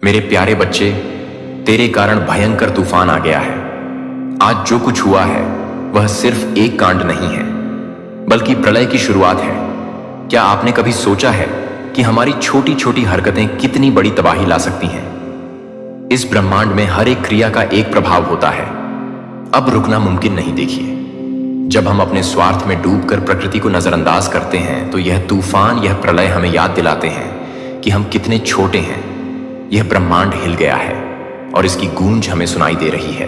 मेरे प्यारे बच्चे, तेरे कारण भयंकर तूफान आ गया है। आज जो कुछ हुआ है वह सिर्फ एक कांड नहीं है, बल्कि प्रलय की शुरुआत है। क्या आपने कभी सोचा है कि हमारी छोटी छोटी हरकतें कितनी बड़ी तबाही ला सकती हैं? इस ब्रह्मांड में हर एक क्रिया का एक प्रभाव होता है। अब रुकना मुमकिन नहीं। देखिए, जब हम अपने स्वार्थ में डूबकर प्रकृति को नजरअंदाज करते हैं तो यह तूफान, यह प्रलय हमें याद दिलाते हैं कि हम कितने छोटे हैं। यह ब्रह्मांड हिल गया है और इसकी गूंज हमें सुनाई दे रही है।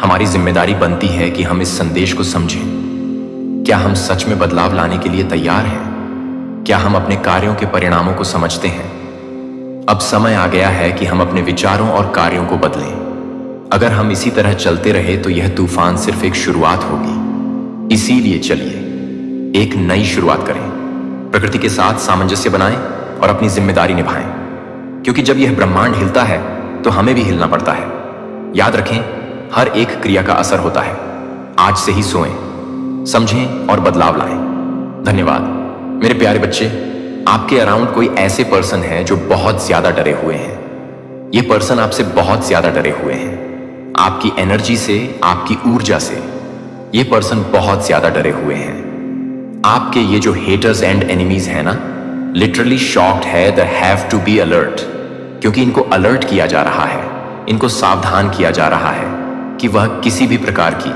हमारी जिम्मेदारी बनती है कि हम इस संदेश को समझें। क्या हम सच में बदलाव लाने के लिए तैयार हैं? क्या हम अपने कार्यों के परिणामों को समझते हैं? अब समय आ गया है कि हम अपने विचारों और कार्यों को बदलें। अगर हम इसी तरह चलते रहे तो यह तूफान सिर्फ एक शुरुआत होगी। इसीलिए चलिए एक नई शुरुआत करें, प्रकृति के साथ सामंजस्य बनाएं और अपनी जिम्मेदारी निभाएं। क्योंकि जब यह ब्रह्मांड हिलता है तो हमें भी हिलना पड़ता है। याद रखें, हर एक क्रिया का असर होता है। आज से ही सोएं, समझें और बदलाव लाएं। धन्यवाद। मेरे प्यारे बच्चे, आपके अराउंड कोई ऐसे पर्सन है जो बहुत ज्यादा डरे हुए हैं। ये पर्सन आपसे बहुत ज्यादा डरे हुए हैं, आपकी एनर्जी से, आपकी ऊर्जा से। ये पर्सन बहुत ज्यादा डरे हुए हैं। आपके ये जो हेटर्स एंड एनिमीज है ना, लिटरली शॉक्ड है। They have to be alert, क्योंकि इनको अलर्ट किया जा रहा है, इनको सावधान किया जा रहा है कि वह किसी भी प्रकार की,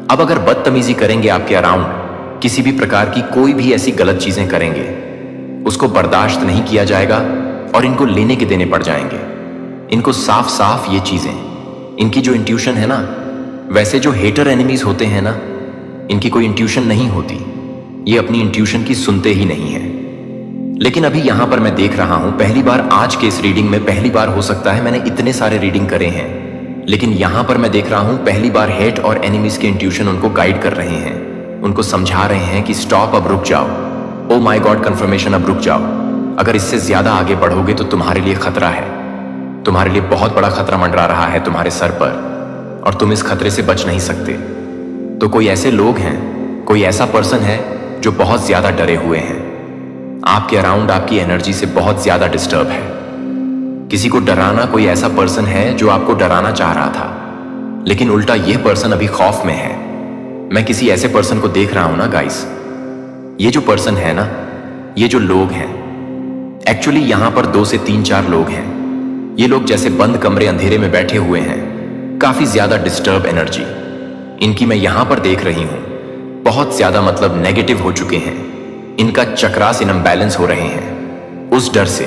अब अगर बदतमीजी करेंगे आपके अराउंड, किसी भी प्रकार की कोई भी ऐसी गलत चीजें करेंगे, उसको बर्दाश्त नहीं किया जाएगा और इनको लेने के देने पड़ जाएंगे। इनको साफ साफ ये चीजें, इनकी जो इंट्यूशन है ना, वैसे जो हेटर एनिमीज होते हैं ना, इनकी कोई इंट्यूशन नहीं होती। ये अपनी इंट्यूशन की सुनते ही नहीं है। लेकिन अभी यहां पर मैं देख रहा हूं, पहली बार आज के इस रीडिंग में, पहली बार हो सकता है, मैंने इतने सारे रीडिंग करे हैं, लेकिन यहां पर मैं देख रहा हूं पहली बार हेट और एनिमीज के इंट्यूशन उनको गाइड कर रहे हैं, उनको समझा रहे हैं कि स्टॉप, अब रुक जाओ। ओ माय गॉड, कंफर्मेशन, अब रुक जाओ। अगर इससे ज्यादा आगे बढ़ोगे तो तुम्हारे लिए खतरा है। तुम्हारे लिए बहुत बड़ा खतरा मंडरा रहा है तुम्हारे सर पर और तुम इस खतरे से बच नहीं सकते। तो कोई ऐसे लोग हैं, कोई ऐसा पर्सन है जो बहुत ज्यादा डरे हुए हैं। आपके अराउंड आपकी एनर्जी से बहुत ज्यादा डिस्टर्ब है। किसी को डराना, कोई ऐसा पर्सन है जो आपको डराना चाह रहा था, लेकिन उल्टा यह पर्सन अभी खौफ में है। मैं किसी ऐसे पर्सन को देख रहा हूं ना गाइस। ये जो पर्सन है ना, ये जो लोग हैं, एक्चुअली यहां पर 2 से 3-4 लोग हैं। ये लोग जैसे बंद कमरे अंधेरे में बैठे हुए हैं, काफी ज्यादा डिस्टर्ब एनर्जी इनकी मैं यहां पर देख रही हूं। बहुत ज्यादा, मतलब नेगेटिव हो चुके हैं। इनका चक्रास इनबैलेंस हो रहे हैं। उस डर से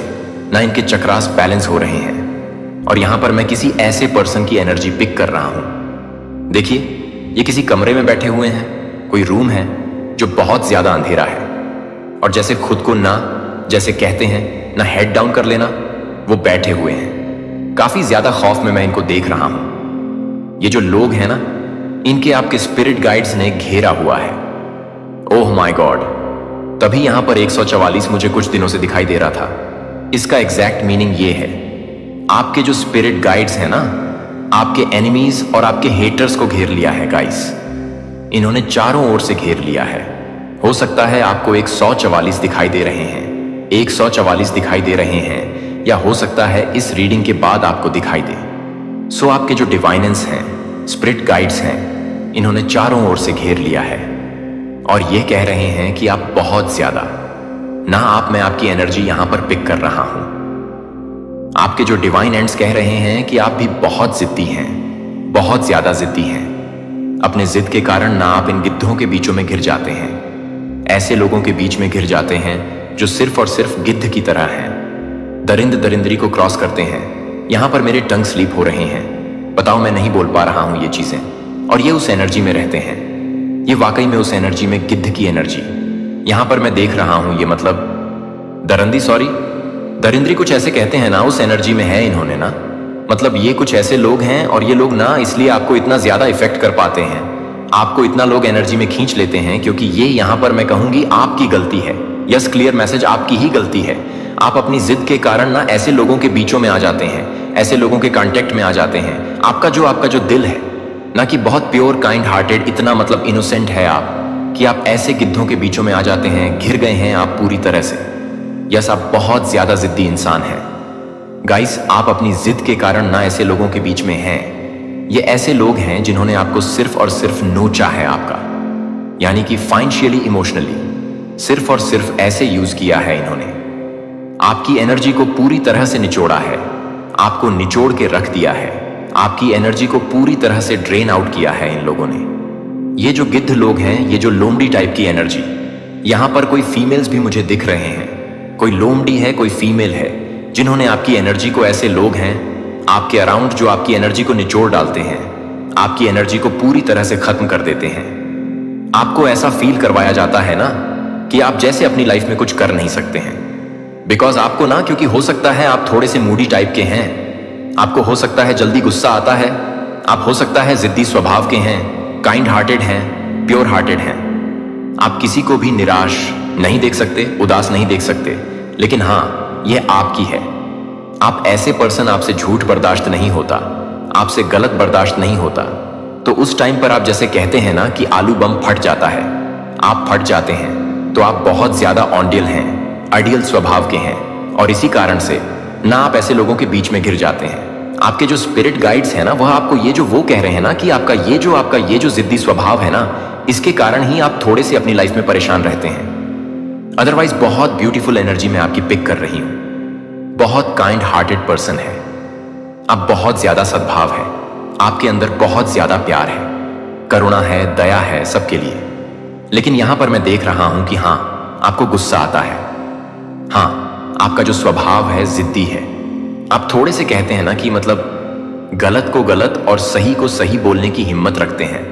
ना इनके चक्रास बैलेंस हो रहे हैं। और यहां पर मैं किसी ऐसे पर्सन की एनर्जी पिक कर रहा हूं। देखिए, ये किसी कमरे में बैठे हुए हैं, कोई रूम है जो बहुत ज्यादा अंधेरा है, और जैसे खुद को ना, जैसे कहते हैं ना, हेड डाउन कर लेना, वो बैठे हुए हैं। काफी ज्यादा खौफ में मैं इनको देख रहा हूं। ये जो लोग हैं ना, इनके आपके स्पिरिट गाइड्स ने घेरा हुआ है। ओह माय गॉड, तभी यहां पर 144 मुझे कुछ दिनों से दिखाई दे रहा था। इसका एग्जैक्ट मीनिंग ये है, आपके जो स्पिरिट गाइड्स हैं ना, आपके एनिमीज और आपके हेटर्स को घेर लिया है गाइस। इन्होंने चारों ओर से घेर लिया है। हो सकता है आपको 144 दिखाई दे रहे हैं, 144 दिखाई दे रहे हैं, या हो सकता है इस रीडिंग के बाद आपको दिखाई दे। सो आपके जो डिवाइनेंस हैं, स्पिरिट गाइड्स हैं, इन्होंने चारों ओर से घेर लिया है और ये कह रहे हैं कि आप बहुत ज्यादा ना, आप, मैं आपकी एनर्जी यहां पर पिक कर रहा हूं। आपके जो डिवाइन एंड्स कह रहे हैं कि आप भी बहुत जिद्दी हैं, बहुत ज्यादा जिद्दी हैं। अपने जिद के कारण ना आप इन गिद्धों के बीचों में घिर जाते हैं, ऐसे लोगों के बीच में घिर जाते हैं जो सिर्फ और सिर्फ गिद्ध की तरह हैं, दरिंद दरिंदरी को क्रॉस करते हैं। यहां पर मेरे टंग स्लीप हो रहे हैं। बताओ, मैं नहीं बोल पा रहा हूं ये चीजें, और ये उस एनर्जी में रहते हैं। ये वाकई में उस एनर्जी में, गिद्ध की एनर्जी यहां पर मैं देख रहा हूं। ये मतलब दरंदी, सॉरी, दरिंदरी कुछ ऐसे कहते हैं ना, उस एनर्जी में है इन्होंने ना। मतलब ये कुछ ऐसे लोग हैं, और ये लोग ना इसलिए आपको इतना ज्यादा इफेक्ट कर पाते हैं, आपको इतना लोग एनर्जी में खींच लेते हैं, क्योंकि ये यहां पर मैं कहूंगी आपकी गलती है। यस, क्लियर मैसेज, आपकी ही गलती है। आप अपनी जिद के कारण ना ऐसे लोगों के बीचों में आ जाते हैं, ऐसे लोगों के कांटेक्ट में आ जाते हैं। आपका जो दिल है ना, कि बहुत प्योर, काइंड हार्टेड, इतना मतलब इनोसेंट है आप, कि आप ऐसे गिद्धों के बीचों में आ जाते हैं, घिर गए हैं आप पूरी तरह से। यस, आप बहुत ज्यादा जिद्दी इंसान हैं। गाइस, आप अपनी जिद के कारण ना ऐसे लोगों के बीच में हैं। ये ऐसे लोग हैं जिन्होंने आपको सिर्फ और सिर्फ नोचा है आपका, यानी कि फाइनेंशियली, इमोशनली सिर्फ और सिर्फ ऐसे यूज किया है इन्होंने। आपकी एनर्जी को पूरी तरह से निचोड़ा है, आपको निचोड़ के रख दिया है, आपकी एनर्जी को पूरी तरह से ड्रेन आउट किया है इन लोगों ने। ये जो गिद्ध लोग हैं, ये जो लोमड़ी टाइप की एनर्जी, यहां पर कोई फीमेल्स भी मुझे दिख रहे हैं, कोई लोमड़ी है, कोई फीमेल है, जिन्होंने आपकी एनर्जी को, ऐसे लोग हैं आपके अराउंड जो आपकी एनर्जी को निचोड़ डालते हैं, आपकी एनर्जी को पूरी तरह से खत्म कर देते हैं। आपको ऐसा फील करवाया जाता है ना कि आप जैसे अपनी लाइफ में कुछ कर नहीं सकते हैं, बिकॉज आपको ना, क्योंकि हो सकता है आप थोड़े से मूडी टाइप के हैं, आपको हो सकता है जल्दी गुस्सा आता है, आप हो सकता है जिद्दी स्वभाव के हैं, काइंड हार्टेड हैं, प्योर हार्टेड हैं। आप किसी को भी निराश नहीं देख सकते, उदास नहीं देख सकते, लेकिन हाँ, यह आपकी है। आप ऐसे पर्सन, आपसे झूठ बर्दाश्त नहीं होता, आपसे गलत बर्दाश्त नहीं होता, तो उस टाइम पर आप जैसे कहते हैं ना कि आलू बम फट जाता है, आप फट जाते हैं, तो आप बहुत ज्यादा ऑनडियल हैं, आइडियल स्वभाव के हैं, और इसी कारण से ना आप ऐसे लोगों के बीच में घिर जाते हैं। आपके जो स्पिरिट गाइड्स हैं ना, वह आपको ये जो वो कह रहे हैं ना कि आपका ये जो जिद्दी स्वभाव है ना, इसके कारण ही आप थोड़े से अपनी लाइफ में परेशान रहते हैं। अदरवाइज बहुत ब्यूटीफुल एनर्जी मैं आपकी पिक कर रही हूं, बहुत काइंड हार्टेड पर्सन है आप, बहुत ज्यादा सद्भाव है आपके अंदर, बहुत ज्यादा प्यार है, करुणा है, दया है सबके लिए। लेकिन यहां पर मैं देख रहा हूं कि हां, आपको गुस्सा आता है, हां, आपका जो स्वभाव है जिद्दी है। आप थोड़े से कहते हैं ना कि मतलब गलत को गलत और सही को सही बोलने की हिम्मत रखते हैं।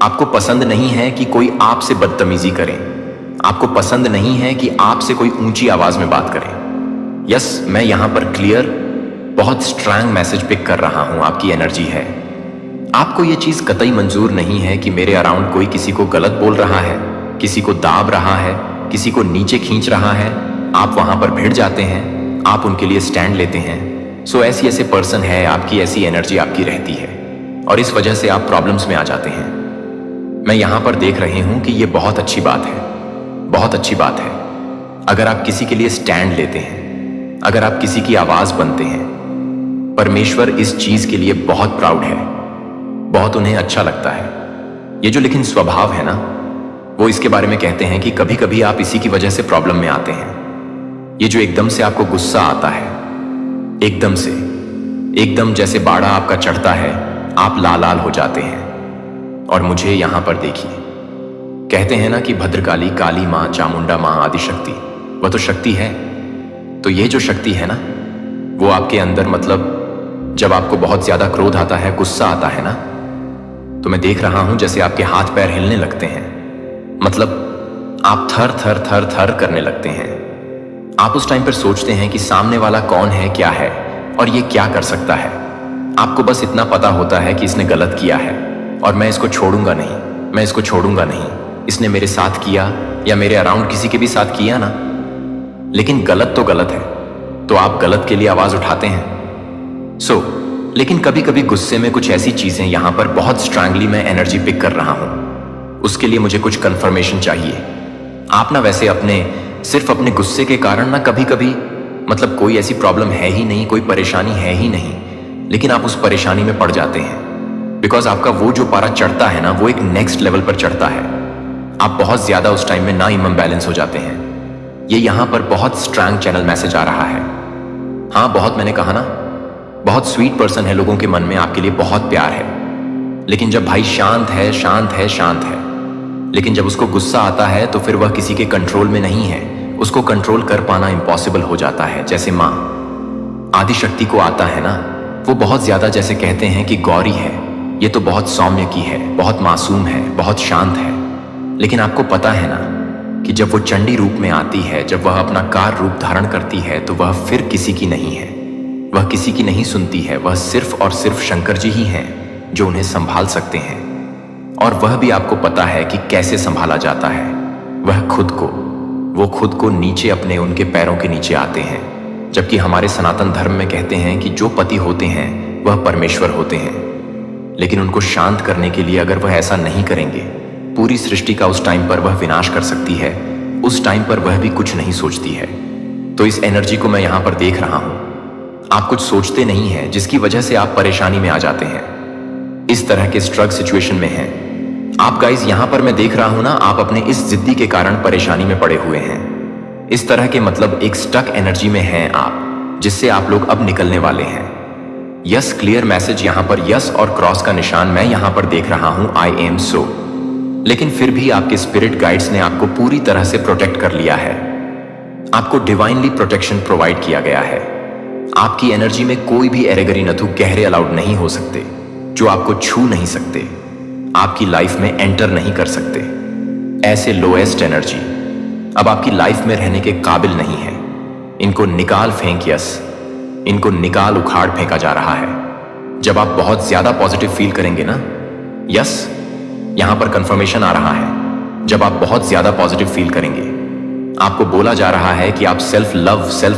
आपको पसंद नहीं है कि कोई आपसे बदतमीजी करे, आपको पसंद नहीं है कि आपसे कोई ऊंची आवाज में बात करे। यस, मैं यहां पर क्लियर, बहुत स्ट्रांग मैसेज पिक कर रहा हूं, आपकी एनर्जी है। आपको यह चीज कतई मंजूर नहीं है कि मेरे अराउंड कोई किसी को गलत बोल रहा है, किसी को दाब रहा है, किसी को नीचे खींच रहा है। आप वहां पर भिड़ जाते हैं, आप उनके लिए स्टैंड लेते हैं। सो ऐसे पर्सन है, आपकी ऐसी एनर्जी आपकी रहती है, और इस वजह से आप प्रॉब्लम्स में आ जाते हैं। मैं यहां पर देख रही हूं कि यह बहुत अच्छी बात है, बहुत अच्छी बात है। अगर आप किसी के लिए स्टैंड लेते हैं, अगर आप किसी की आवाज बनते हैं, परमेश्वर इस चीज के लिए बहुत प्राउड है, बहुत उन्हें अच्छा लगता है। ये जो लेकिन स्वभाव है ना, वो इसके बारे में कहते हैं कि कभी कभी आप इसी की वजह से प्रॉब्लम में आते हैं। ये जो एकदम से आपको गुस्सा आता है, एकदम जैसे बाड़ा आपका चढ़ता है, आप लाल लाल हो जाते हैं। और मुझे यहां पर देखिए, कहते हैं ना कि भद्रकाली, काली मां, चामुंडा मां, आदि शक्ति, वह तो शक्ति है। तो ये जो शक्ति है ना, वो आपके अंदर, मतलब जब आपको बहुत ज्यादा क्रोध आता है, गुस्सा आता है ना, तो मैं देख रहा हूं जैसे आपके हाथ पैर हिलने लगते हैं, मतलब आप थर थर थर थर करने लगते हैं। आप उस टाइम पर सोचते हैं कि सामने वाला कौन है, क्या है, और ये क्या कर सकता है। आपको बस इतना पता होता है कि इसने गलत किया है और मैं इसको छोड़ूंगा नहीं, मैं इसको छोड़ूंगा नहीं। इसने मेरे साथ किया या मेरे अराउंड किसी के भी साथ किया ना, लेकिन गलत तो गलत है, तो आप गलत के लिए आवाज उठाते हैं। लेकिन कभी कभी गुस्से में कुछ ऐसी चीजें, यहां पर बहुत स्ट्रांगली मैं एनर्जी पिक कर रहा हूं, उसके लिए मुझे कुछ कंफर्मेशन चाहिए। आप ना वैसे सिर्फ अपने गुस्से के कारण ना कभी कभी, मतलब कोई ऐसी प्रॉब्लम है ही नहीं, कोई परेशानी है ही नहीं, लेकिन आप उस परेशानी में पड़ जाते हैं बिकॉज आपका वो जो पारा चढ़ता है ना, वो एक नेक्स्ट लेवल पर चढ़ता है। आप बहुत ज्यादा उस टाइम में ना इम्बैलेंस हो जाते हैं। ये यहां पर बहुत स्ट्रांग चैनल मैसेज आ रहा है। हाँ, बहुत, मैंने कहा ना, बहुत स्वीट पर्सन है, लोगों के मन में आपके लिए बहुत प्यार है, लेकिन जब भाई शांत है, शांत है, शांत है, लेकिन जब उसको गुस्सा आता है तो फिर वह किसी के कंट्रोल में नहीं है, उसको कंट्रोल कर पाना इम्पॉसिबल हो जाता है। जैसे माँ आदि शक्ति को आता है ना, वो बहुत ज्यादा, जैसे कहते हैं कि गौरी है, ये तो बहुत सौम्य की है, बहुत मासूम है, बहुत शांत है, लेकिन आपको पता है ना कि जब वो चंडी रूप में आती है, जब वह अपना कार रूप धारण करती है, तो वह फिर किसी की नहीं है, वह किसी की नहीं सुनती है। वह सिर्फ और सिर्फ शंकर जी ही हैं जो उन्हें संभाल सकते हैं, और वह भी आपको पता है कि कैसे संभाला जाता है। वह खुद को नीचे, अपने उनके पैरों के नीचे आते हैं, जबकि हमारे सनातन धर्म में कहते हैं कि जो पति होते हैं वह परमेश्वर होते हैं, लेकिन उनको शांत करने के लिए अगर वह ऐसा नहीं करेंगे, पूरी सृष्टि का उस टाइम पर वह विनाश कर सकती है। उस टाइम पर वह भी कुछ नहीं सोचती है। तो इस एनर्जी को मैं यहां पर देख रहा हूं। आप कुछ सोचते नहीं हैं जिसकी वजह से आप परेशानी में आ जाते हैं। इस तरह के स्ट्रग सिचुएशन में हैं आप गाइस। यहां पर मैं देख रहा हूं ना, आप अपने इस जिद्दी के कारण परेशानी में पड़े हुए हैं। इस तरह के मतलब एक स्टक एनर्जी में हैं आप, जिससे आप लोग अब निकलने वाले हैं। Yes, clear message. यहां पर यस और क्रॉस का निशान मैं यहां पर देख रहा हूं, आई एम सो। लेकिन फिर भी आपके स्पिरिट गाइड्स ने आपको पूरी तरह से प्रोटेक्ट कर लिया है। आपको डिवाइनली प्रोटेक्शन प्रोवाइड किया गया है। आपकी एनर्जी में कोई भी एरेगरी नथु गहरे अलाउड नहीं हो सकते, जो आपको छू नहीं सकते, आपकी लाइफ में एंटर नहीं कर सकते। ऐसे लोएस्ट एनर्जी अब आपकी लाइफ में रहने के काबिल नहीं है। इनको निकाल फेंक। यस, इनको निकाल उखाड़ फेंका जा रहा है। जब आप बहुत ज्यादा पॉजिटिव फील करेंगे ना, यस, यहां पर कंफर्मेशन आ रहा है। जब आप बहुत ज्यादा पॉजिटिव फील करेंगे, आपको बोला जा रहा है कि आप सेल्फ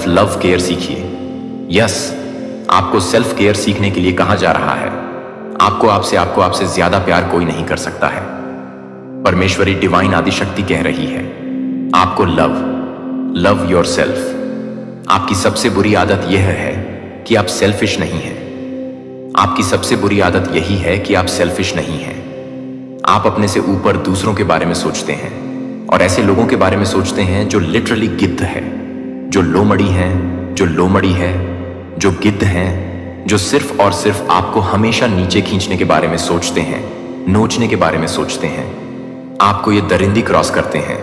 लव केयर सीखिए। यस, आपको सेल्फ केयर सीखने के लिए कहा जा रहा है। आपको आपसे ज्यादा प्यार कोई नहीं कर सकता है। परमेश्वरी डिवाइन आदिशक्ति कह रही है आपको लव योरसेल्फ। आपकी सबसे बुरी आदत यह है कि आप सेल्फिश नहीं हैं। आपकी सबसे बुरी आदत यही है कि आप सेल्फिश नहीं हैं। आप अपने से ऊपर दूसरों के बारे में सोचते हैं, और ऐसे लोगों के बारे में सोचते हैं जो लिटरली गिद्ध है, जो लोमड़ी हैं, जो लोमड़ी है, जो गिद्ध हैं, जो सिर्फ और सिर्फ आपको हमेशा नीचे खींचने के बारे में सोचते हैं, नोचने के बारे में सोचते हैं। आपको ये दरिंदी क्रॉस करते हैं,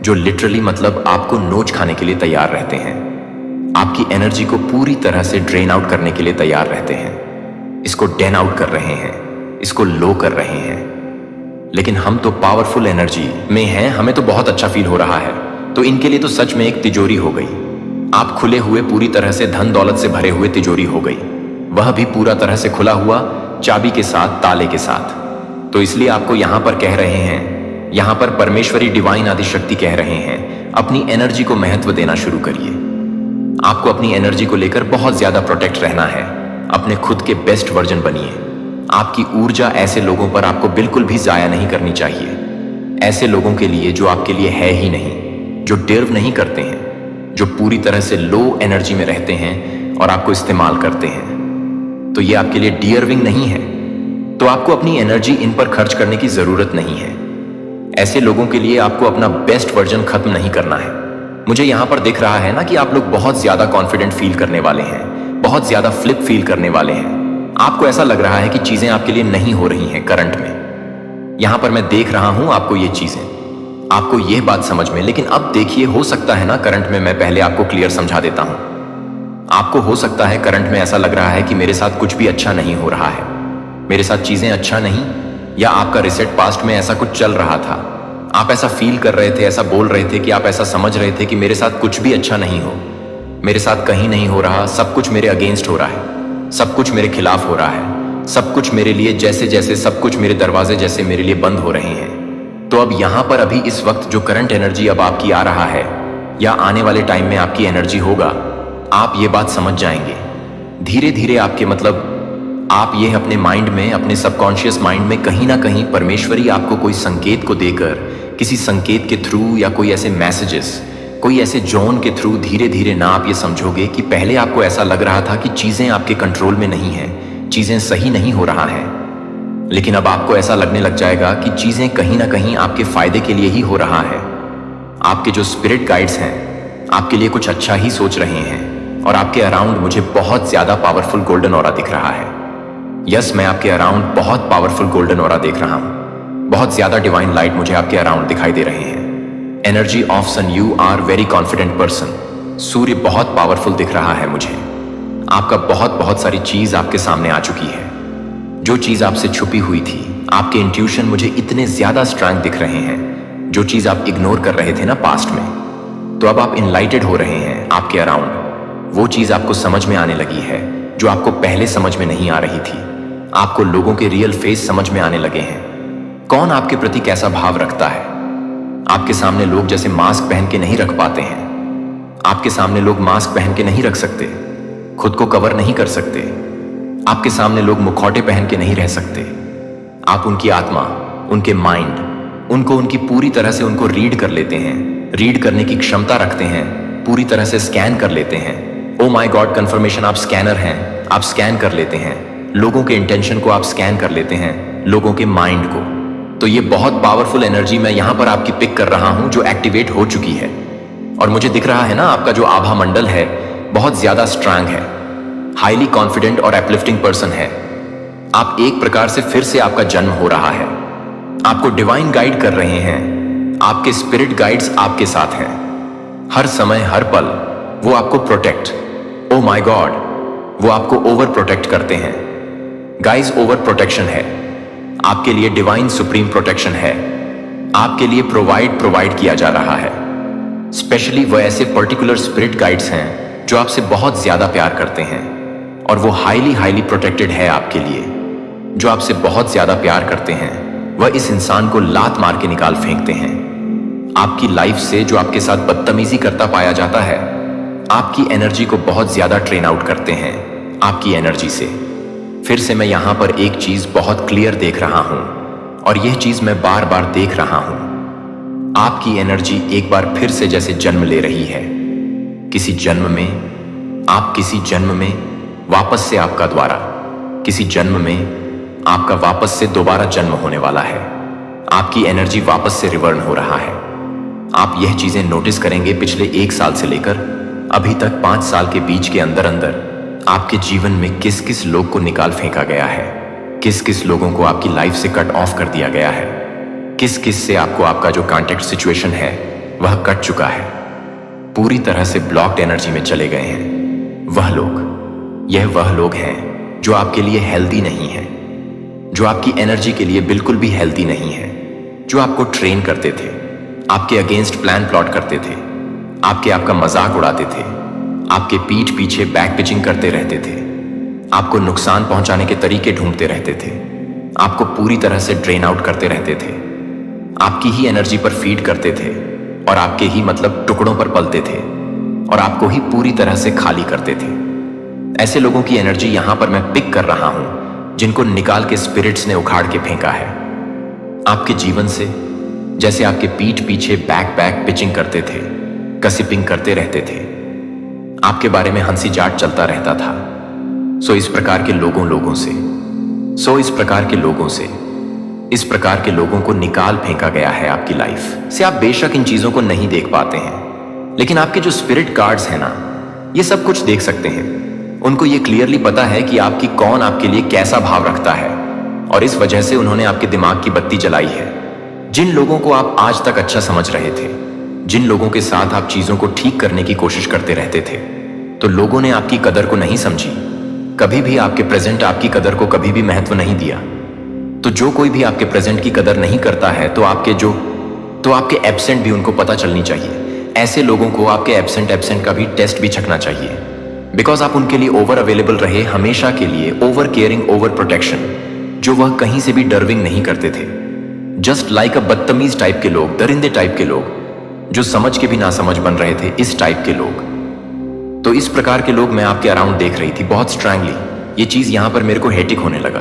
जो लिटरली मतलब आपको नोच खाने के लिए तैयार रहते हैं। आपकी एनर्जी को पूरी तरह से ड्रेन आउट करने के लिए तैयार रहते हैं। इसको डेन आउट कर रहे हैं, इसको लो कर रहे हैं। लेकिन हम तो पावरफुल एनर्जी में हैं, हमें तो बहुत अच्छा फील हो रहा है। तो इनके लिए तो सच में एक तिजोरी हो गई। आप खुले हुए, पूरी तरह से धन दौलत से भरे हुए तिजोरी हो गई, वह भी पूरा तरह से खुला हुआ, चाबी के साथ, ताले के साथ। तो इसलिए आपको यहां पर कह रहे हैं, यहां पर परमेश्वरी डिवाइन आदिशक्ति कह रहे हैं, अपनी एनर्जी को महत्व देना शुरू करिए। आपको अपनी एनर्जी को लेकर बहुत ज्यादा प्रोटेक्ट रहना है। अपने खुद के बेस्ट वर्जन बनिए। आपकी ऊर्जा ऐसे लोगों पर आपको बिल्कुल भी जाया नहीं करनी चाहिए। ऐसे लोगों के लिए जो आपके लिए है ही नहीं, जो डिजर्व नहीं करते हैं, जो पूरी तरह से लो एनर्जी में रहते हैं और आपको इस्तेमाल करते हैं। तो ये आपके लिए डिजर्विंग नहीं है। तो आपको अपनी एनर्जी इन पर खर्च करने की जरूरत नहीं है। ऐसे लोगों के लिए आपको अपना बेस्ट वर्जन खत्म नहीं करना है। मुझे यहां पर दिख रहा है ना कि आप लोग बहुत ज्यादा कॉन्फिडेंट फील करने वाले हैं, बहुत ज्यादा फ्लिप फील करने वाले हैं। आपको ऐसा लग रहा है कि चीजें आपके लिए नहीं हो रही हैं करंट में। यहां पर मैं देख रहा हूं आपको ये चीजें, आपको यह बात समझ में। लेकिन अब देखिए, हो सकता है ना करंट में, मैं पहले आपको क्लियर समझा देता हूं। आपको हो सकता है करंट में ऐसा लग रहा है कि मेरे साथ कुछ भी अच्छा नहीं हो रहा है, मेरे साथ चीजें अच्छा नहीं, या आपका रिसेट पास्ट में ऐसा कुछ चल रहा था। आप ऐसा फील कर रहे थे, ऐसा बोल रहे थे कि आप ऐसा समझ रहे थे कि मेरे साथ कुछ भी अच्छा नहीं हो, मेरे साथ कहीं नहीं हो रहा, सब कुछ मेरे अगेंस्ट हो रहा है, सब कुछ मेरे खिलाफ हो रहा है, सब कुछ मेरे लिए जैसे जैसे सब कुछ मेरे दरवाजे जैसे मेरे लिए बंद हो रहे हैं। तो अब यहां पर अभी इस वक्त जो करंट एनर्जी अब आपकी आ रहा है, या आने वाले टाइम में आपकी एनर्जी होगा, आप ये बात समझ जाएंगे धीरे धीरे। आपके मतलब आप ये अपने माइंड में, अपने सबकॉन्शियस माइंड में कहीं ना कहीं परमेश्वरी आपको कोई संकेत को देकर, किसी संकेत के थ्रू या कोई ऐसे मैसेजेस, कोई ऐसे जोन के थ्रू धीरे धीरे ना आप ये समझोगे कि पहले आपको ऐसा लग रहा था कि चीजें आपके कंट्रोल में नहीं है, चीजें सही नहीं हो रहा है, लेकिन अब आपको ऐसा लगने लग जाएगा कि चीजें कहीं ना कहीं आपके फायदे के लिए ही हो रहा है। आपके जो स्पिरिट गाइड्स हैं आपके लिए कुछ अच्छा ही सोच रहे हैं, और आपके अराउंड मुझे बहुत ज्यादा पावरफुल गोल्डन ऑरा दिख रहा है। यस, मैं आपके अराउंड बहुत पावरफुल गोल्डन ऑरा देख रहा हूं। बहुत ज्यादा डिवाइन लाइट मुझे आपके अराउंड दिखाई दे रहे हैं। Energy of sun, you are very confident person. सूर्य बहुत पावरफुल दिख रहा है मुझे। आपका बहुत सारी चीज आपके सामने आ चुकी है। जो चीज आपसे छुपी हुई थी, आपके इंट्यूशन मुझे इतने ज्यादा स्ट्रांग दिख रहे हैं। जो चीज आप इग्नोर कर रहे थे ना पास्ट में, तो अब आप इनलाइटेड हो रहे हैं आपके अराउंड। वो चीज आपको समझ में आने लगी है जो आपको पहले समझ में नहीं आ रही थी। आपको लोगों के रियल फेस समझ में आने लगे हैं। कौन आपके प्रति कैसा भाव रखता है। आपके सामने लोग जैसे मास्क पहन के नहीं रख पाते हैं। आपके सामने लोग मास्क पहन के नहीं रख सकते, खुद को कवर नहीं कर सकते। आपके सामने लोग मुखौटे पहन के नहीं रह सकते। आप उनकी आत्मा, उनके माइंड, उनको उनकी पूरी तरह से उनको रीड कर लेते हैं, रीड करने की क्षमता रखते हैं, पूरी तरह से स्कैन कर लेते हैं। ओ माय गॉड कंफर्मेशन, आप स्कैनर हैं, आप स्कैन कर लेते हैं लोगों के इंटेंशन को, आप स्कैन कर लेते हैं लोगों के माइंड को। तो ये बहुत पावरफुल एनर्जी मैं यहां पर आपकी पिक कर रहा हूं जो एक्टिवेट हो चुकी है। और मुझे दिख रहा है ना आपका जो आभा मंडल है बहुत ज्यादा स्ट्रांग है, हाईली कॉन्फिडेंट और अपलिफ्टिंग पर्सन है। आप एक प्रकार से फिर से आपका जन्म हो रहा है, आपको डिवाइन गाइड कर रहे हैं, आपके स्पिरिट गाइड्स आपके साथ हैं हर समय हर पल। वो आपको प्रोटेक्ट, ओ माय गॉड, वो आपको ओवर प्रोटेक्ट करते हैं। गाइस, ओवर प्रोटेक्शन है आपके लिए, डिवाइन सुप्रीम प्रोटेक्शन है आपके लिए, प्रोवाइड किया जा रहा है। स्पेशली वो ऐसे पर्टिकुलर स्पिरिट गाइड्स हैं जो आपसे बहुत ज्यादा प्यार करते हैं और वो हाईली प्रोटेक्टेड है आपके लिए। जो आपसे बहुत ज्यादा प्यार करते हैं वह इस इंसान को लात मार के निकाल फेंकते हैं आपकी लाइफ से। जो आपके साथ बदतमीजी करता पाया जाता है, आपकी एनर्जी को बहुत ज्यादा ट्रेन आउट करते हैं आपकी एनर्जी से। फिर से मैं यहां पर एक चीज बहुत क्लियर देख रहा हूं और यह चीज मैं बार बार देख रहा हूं। आपकी एनर्जी एक बार फिर से जैसे जन्म ले रही है। किसी जन्म में वापस से आपका द्वारा, किसी जन्म में आपका वापस से दोबारा जन्म होने वाला है। आपकी एनर्जी वापस से रिवर्न हो रहा है। आप यह चीजें नोटिस करेंगे पिछले 1 साल से लेकर अभी तक 5 साल के बीच के अंदर आपके जीवन में किस किस लोग को निकाल फेंका गया है, किस किस लोगों को आपकी लाइफ से कट ऑफ कर दिया गया है, किस किस से आपको आपका जो कॉन्टेक्ट सिचुएशन है वह कट चुका है, पूरी तरह से ब्लॉक्ड एनर्जी में चले गए हैं। वह लोग हैं जो आपके लिए हेल्दी नहीं है, जो आपकी एनर्जी के लिए बिल्कुल भी हेल्दी नहीं है, जो आपको ट्रेन करते थे, आपके अगेंस्ट प्लान प्लॉट करते थे, आपका मजाक उड़ाते थे, आपके पीठ पीछे बैक पिचिंग करते रहते थे, आपको नुकसान पहुंचाने के तरीके ढूंढते रहते थे, आपको पूरी तरह से ड्रेन आउट करते रहते थे, आपकी ही एनर्जी पर फीड करते थे और आपके ही मतलब टुकड़ों पर पलते थे और आपको ही पूरी तरह से खाली करते थे। ऐसे लोगों की एनर्जी यहां पर मैं पिक कर रहा हूं जिनको निकाल के स्पिरिट्स ने उखाड़ के फेंका है आपके जीवन से। जैसे आपके पीठ पीछे बैक पिचिंग करते थे, कसिपिंग करते रहते थे, आपके बारे में हंसी जाट चलता रहता था। इस प्रकार के लोगों को निकाल फेंका गया है आपकी लाइफ से। आप बेशक इन चीजों को नहीं देख पाते हैं, लेकिन आपके जो स्पिरिट गार्ड्स हैं ना, ये सब कुछ देख सकते हैं। उनको ये क्लियरली पता है कि आपकी कौन आपके लिए कैसा भाव रखता है और इस वजह से उन्होंने आपके दिमाग की बत्ती जलाई है। जिन लोगों को आप आज तक अच्छा समझ रहे थे, जिन लोगों के साथ आप चीजों को ठीक करने की कोशिश करते रहते थे, तो लोगों ने आपकी कदर को नहीं समझी, कभी भी आपके प्रेजेंट आपकी कदर को कभी भी महत्व नहीं दिया। तो जो कोई भी आपके प्रेजेंट की कदर नहीं करता है तो आपके एब्सेंट भी उनको पता चलनी चाहिए। ऐसे लोगों को आपके एब्सेंट का भी टेस्ट भी छकना चाहिए, बिकॉज आप उनके लिए ओवर अवेलेबल रहे हमेशा के लिए, ओवर केयरिंग, ओवर प्रोटेक्शन, जो वह कहीं से भी डरविंग नहीं करते थे। जस्ट लाइक अ बदतमीज टाइप के लोग, दरिंदे टाइप के लोग, जो समझ के भी ना समझ बन रहे थे, इस टाइप के लोग। तो इस प्रकार के लोग मैं आपके अराउंड देख रही थी बहुत स्ट्रांगली। ये चीज यहां पर मेरे को हेटिक होने लगा।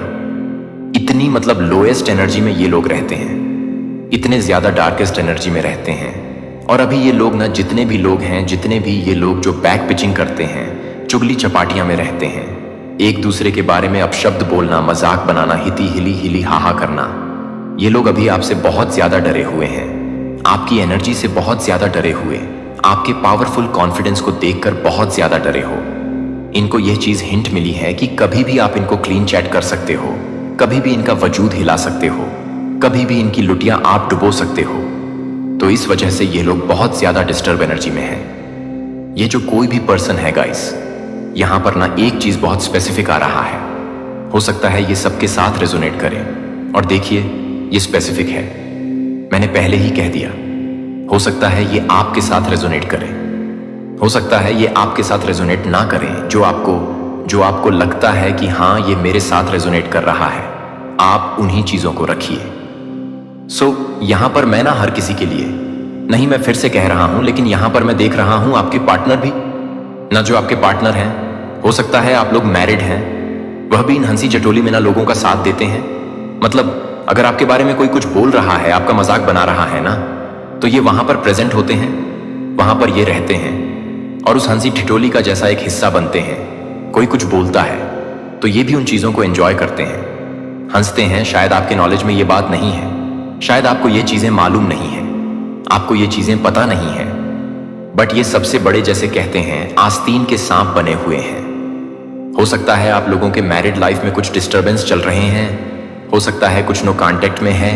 इतनी मतलब लोएस्ट एनर्जी में ये लोग रहते हैं, इतने ज्यादा डार्केस्ट एनर्जी में रहते हैं। और अभी ये लोग ना, जितने भी लोग हैं, जितने भी ये लोग जो बैक पिचिंग करते हैं, चुगली चपाटियां में रहते हैं, एक दूसरे के बारे में अपशब्द बोलना, मजाक बनाना, हिती हिली हाहा करना, ये लोग अभी आपसे बहुत ज्यादा डरे हुए हैं, आपकी एनर्जी से बहुत ज्यादा डरे हुए, आपके पावरफुल कॉन्फिडेंस को देखकर बहुत ज्यादा डरे हो। इनको यह चीज हिंट मिली है कि कभी भी आप इनको क्लीन चैट कर सकते हो, कभी भी इनका वजूद हिला सकते हो, कभी भी इनकी लुटियां आप डुबो सकते हो। तो इस वजह से ये लोग बहुत ज्यादा डिस्टर्ब एनर्जी में हैं। ये जो कोई भी पर्सन है गाइस, यहां पर ना एक चीज बहुत स्पेसिफिक आ रहा है। हो सकता है ये सबके साथ रेजोनेट करे, और देखिए ये स्पेसिफिक है, मैंने पहले ही कह दिया। हो सकता है ये आपके साथ रेजोनेट करे, हो सकता है ये आपके साथ रेजोनेट ना करें। जो आपको लगता है कि हाँ ये मेरे साथ रेजोनेट कर रहा है, आप उन्हीं चीजों को रखिए। यहां पर मैं ना हर किसी के लिए नहीं, मैं फिर से कह रहा हूं, लेकिन यहां पर मैं देख रहा हूं आपके पार्टनर भी ना, जो आपके पार्टनर हैं, हो सकता है आप लोग मैरिड हैं, वह भी इन हंसी चटोली में ना लोगों का साथ देते हैं। मतलब अगर आपके बारे में कोई कुछ बोल रहा है, आपका मजाक बना रहा है ना, तो ये वहां पर प्रेजेंट होते हैं, वहां पर ये रहते हैं। और उस हंसी ठिठोली का जैसा एक हिस्सा बनते हैं। कोई कुछ बोलता है तो ये भी उन चीज़ों को एंजॉय करते हैं, हंसते हैं। शायद आपके नॉलेज में ये बात नहीं है, शायद आपको ये चीज़ें मालूम नहीं है, आपको ये चीज़ें पता नहीं है, बट ये सबसे बड़े, जैसे कहते हैं, आस्तीन के सांप बने हुए हैं। हो सकता है आप लोगों के मैरिड लाइफ में कुछ डिस्टर्बेंस चल रहे हैं, हो सकता है कुछ नो कांटेक्ट में है,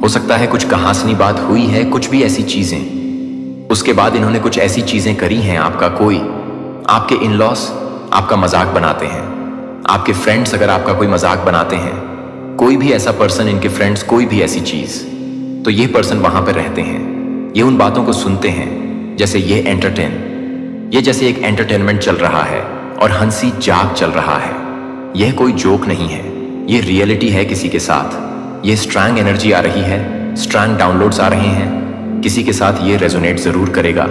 हो सकता है कुछ कहासनी बात हुई है, कुछ भी ऐसी चीजें। उसके बाद इन्होंने कुछ ऐसी चीजें करी हैं, आपका कोई, आपके इन लॉस आपका मजाक बनाते हैं, आपके फ्रेंड्स अगर आपका कोई मजाक बनाते हैं, कोई भी ऐसा पर्सन, इनके फ्रेंड्स, कोई भी ऐसी चीज, तो ये पर्सन वहां पर रहते हैं, ये उन बातों को सुनते हैं, जैसे ये ये जैसे एक एंटरटेनमेंट चल रहा है और हंसी जाग चल रहा है। यह कोई जोक नहीं है, ये रियलिटी है किसी के साथ। ये स्ट्रॉन्ग एनर्जी आ रही है, स्ट्रॉन्ग डाउनलोड्स आ रहे हैं, किसी के साथ ये रेजोनेट जरूर करेगा।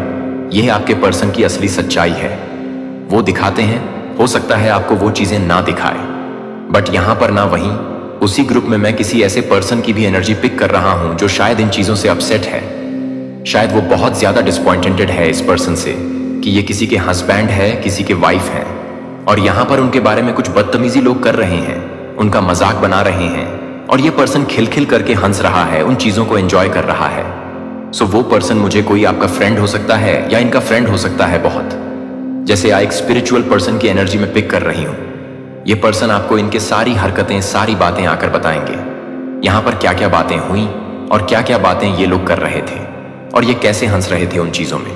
यह आपके पर्सन की असली सच्चाई है। वो दिखाते हैं, हो सकता है आपको वो चीजें ना दिखाए, बट यहां पर ना वहीं उसी ग्रुप में मैं किसी ऐसे पर्सन की भी एनर्जी पिक कर रहा हूं जो शायद इन चीजों से अपसेट है। शायद वो बहुत ज्यादा डिसअपॉइंटेड है इस पर्सन से कि ये किसी के हस्बैंड है, किसी के वाइफ है, और यहां पर उनके बारे में कुछ बदतमीजी लोग कर रहे हैं, उनका मजाक बना रहे हैं, और ये पर्सन खिलखिल करके हंस रहा है, उन चीजों को एंजॉय कर रहा है। सो वो पर्सन मुझे कोई आपका फ्रेंड हो सकता है या इनका फ्रेंड हो सकता है बहुत, जैसे एक स्पिरिचुअल पर्सन की एनर्जी में पिक कर रही हूं। ये पर्सन आपको इनके सारी हरकतें, सारी बातें आकर बताएंगे, यहां पर क्या क्या बातें हुई और क्या क्या बातें ये लोग कर रहे थे और ये कैसे हंस रहे थे उन चीजों में।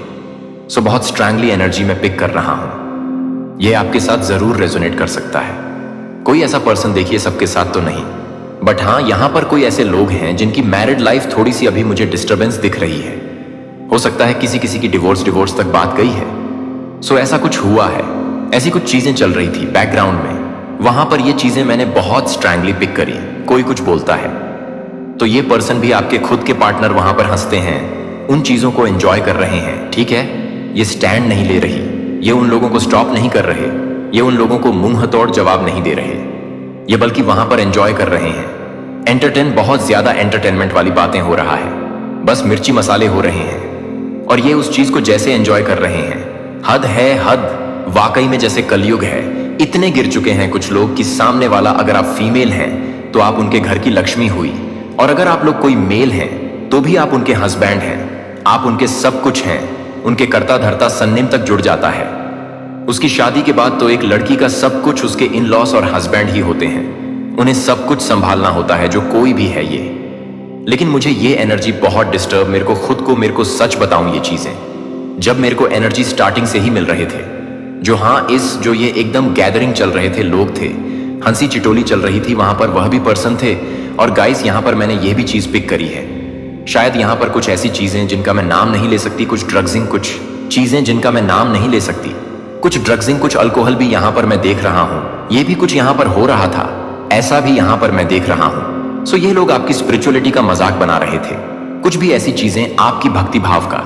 सो बहुत स्ट्रांगली एनर्जी में पिक कर रहा हूं, ये आपके साथ जरूर रेजोनेट कर सकता है। कोई ऐसा पर्सन देखिए, सबके साथ तो नहीं, बट हाँ यहां पर कोई ऐसे लोग हैं जिनकी मैरिड लाइफ थोड़ी सी अभी मुझे डिस्टर्बेंस दिख रही है। हो सकता है किसी किसी की डिवोर्स तक बात गई है। सो ऐसा कुछ हुआ है, ऐसी कुछ चीजें चल रही थी बैकग्राउंड में, वहां पर ये चीजें मैंने बहुत स्ट्रांगली पिक करी। कोई कुछ बोलता है तो ये पर्सन भी, आपके खुद के पार्टनर वहां पर हंसते हैं, उन चीजों को एंजॉय कर रहे हैं। ठीक है, ये स्टैंड नहीं ले रही, ये उन लोगों को स्टॉप नहीं कर रहे, ये उन लोगों को मुंह तोड़ जवाब नहीं दे रहे, ये बल्कि वहां पर एंजॉय कर रहे हैं। बहुत ज्यादा एंटरटेनमेंट वाली बातें हो रहा है, बस मिर्ची मसाले हो रहे हैं, और ये उस चीज को जैसे एंजॉय कर रहे हैं, हद है हद। वाकई में जैसे कलयुग है, इतने गिर चुके हैं कुछ लोग कि सामने वाला, अगर आप फीमेल हैं तो आप उनके घर की लक्ष्मी हुई, और अगर आप लोग कोई मेल हैं तो भी आप उनके हस्बैंड हैं, आप उनके सब कुछ हैं, उनके करता धरता सन्निम तक जुड़ जाता है। उसकी शादी के बाद तो एक लड़की का सब कुछ उसके इन लॉस और हस्बैंड ही होते हैं, उन्हें सब कुछ संभालना होता है, जो कोई भी है ये। लेकिन मुझे ये एनर्जी बहुत डिस्टर्ब, मेरे को सच बताऊं, ये चीजें जब मेरे को एनर्जी स्टार्टिंग से ही मिल रहे थे, जो ये एकदम गैदरिंग चल रहे थे, लोग थे, हंसी चिटोली चल रही थी, वहां पर वह भी पर्सन थे। और गाइस, यहां पर मैंने ये भी चीज पिक करी है, शायद यहां पर कुछ ऐसी चीजें जिनका मैं नाम नहीं ले सकती, कुछ ड्रग्सिंग, कुछ चीजें जिनका मैं नाम नहीं ले सकती, कुछ ड्रग्सिंग, कुछ अल्कोहल भी यहां पर मैं देख रहा हूं। ये भी कुछ यहां पर हो रहा था, ऐसा भी यहां पर मैं देख रहा हूं। सो ये लोग आपकी स्पिरिचुअलिटी का मजाक बना रहे थे, कुछ भी ऐसी चीजें, आपकी भक्ति भाव का।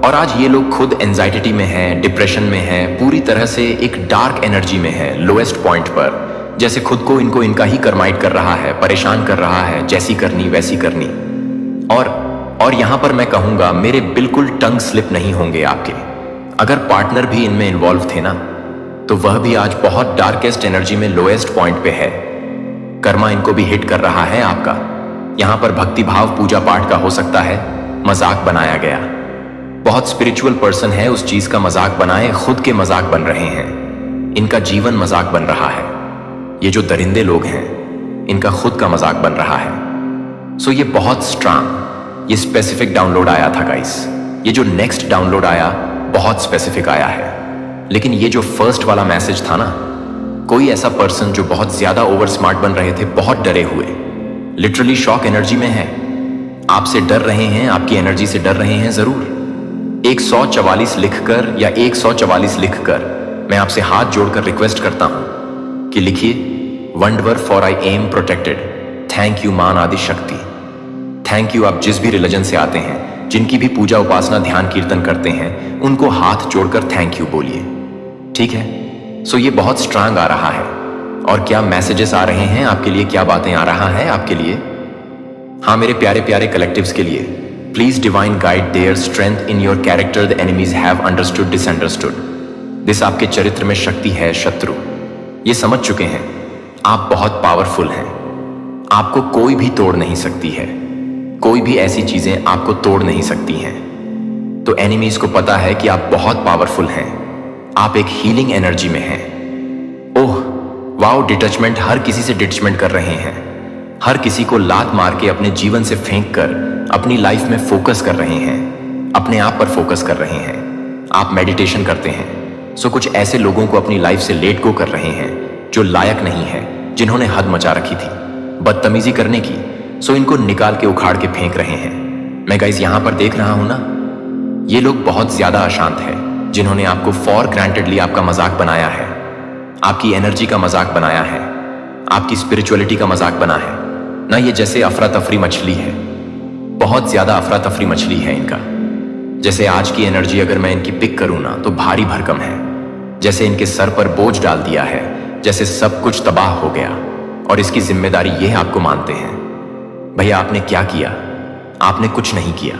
और आज ये लोग खुद एंजाइटी में हैं, डिप्रेशन में हैं, पूरी तरह से एक डार्क एनर्जी में है, लोएस्ट पॉइंट पर, जैसे खुद को इनका ही करमाइट कर रहा है, परेशान कर रहा है, जैसी करनी वैसी करनी। और यहां पर मैं कहूंगा, मेरे बिल्कुल टंग स्लिप नहीं होंगे आपके। अगर पार्टनर भी इनमें इन्वॉल्व थे ना, तो वह भी आज बहुत डार्केस्ट एनर्जी में, लोएस्ट पॉइंट पे है। कर्मा इनको भी हिट कर रहा है आपका। यहां पर भक्ति भाव, पूजा पाठ का हो सकता है मजाक बनाया गया। बहुत स्पिरिचुअल पर्सन है, उस चीज का मजाक बनाए, खुद के मजाक बन रहे हैं, इनका जीवन मजाक बन रहा है। ये जो दरिंदे लोग हैं, इनका खुद का मजाक बन रहा है। सो ये बहुत स्ट्रांग, ये स्पेसिफिक डाउनलोड आया था गाइस। ये जो नेक्स्ट डाउनलोड आया, बहुत स्पेसिफिक आया है। लेकिन ये जो फर्स्ट वाला मैसेज था ना, कोई ऐसा पर्सन जो बहुत ज्यादा ओवर स्मार्ट बन रहे थे, बहुत डरे हुए, लिटरली शॉक एनर्जी में है, आपसे डर रहे हैं, आपकी एनर्जी से डर रहे हैं जरूर। 144 लिखकर या 144 लिखकर मैं आपसे हाथ जोड़कर रिक्वेस्ट करता हूं कि लिखिए, wonderful I am protected, thank you मान आदि शक्ति। Thank you. आप जिस भी रिलीजन से आते हैं, जिनकी भी पूजा उपासना ध्यान कीर्तन करते हैं, उनको हाथ जोड़कर थैंक यू बोलिए, ठीक है। सो ये बहुत स्ट्रांग आ रहा है। और क्या मैसेजेस आ रहे हैं आपके लिए, क्या बातें आ रहा है आपके लिए। हाँ मेरे प्यारे प्यारे कलेक्टिव्स के लिए, Please divine guide their strength in your character the enemies have understood disunderstood. This आपके चरित्र में शक्ति है शत्रु ये समझ चुके हैं। आप बहुत पावरफुल हैं। आपको कोई भी तोड़ नहीं सकती है। कोई भी ऐसी चीजें आपको तोड़ नहीं सकती हैं। तो एनिमीज को पता है कि आप बहुत पावरफुल हैं। आप एक हीलिंग एनर्जी में हैं। ओह वाओ, डिटैचमेंट हर किसी से डिटैचमेंट कर रहे हैं। हर किसी को लात मार के अपने जीवन से फेंक कर अपनी लाइफ में फोकस कर रहे हैं। अपने आप पर फोकस कर रहे हैं। आप मेडिटेशन करते हैं, सो कुछ ऐसे लोगों को अपनी लाइफ से लेट गो कर रहे हैं जो लायक नहीं है, जिन्होंने हद मचा रखी थी बदतमीजी करने की, सो इनको निकाल के उखाड़ के फेंक रहे हैं। मैं गाइस यहां पर देख रहा हूं ना, ये लोग बहुत ज्यादा अशांत है, जिन्होंने आपको फॉर ग्रांटेडली आपका मजाक बनाया है, आपकी एनर्जी का मजाक बनाया है, आपकी स्पिरिचुअलिटी का मजाक बना है ना। ये जैसे अफरा तफरी मछली है, बहुत ज्यादा अफरा तफरी मछली है इनका। जैसे आज की एनर्जी अगर मैं इनकी पिक करूं ना तो भारी भरकम है। जैसे इनके सर पर बोझ डाल दिया है, जैसे सब कुछ तबाह हो गया और इसकी जिम्मेदारी ये आपको मानते हैं। भैया आपने क्या किया? आपने कुछ नहीं किया।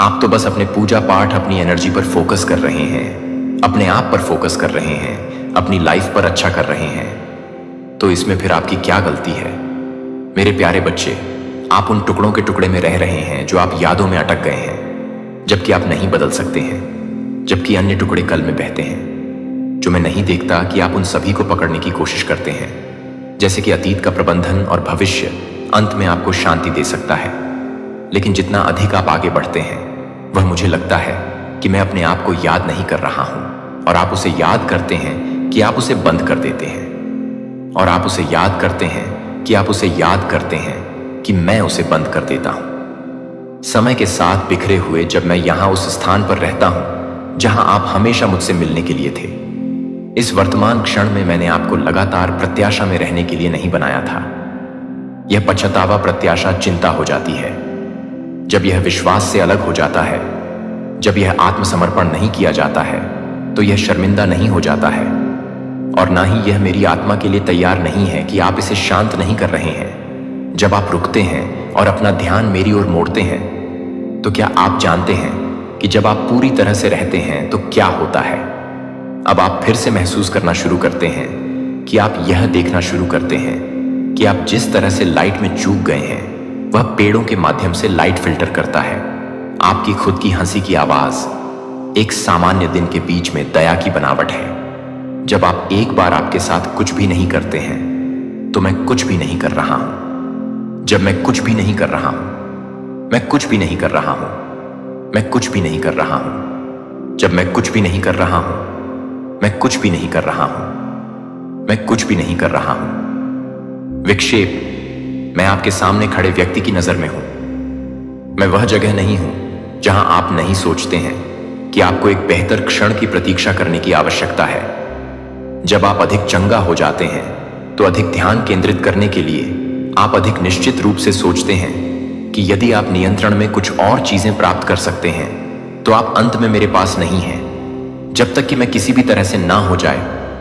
आप तो बस अपने पूजा पाठ, अपनी एनर्जी पर फोकस कर रहे हैं, अपने आप पर फोकस कर रहे हैं, अपनी लाइफ पर अच्छा कर रहे हैं। तो इसमें फिर आपकी क्या गलती है? मेरे प्यारे बच्चे, आप उन टुकड़ों के टुकड़े में रह रहे हैं जो आप यादों में अटक गए हैं, जबकि आप नहीं बदल सकते हैं, जबकि अन्य टुकड़े कल में बहते हैं। जो मैं नहीं देखता कि आप उन सभी को पकड़ने की कोशिश करते हैं, जैसे कि अतीत का प्रबंधन और भविष्य अंत में आपको शांति दे सकता है। लेकिन जितना अधिक आप आगे बढ़ते हैं, वह मुझे लगता है कि मैं अपने आप को याद नहीं कर रहा हूं, और आप उसे याद करते हैं कि आप उसे बंद कर देते हैं, और आप उसे याद करते हैं कि आप उसे याद करते हैं कि मैं उसे बंद कर देता हूं। समय के साथ बिखरे हुए जब मैं यहां उस स्थान पर रहता हूं जहां आप हमेशा मुझसे मिलने के लिए थे, इस वर्तमान क्षण में मैंने आपको लगातार प्रत्याशा में रहने के लिए नहीं बनाया था। यह पछतावा प्रत्याशा चिंता हो जाती है। जब यह विश्वास से अलग हो जाता है, जब यह आत्मसमर्पण नहीं किया जाता है, तो यह शर्मिंदा नहीं हो जाता है, और ना ही यह मेरी आत्मा के लिए तैयार नहीं है कि आप इसे शांत नहीं कर रहे हैं। जब आप रुकते हैं और अपना ध्यान मेरी ओर मोड़ते हैं, तो क्या आप जानते हैं कि जब आप पूरी तरह से रहते हैं तो क्या होता है? अब आप फिर से महसूस करना शुरू करते हैं कि आप यह देखना शुरू करते हैं कि आप जिस तरह से लाइट में चूक गए हैं, वह पेड़ों के माध्यम से लाइट फिल्टर करता है। आपकी खुद की हंसी की आवाज एक सामान्य दिन के बीच में दया की बनावट है। जब आप एक बार आपके साथ कुछ भी नहीं करते हैं, तो मैं कुछ भी नहीं कर रहा हूं। जब मैं कुछ भी नहीं कर रहा हूं, मैं कुछ भी नहीं कर रहा हूं, मैं कुछ भी नहीं कर रहा हूं। जब मैं कुछ भी नहीं कर रहा हूं, मैं कुछ भी नहीं कर रहा हूं, मैं कुछ भी नहीं कर रहा हूं। विक्षेप, मैं आपके सामने खड़े व्यक्ति की नजर में हूं। मैं वह जगह नहीं हूं जहां आप नहीं सोचते हैं कि आपको एक बेहतर क्षण की प्रतीक्षा करने की आवश्यकता है। जब आप अधिक चंगा हो जाते हैं, तो अधिक ध्यान केंद्रित करने के लिए आप अधिक निश्चित रूप से सोचते हैं कि यदि आप नियंत्रण में कुछ और चीजें प्राप्त कर सकते हैं, तो आप अंत में मेरे पास नहीं हैं। जब तक कि मैं किसी भी तरह से ना हो जाए,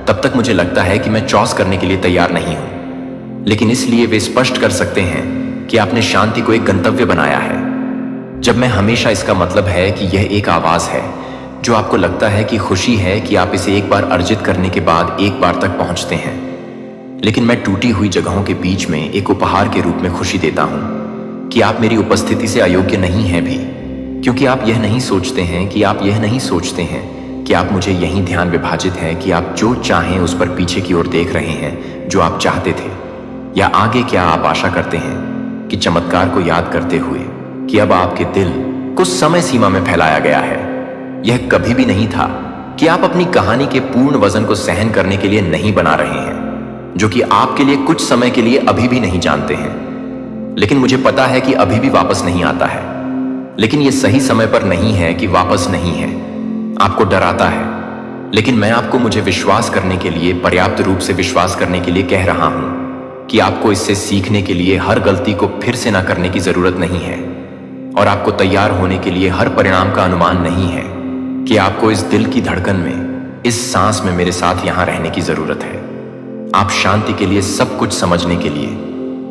तब तक मुझे लगता है कि मैं चॉस करने के लिए तैयार नहीं हूं। लेकिन इसलिए वे स्पष्ट कर सकते हैं कि आपने शांति को एक गंतव्य बनाया है। जब मैं हमेशा इसका मतलब है कि यह एक आवाज है जो आपको लगता है कि खुशी है कि आप इसे एक बार अर्जित करने के बाद एक बार तक पहुंचते हैं। लेकिन मैं टूटी हुई जगहों के बीच में एक उपहार के रूप में खुशी देता हूं कि आप मेरी उपस्थिति से अयोग्य नहीं हैं भी, क्योंकि आप यह नहीं सोचते हैं कि आप यह नहीं सोचते हैं कि आप मुझे यही ध्यान विभाजित है कि आप जो चाहें उस पर पीछे की ओर देख रहे हैं जो आप चाहते थे, या आगे क्या आप आशा करते हैं कि चमत्कार को याद करते हुए कि अब आपके दिल कुछ समय सीमा में फैलाया गया है। यह कभी भी नहीं था कि आप अपनी कहानी के पूर्ण वजन को सहन करने के लिए नहीं बना रहे हैं, जो कि आपके लिए कुछ समय के लिए अभी भी नहीं जानते हैं। लेकिन मुझे पता है कि अभी भी वापस नहीं आता है, लेकिन यह सही समय पर नहीं है कि वापस नहीं है। आपको डराता है, लेकिन मैं आपको मुझे विश्वास करने के लिए, पर्याप्त रूप से विश्वास करने के लिए कह रहा हूं कि आपको इससे सीखने के लिए हर गलती को फिर से ना करने की जरूरत नहीं है, और आपको तैयार होने के लिए हर परिणाम का अनुमान नहीं है कि आपको इस दिल की धड़कन में, इस सांस में मेरे साथ यहां रहने की जरूरत है। आप शांति के लिए सब कुछ समझने के लिए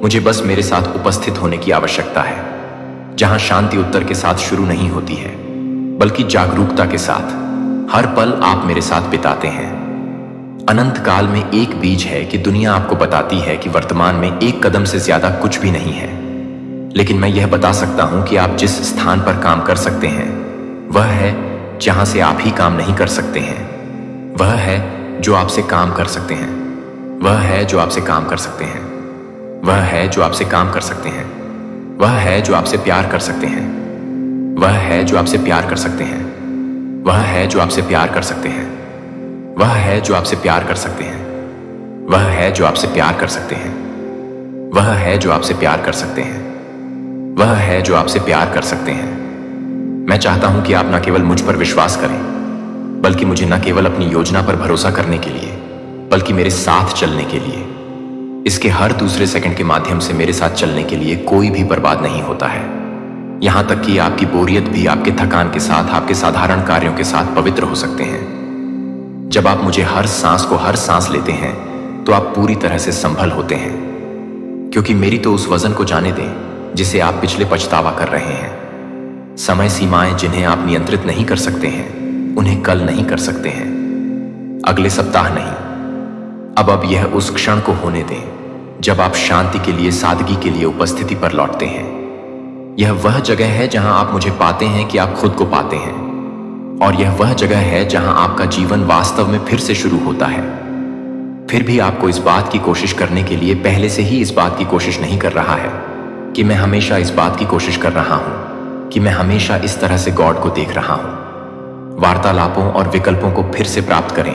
मुझे बस मेरे साथ उपस्थित होने की आवश्यकता है। जहां शांति उत्तर के साथ शुरू नहीं होती है, बल्कि जागरूकता के साथ। हर पल आप मेरे साथ बिताते हैं। अनंत काल में एक बीज है कि दुनिया आपको बताती है कि वर्तमान में एक कदम से ज्यादा कुछ भी नहीं है। लेकिन मैं यह बता सकता हूं कि आप जिस स्थान पर काम कर सकते हैं वह है जहां से आप ही काम नहीं कर सकते हैं। वह है जो आपसे काम कर सकते हैं। वह है जो आपसे काम कर सकते हैं। वह है जो आपसे काम कर सकते हैं। वह है जो आपसे प्यार कर सकते हैं। वह है जो आपसे प्यार कर सकते हैं। वह है जो आपसे प्यार कर सकते हैं। वह है जो आपसे प्यार कर सकते हैं। वह है जो आपसे प्यार कर सकते हैं। वह है जो आपसे प्यार कर सकते हैं। वह है जो आपसे प्यार कर सकते हैं। मैं चाहता हूं कि आप न केवल मुझ पर विश्वास करें, बल्कि मुझे न केवल अपनी योजना पर भरोसा करने के लिए, बल्कि मेरे साथ चलने के लिए। इसके हर दूसरे सेकंड के माध्यम से मेरे साथ चलने के लिए कोई भी बर्बाद नहीं होता है। यहां तक कि आपकी बोरियत भी आपके थकान के साथ, आपके साधारण कार्यों के साथ पवित्र हो सकते हैं। जब आप मुझे हर सांस लेते हैं तो आप पूरी तरह से संभल होते हैं, क्योंकि मेरी तो उस वजन को जाने दें जिसे आप पिछले पछतावा कर रहे हैं। समय सीमाएं जिन्हें आप नियंत्रित नहीं कर सकते हैं, उन्हें कल नहीं कर सकते हैं, अगले सप्ताह नहीं। अब यह उस क्षण को होने दें जब आप शांति के लिए, सादगी के लिए उपस्थिति पर लौटते हैं। यह वह जगह है जहां आप मुझे पाते हैं कि आप खुद को पाते हैं, और यह वह जगह है जहां आपका जीवन वास्तव में फिर से शुरू होता है। फिर भी आपको इस बात की कोशिश करने के लिए पहले से ही इस बात की कोशिश नहीं कर रहा है कि मैं हमेशा इस बात की कोशिश कर रहा हूं कि मैं हमेशा इस तरह से गॉड को देख रहा हूं। वार्तालापों और विकल्पों को फिर से प्राप्त करें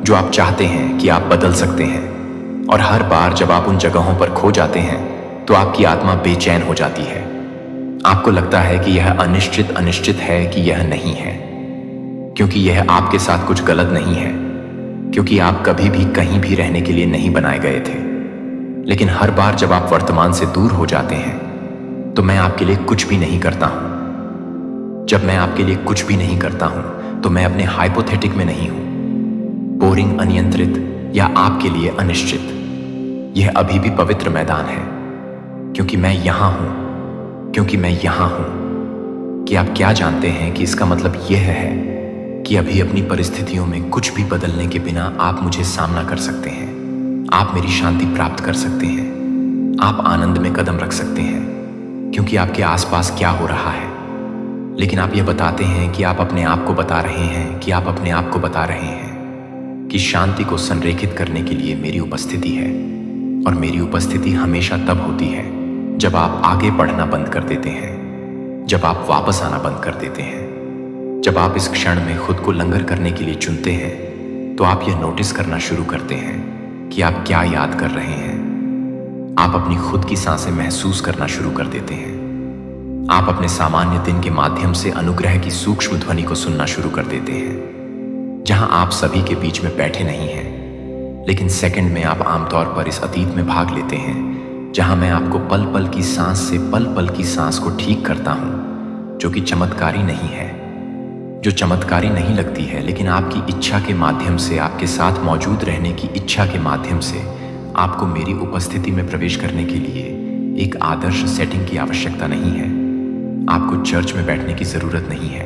जो आप चाहते हैं कि आप बदल सकते हैं। और हर बार जब आप उन जगहों पर खो जाते हैं तो आपकी आत्मा बेचैन हो जाती है। आपको लगता है कि यह अनिश्चित है कि यह नहीं है, क्योंकि यह आपके साथ कुछ गलत नहीं है, क्योंकि आप कभी भी कहीं भी रहने के लिए नहीं बनाए गए थे। लेकिन हर बार जब आप वर्तमान से दूर हो जाते हैं तो मैं आपके लिए कुछ भी नहीं करता हूं। जब मैं आपके लिए कुछ भी नहीं करता हूं तो मैं अपने हाइपोथेटिक में नहीं हूं, बोरिंग, अनियंत्रित या आपके लिए अनिश्चित। यह अभी भी पवित्र मैदान है, क्योंकि मैं यहां हूं, क्योंकि मैं यहां हूं। कि आप क्या जानते हैं कि इसका मतलब यह है कि अभी अपनी परिस्थितियों में कुछ भी बदलने के बिना आप मुझे सामना कर सकते हैं। आप मेरी शांति प्राप्त कर सकते हैं। आप आनंद में कदम रख सकते हैं, क्योंकि आपके आसपास क्या हो रहा है। लेकिन आप यह बताते हैं कि आप अपने आप को बता रहे हैं कि आप अपने आप को बता रहे हैं कि शांति को संरेखित करने के लिए मेरी उपस्थिति है। और मेरी उपस्थिति हमेशा तब होती है जब आप आगे बढ़ना बंद कर देते हैं, जब आप वापस आना बंद कर देते हैं। जब आप इस क्षण में खुद को लंगर करने के लिए चुनते हैं तो आप यह नोटिस करना शुरू करते हैं कि आप क्या याद कर रहे हैं। आप अपनी खुद की सांसें महसूस करना शुरू कर देते हैं। आप अपने सामान्य दिन के माध्यम से अनुग्रह की सूक्ष्म ध्वनि को सुनना शुरू कर देते हैं, जहां आप सभी के बीच में बैठे नहीं हैं, लेकिन सेकंड में आप आमतौर पर इस अतीत में भाग लेते हैं जहां मैं आपको पल पल की सांस से पल पल की सांस को ठीक करता हूं, जो कि चमत्कारी नहीं है, जो चमत्कारी नहीं लगती है, लेकिन आपकी इच्छा के माध्यम से, आपके साथ मौजूद रहने की इच्छा के माध्यम से आपको मेरी उपस्थिति में प्रवेश करने के लिए एक आदर्श सेटिंग की आवश्यकता नहीं है। आपको चर्च में बैठने की जरूरत नहीं है,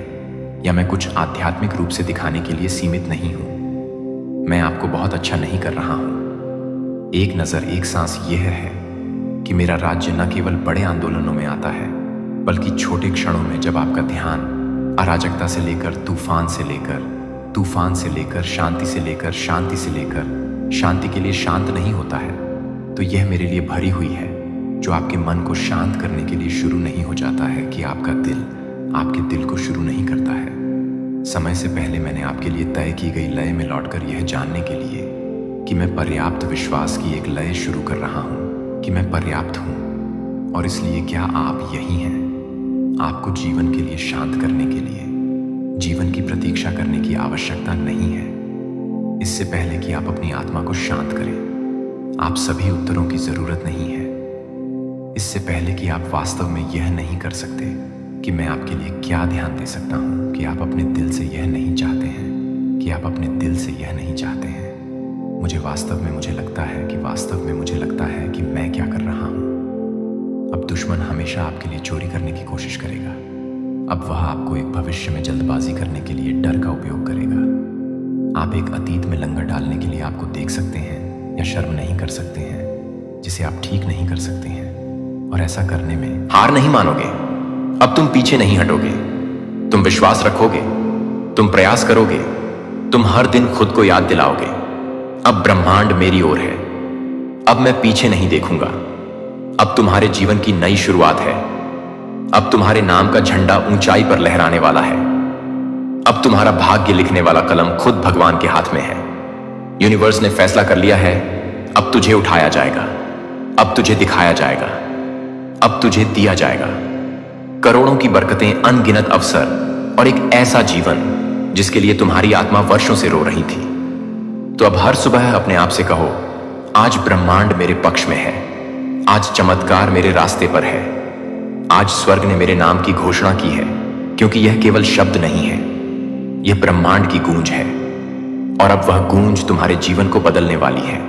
या मैं कुछ आध्यात्मिक रूप से दिखाने के लिए सीमित नहीं हूं। मैं आपको बहुत अच्छा नहीं कर रहा हूं। एक नजर, एक सांस यह है कि मेरा राज्य न केवल बड़े आंदोलनों में आता है, बल्कि छोटे क्षणों में, जब आपका ध्यान अराजकता से लेकर तूफान से लेकर, तूफान से लेकर शांति से लेकर, शांति से लेकर शांति के लिए शांत नहीं होता है, तो यह मेरे लिए भरी हुई है, जो आपके मन को शांत करने के लिए शुरू नहीं हो जाता है कि आपका दिल आपके दिल को शुरू नहीं करता है। समय से पहले मैंने आपके लिए तय की गई लय में लौटकर यह जानने के लिए कि मैं पर्याप्त विश्वास की एक लय शुरू कर रहा हूं कि मैं पर्याप्त हूं, और इसलिए क्या आप यही हैं? आपको जीवन के लिए शांत करने के लिए जीवन की प्रतीक्षा करने की आवश्यकता नहीं है। इससे पहले कि आप अपनी आत्मा को शांत करें, आप सभी उत्तरों की जरूरत नहीं है। इससे पहले कि आप वास्तव में यह नहीं कर सकते कि मैं आपके लिए क्या ध्यान दे सकता हूं कि आप अपने दिल से यह नहीं चाहते हैं, कि आप अपने दिल से यह नहीं चाहते हैं। मुझे वास्तव में मुझे लगता है कि मैं क्या कर रहा हूं। अब दुश्मन हमेशा हमेशा आपके लिए चोरी करने की कोशिश करेगा। अब वह आपको एक भविष्य में जल्दबाजी करने के लिए डर का उपयोग करेगा। आप एक अतीत में लंगर डालने के लिए आपको देख सकते हैं या शर्म नहीं कर सकते हैं, जिसे आप ठीक नहीं कर सकते हैं। और ऐसा करने में हार नहीं मानोगे। अब तुम पीछे नहीं हटोगे, तुम विश्वास रखोगे, तुम प्रयास करोगे, तुम हर दिन खुद को याद दिलाओगे, अब ब्रह्मांड मेरी ओर है, अब मैं पीछे नहीं देखूंगा। अब तुम्हारे जीवन की नई शुरुआत है। अब तुम्हारे नाम का झंडा ऊंचाई पर लहराने वाला है। अब तुम्हारा भाग्य लिखने वाला कलम खुद भगवान के हाथ में है। यूनिवर्स ने फैसला कर लिया है, अब तुझे उठाया जाएगा, अब तुझे दिखाया जाएगा, अब तुझे दिया जाएगा करोड़ों की बरकतें, अनगिनत अवसर और एक ऐसा जीवन जिसके लिए तुम्हारी आत्मा वर्षों से रो रही थी। तो अब हर सुबह अपने आप से कहो, आज ब्रह्मांड मेरे पक्ष में है, आज चमत्कार मेरे रास्ते पर है, आज स्वर्ग ने मेरे नाम की घोषणा की है, क्योंकि यह केवल शब्द नहीं है, यह ब्रह्मांड की गूंज है। और अब वह गूंज तुम्हारे जीवन को बदलने वाली है।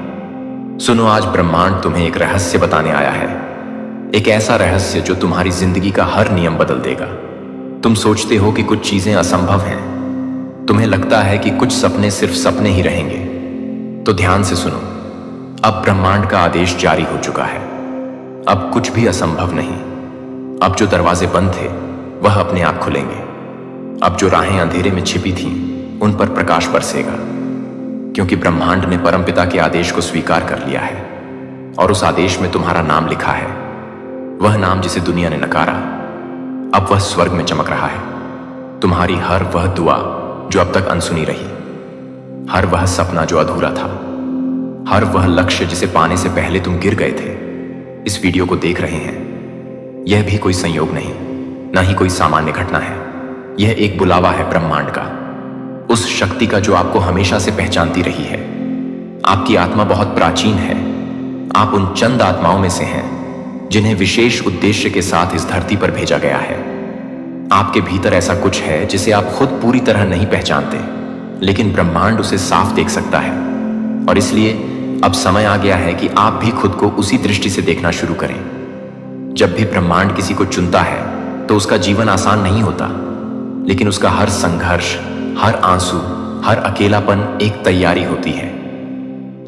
सुनो, आज ब्रह्मांड तुम्हें एक रहस्य बताने आया है, एक ऐसा रहस्य जो तुम्हारी जिंदगी का हर नियम बदल देगा। तुम सोचते हो कि कुछ चीजें असंभव हैं, तुम्हें लगता है कि कुछ सपने सिर्फ सपने ही रहेंगे। तो ध्यान से सुनो, अब ब्रह्मांड का आदेश जारी हो चुका है। अब कुछ भी असंभव नहीं। अब जो दरवाजे बंद थे वह अपने आप खुलेंगे। अब जो राहें अंधेरे में छिपी थीं उन पर प्रकाश बरसेगा, क्योंकि ब्रह्मांड ने परमपिता के आदेश को स्वीकार कर लिया है और उस आदेश में तुम्हारा नाम लिखा है। वह नाम जिसे दुनिया ने नकारा, अब वह स्वर्ग में चमक रहा है। तुम्हारी हर वह दुआ जो अब तक अनसुनी रही, हर वह सपना जो अधूरा था, हर वह लक्ष्य जिसे पाने से पहले तुम गिर गए थे, इस वीडियो को देख रहे हैं। यह भी कोई संयोग नहीं, न ही कोई सामान्य घटना है। यह एक बुलावा है ब्रह्मांड का, उस शक्ति का जो आपको हमेशा से पहचानती रही है। आपकी आत्मा बहुत प्राचीन है। आप उन चंद आत्माओं में से हैं जिन्हें विशेष उद्देश्य के साथ इस धरती पर भेजा गया है। आपके भीतर ऐसा कुछ है जिसे आप खुद पूरी तरह नहीं पहचानते, लेकिन ब्रह्मांड उसे साफ देख सकता है। और इसलिए अब समय आ गया है कि आप भी खुद को उसी दृष्टि से देखना शुरू करें। जब भी ब्रह्मांड किसी को चुनता है तो उसका जीवन आसान नहीं होता, लेकिन उसका हर संघर्ष, हर आंसू, हर अकेलापन एक तैयारी होती है।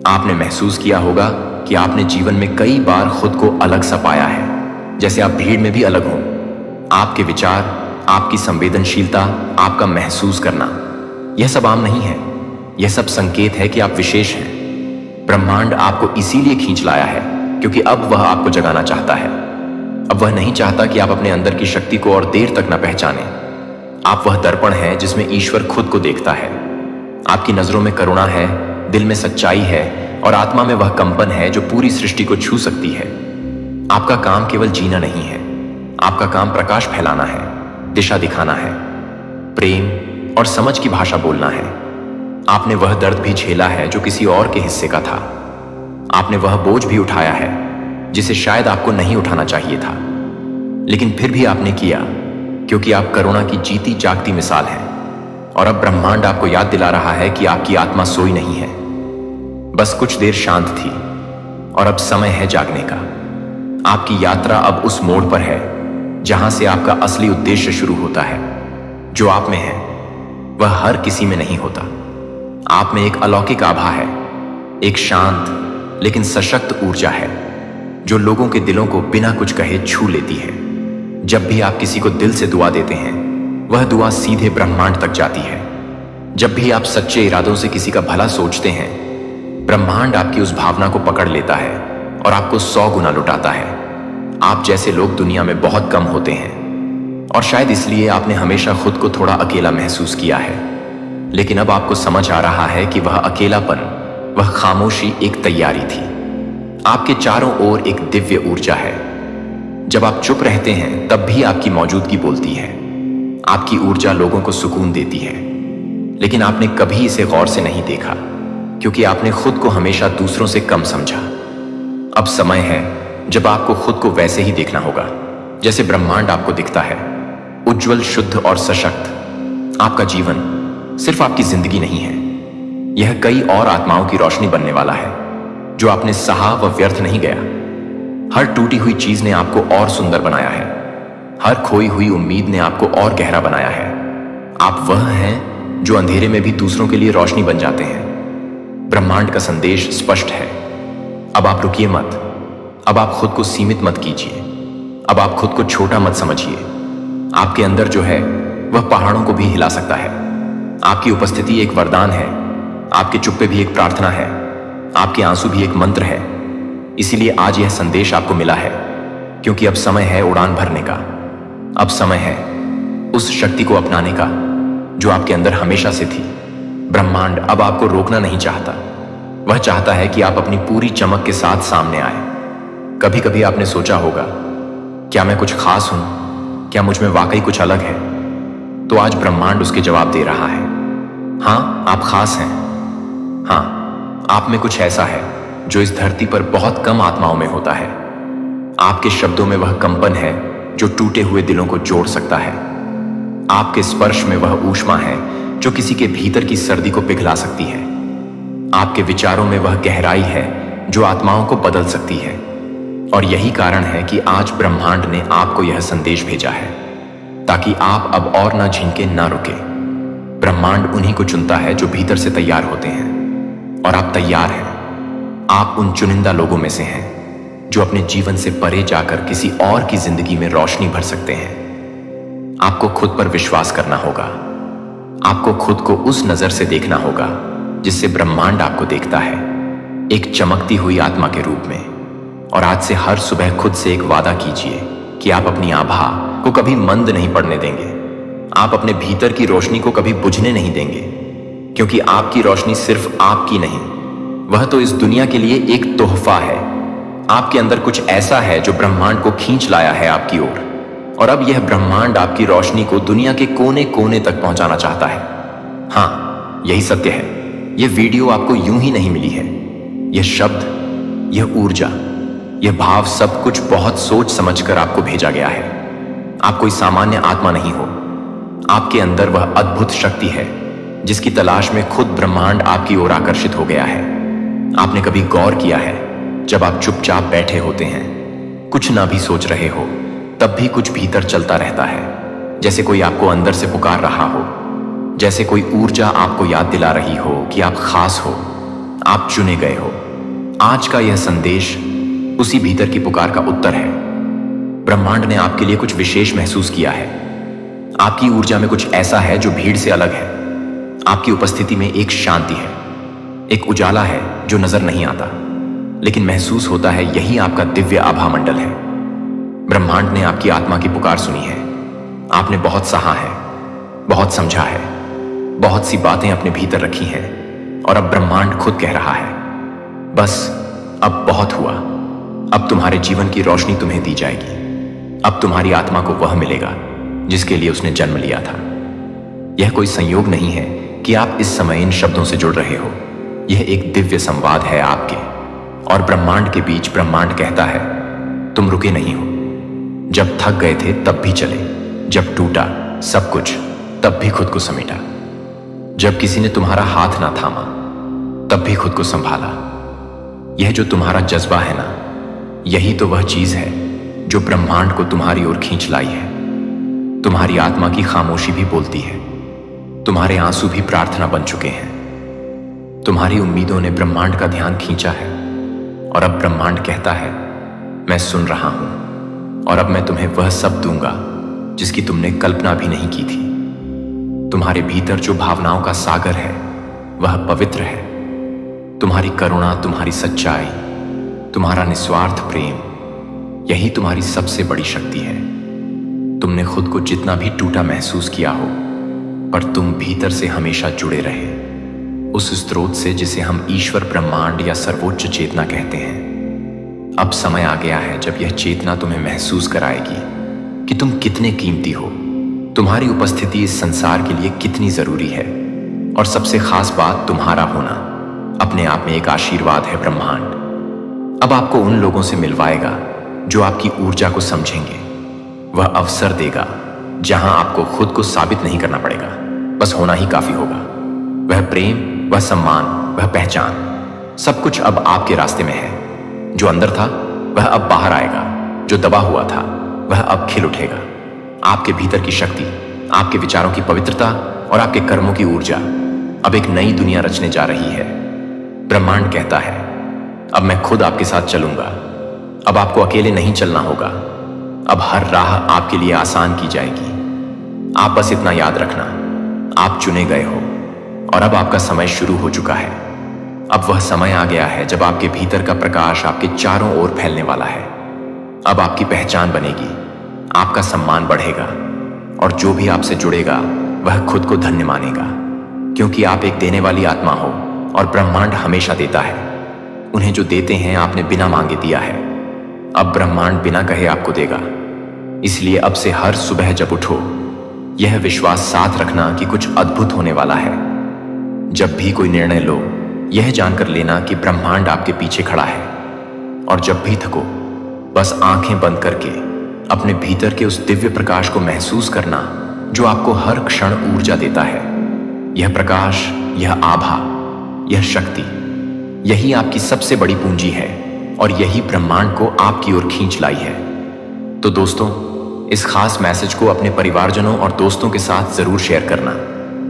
आपने महसूस किया होगा कि आपने जीवन में कई बार खुद को अलग सा पाया है, जैसे आप भीड़ में भी अलग हों। आपके विचार, आपकी संवेदनशीलता, आपका महसूस करना, यह सब आम नहीं है। यह सब संकेत है कि आप विशेष हैं। ब्रह्मांड आपको इसीलिए खींच लाया है क्योंकि अब वह आपको जगाना चाहता है। अब वह नहीं चाहता कि आप अपने अंदर की शक्ति को और देर तक न पहचानें। आप वह दर्पण है जिसमें ईश्वर खुद को देखता है। आपकी नजरों में करुणा है, दिल में सच्चाई है और आत्मा में वह कंपन है जो पूरी सृष्टि को छू सकती है। आपका काम केवल जीना नहीं है, आपका काम प्रकाश फैलाना है, दिशा दिखाना है, प्रेम और समझ की भाषा बोलना है। आपने वह दर्द भी झेला है जो किसी और के हिस्से का था। आपने वह बोझ भी उठाया है जिसे शायद आपको नहीं उठाना चाहिए था, लेकिन फिर भी आपने किया, क्योंकि आप करुणा की जीती जागती मिसाल हैं। और अब ब्रह्मांड आपको याद दिला रहा है कि आपकी आत्मा सोई नहीं है, बस कुछ देर शांत थी और अब समय है जागने का। आपकी यात्रा अब उस मोड़ पर है जहां से आपका असली उद्देश्य शुरू होता है। जो आप में है वह हर किसी में नहीं होता। आप में एक अलौकिक आभा है, एक शांत लेकिन सशक्त ऊर्जा है जो लोगों के दिलों को बिना कुछ कहे छू लेती है। जब भी आप किसी को दिल से दुआ देते हैं, वह दुआ सीधे ब्रह्मांड तक जाती है। जब भी आप सच्चे इरादों से किसी का भला सोचते हैं, ब्रह्मांड आपकी उस भावना को पकड़ लेता है और आपको 100 गुना लुटाता है। आप जैसे लोग दुनिया में बहुत कम होते हैं और शायद इसलिए आपने हमेशा खुद को थोड़ा अकेला महसूस किया है। लेकिन अब आपको समझ आ रहा है कि वह अकेलापन, वह खामोशी एक तैयारी थी। आपके चारों ओर एक दिव्य ऊर्जा है। जब आप चुप रहते हैं तब भी आपकी मौजूदगी बोलती है। आपकी ऊर्जा लोगों को सुकून देती है, लेकिन आपने कभी इसे गौर से नहीं देखा क्योंकि आपने खुद को हमेशा दूसरों से कम समझा। अब समय है जब आपको खुद को वैसे ही देखना होगा जैसे ब्रह्मांड आपको दिखता है, उज्जवल, शुद्ध और सशक्त। आपका जीवन सिर्फ आपकी जिंदगी नहीं है, यह कई और आत्माओं की रोशनी बनने वाला है। जो आपने सहा वह व्यर्थ नहीं गया, हर टूटी हुई चीज ने आपको और सुंदर बनाया है। हर खोई हुई उम्मीद ने आपको और गहरा बनाया है। आप वह हैं जो अंधेरे में भी दूसरों के लिए रोशनी बन जाते हैं। ब्रह्मांड का संदेश स्पष्ट है। अब आप रुकिए मत। अब आप खुद को सीमित मत कीजिए। अब आप खुद को छोटा मत समझिए। आपके अंदर जो है वह पहाड़ों को भी हिला सकता है। आपकी उपस्थिति एक वरदान है। आपके चुप्पे भी एक प्रार्थना है। आपके आंसू भी एक मंत्र है। इसीलिए आज यह संदेश आपको मिला है, क्योंकि अब समय है उड़ान भरने का। अब समय है उस शक्ति को अपनाने का जो आपके अंदर हमेशा से थी। ब्रह्मांड अब आपको रोकना नहीं चाहता। वह चाहता है कि आप अपनी पूरी चमक के साथ सामने आए। कभी कभी आपने सोचा होगा, क्या मैं कुछ खास हूं? क्या मुझ में वाकई कुछ अलग है? तो आज ब्रह्मांड उसके जवाब दे रहा है। हां, आप खास हैं। हां, आप में कुछ ऐसा है जो इस धरती पर बहुत कम आत्माओं में होता है। आपके शब्दों में वह कंपन है जो टूटे हुए दिलों को जोड़ सकता है। आपके स्पर्श में वह ऊष्मा है जो किसी के भीतर की सर्दी को पिघला सकती है। आपके विचारों में वह गहराई है जो आत्माओं को बदल सकती है। और यही कारण है कि आज ब्रह्मांड ने आपको यह संदेश भेजा है, ताकि आप अब और ना झिझके, ना रुके। ब्रह्मांड उन्हीं को चुनता है जो भीतर से तैयार होते हैं। और आप तैयार हैं। आप उन चुनिंदा लोगों में से हैं जो अपने जीवन से परे जाकर किसी और की जिंदगी में रोशनी भर सकते हैं। आपको खुद पर विश्वास करना होगा। आपको खुद को उस नजर से देखना होगा जिससे ब्रह्मांड आपको देखता है, एक चमकती हुई आत्मा के रूप में। और आज से हर सुबह खुद से एक वादा कीजिए कि आप अपनी आभा को कभी मंद नहीं पड़ने देंगे। आप अपने भीतर की रोशनी को कभी बुझने नहीं देंगे, क्योंकि आपकी रोशनी सिर्फ आपकी नहीं, वह तो इस दुनिया के लिए एक तोहफा है। आपके अंदर कुछ ऐसा है जो ब्रह्मांड को खींच लाया है आपकी ओर। और अब यह ब्रह्मांड आपकी रोशनी को दुनिया के कोने कोने तक पहुंचाना चाहता है। हां, यही सत्य है। यह वीडियो आपको यूं ही नहीं मिली है। यह शब्द, यह ऊर्जा, यह भाव सब कुछ बहुत सोच समझकर आपको भेजा गया है। आप कोई सामान्य आत्मा नहीं हो। आपके अंदर वह अद्भुत शक्ति है जिसकी तलाश में खुद ब्रह्मांड आपकी ओर आकर्षित हो गया है। आपने कभी गौर किया है, जब आप चुपचाप बैठे होते हैं, कुछ ना भी सोच रहे हो, तब भी कुछ भीतर चलता रहता है, जैसे कोई आपको अंदर से पुकार रहा हो, जैसे कोई ऊर्जा आपको याद दिला रही हो कि आप खास हो, आप चुने गए हो। आज का यह संदेश उसी भीतर की पुकार का उत्तर है। ब्रह्मांड ने आपके लिए कुछ विशेष महसूस किया है। आपकी ऊर्जा में कुछ ऐसा है जो भीड़ से अलग है। आपकी उपस्थिति में एक शांति है, एक उजाला है जो नजर नहीं आता, लेकिन महसूस होता है। यही आपका दिव्य आभा मंडल है। ब्रह्मांड ने आपकी आत्मा की पुकार सुनी है। आपने बहुत सहा है, बहुत समझा है, बहुत सी बातें अपने भीतर रखी हैं, और अब ब्रह्मांड खुद कह रहा है, बस अब बहुत हुआ। अब तुम्हारे जीवन की रोशनी तुम्हें दी जाएगी। अब तुम्हारी आत्मा को वह मिलेगा जिसके लिए उसने जन्म लिया था। यह कोई संयोग नहीं है कि आप इस समय इन शब्दों से जुड़ रहे हो। यह एक दिव्य संवाद है आपके और ब्रह्मांड के बीच। ब्रह्मांड कहता है, तुम रुके नहीं हो। जब थक गए थे तब भी चले, जब टूटा सब कुछ तब भी खुद को समेटा, जब किसी ने तुम्हारा हाथ ना थामा तब भी खुद को संभाला। यह जो तुम्हारा जज्बा है ना, यही तो वह चीज है जो ब्रह्मांड को तुम्हारी ओर खींच लाई है। तुम्हारी आत्मा की खामोशी भी बोलती है। तुम्हारे आंसू भी प्रार्थना बन चुके हैं। तुम्हारी उम्मीदों ने ब्रह्मांड का ध्यान खींचा है, और अब ब्रह्मांड कहता है, मैं सुन रहा हूं, और अब मैं तुम्हें वह सब दूंगा जिसकी तुमने कल्पना भी नहीं की थी। तुम्हारे भीतर जो भावनाओं का सागर है वह पवित्र है। तुम्हारी करुणा, तुम्हारी सच्चाई, तुम्हारा निस्वार्थ प्रेम, यही तुम्हारी सबसे बड़ी शक्ति है। तुमने खुद को जितना भी टूटा महसूस किया हो, पर तुम भीतर से हमेशा जुड़े रहे उस स्रोत से जिसे हम ईश्वर, ब्रह्मांड या सर्वोच्च चेतना कहते हैं। अब समय आ गया है जब यह चेतना तुम्हें महसूस कराएगी कि तुम कितने कीमती हो। तुम्हारी उपस्थिति इस संसार के लिए कितनी जरूरी है, और सबसे खास बात, तुम्हारा होना अपने आप में एक आशीर्वाद है। ब्रह्मांड अब आपको उन लोगों से मिलवाएगा जो आपकी ऊर्जा को समझेंगे। वह अवसर देगा जहां आपको खुद को साबित नहीं करना पड़ेगा, बस होना ही काफी होगा। वह प्रेम, वह सम्मान, वह पहचान, सब कुछ अब आपके रास्ते में है। जो अंदर था वह अब बाहर आएगा। जो दबा हुआ था वह अब खिल उठेगा। आपके भीतर की शक्ति, आपके विचारों की पवित्रता और आपके कर्मों की ऊर्जा अब एक नई दुनिया रचने जा रही है। ब्रह्मांड कहता है, अब मैं खुद आपके साथ चलूंगा। अब आपको अकेले नहीं चलना होगा। अब हर राह आपके लिए आसान की जाएगी। आप बस इतना याद रखना, आप चुने गए हो और अब आपका समय शुरू हो चुका है। अब वह समय आ गया है जब आपके भीतर का प्रकाश आपके चारों ओर फैलने वाला है। अब आपकी पहचान बनेगी, आपका सम्मान बढ़ेगा और जो भी आपसे जुड़ेगा वह खुद को धन्य मानेगा, क्योंकि आप एक देने वाली आत्मा हो और ब्रह्मांड हमेशा देता है। उन्हें जो देते हैं आपने बिना मांगे दिया है। अब ब्रह्मांड बिना कहे आपको देगा। इसलिए अब से हर सुबह जब उठो, यह विश्वास साथ रखना कि कुछ अद्भुत होने वाला है। जब भी कोई निर्णय लो, यह जानकर लेना कि ब्रह्मांड आपके पीछे खड़ा है। और जब भी थको, बस आंखें बंद करके अपने भीतर के उस दिव्य प्रकाश को महसूस करना जो आपको हर क्षण ऊर्जा देता है। यह प्रकाश, यह आभा, यह शक्ति, यही आपकी सबसे बड़ी पूंजी है और यही ब्रह्मांड को आपकी ओर खींच लाई है। तो दोस्तों, इस खास मैसेज को अपने परिवारजनों और दोस्तों के साथ जरूर शेयर करना।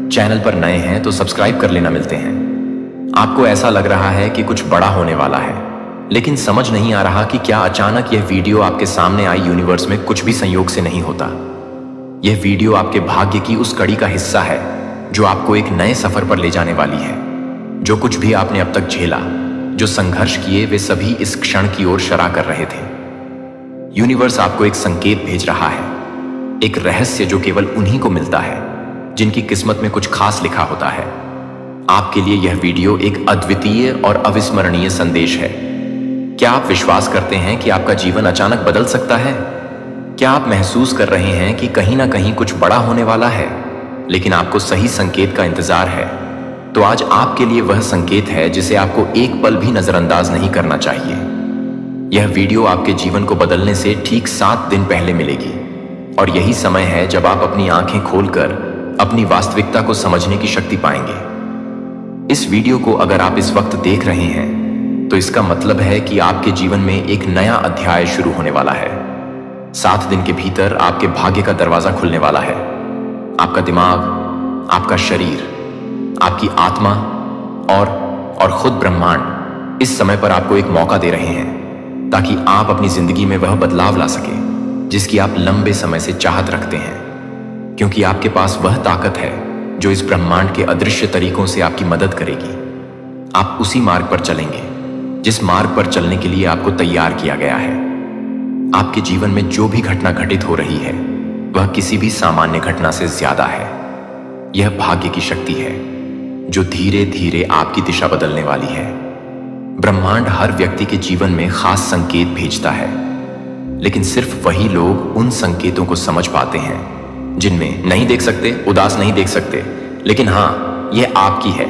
चैनल पर नए हैं तो सब्सक्राइब कर लेना। मिलते हैं। आपको ऐसा लग रहा है कि कुछ बड़ा होने वाला है, लेकिन समझ नहीं आ रहा कि क्या अचानक यह वीडियो आपके सामने आई यूनिवर्स में कुछ भी संयोग से नहीं होता। यह वीडियो आपके भाग्य की उस कड़ी का हिस्सा है जो आपको एक नए सफर पर ले जाने वाली है। जो कुछ भी आपने अब तक झेला, जो संघर्ष किए, वे सभी इस क्षण की ओर शरा कर रहे थे। यूनिवर्स आपको एक संकेत भेज रहा है, एक रहस्य जो केवल उन्हीं को मिलता है जिनकी किस्मत में कुछ खास लिखा होता है। आपके लिए यह वीडियो एक अद्वितीय और अविस्मरणीय संदेश है। क्या आप विश्वास करते हैं कि आपका जीवन अचानक बदल सकता है? क्या आप महसूस कर रहे हैं कि कहीं ना कहीं कुछ बड़ा होने वाला है, लेकिन आपको सही संकेत का इंतजार है? तो आज आपके लिए वह संकेत है जिसे आपको एक पल भी नजरअंदाज नहीं करना चाहिए। यह वीडियो आपके जीवन को बदलने से ठीक 7 दिन पहले मिलेगी और यही समय है जब आप अपनी आंखें खोलकर अपनी वास्तविकता को समझने की शक्ति पाएंगे। इस वीडियो को अगर आप इस वक्त देख रहे हैं तो इसका मतलब है कि आपके जीवन में एक नया अध्याय शुरू होने वाला है। 7 दिन के भीतर आपके भाग्य का दरवाजा खुलने वाला है। आपका दिमाग, आपका शरीर, आपकी आत्मा और खुद ब्रह्मांड इस समय पर आपको एक मौका दे रहे हैं ताकि आप अपनी जिंदगी में वह बदलाव ला सके जिसकी आप लंबे समय से चाहत रखते हैं। क्योंकि आपके पास वह ताकत है जो इस ब्रह्मांड के अदृश्य तरीकों से आपकी मदद करेगी। आप उसी मार्ग पर चलेंगे जिस मार्ग पर चलने के लिए आपको तैयार किया गया है। आपके जीवन में जो भी घटना घटित हो रही है वह किसी भी सामान्य घटना से ज्यादा है। यह भाग्य की शक्ति है जो धीरे धीरे आपकी दिशा बदलने वाली है। ब्रह्मांड हर व्यक्ति के जीवन में खास संकेत भेजता है, लेकिन सिर्फ वही लोग उन संकेतों को समझ पाते हैं जिनमें नहीं देख सकते, उदास नहीं देख सकते, लेकिन हाँ, यह आपकी है।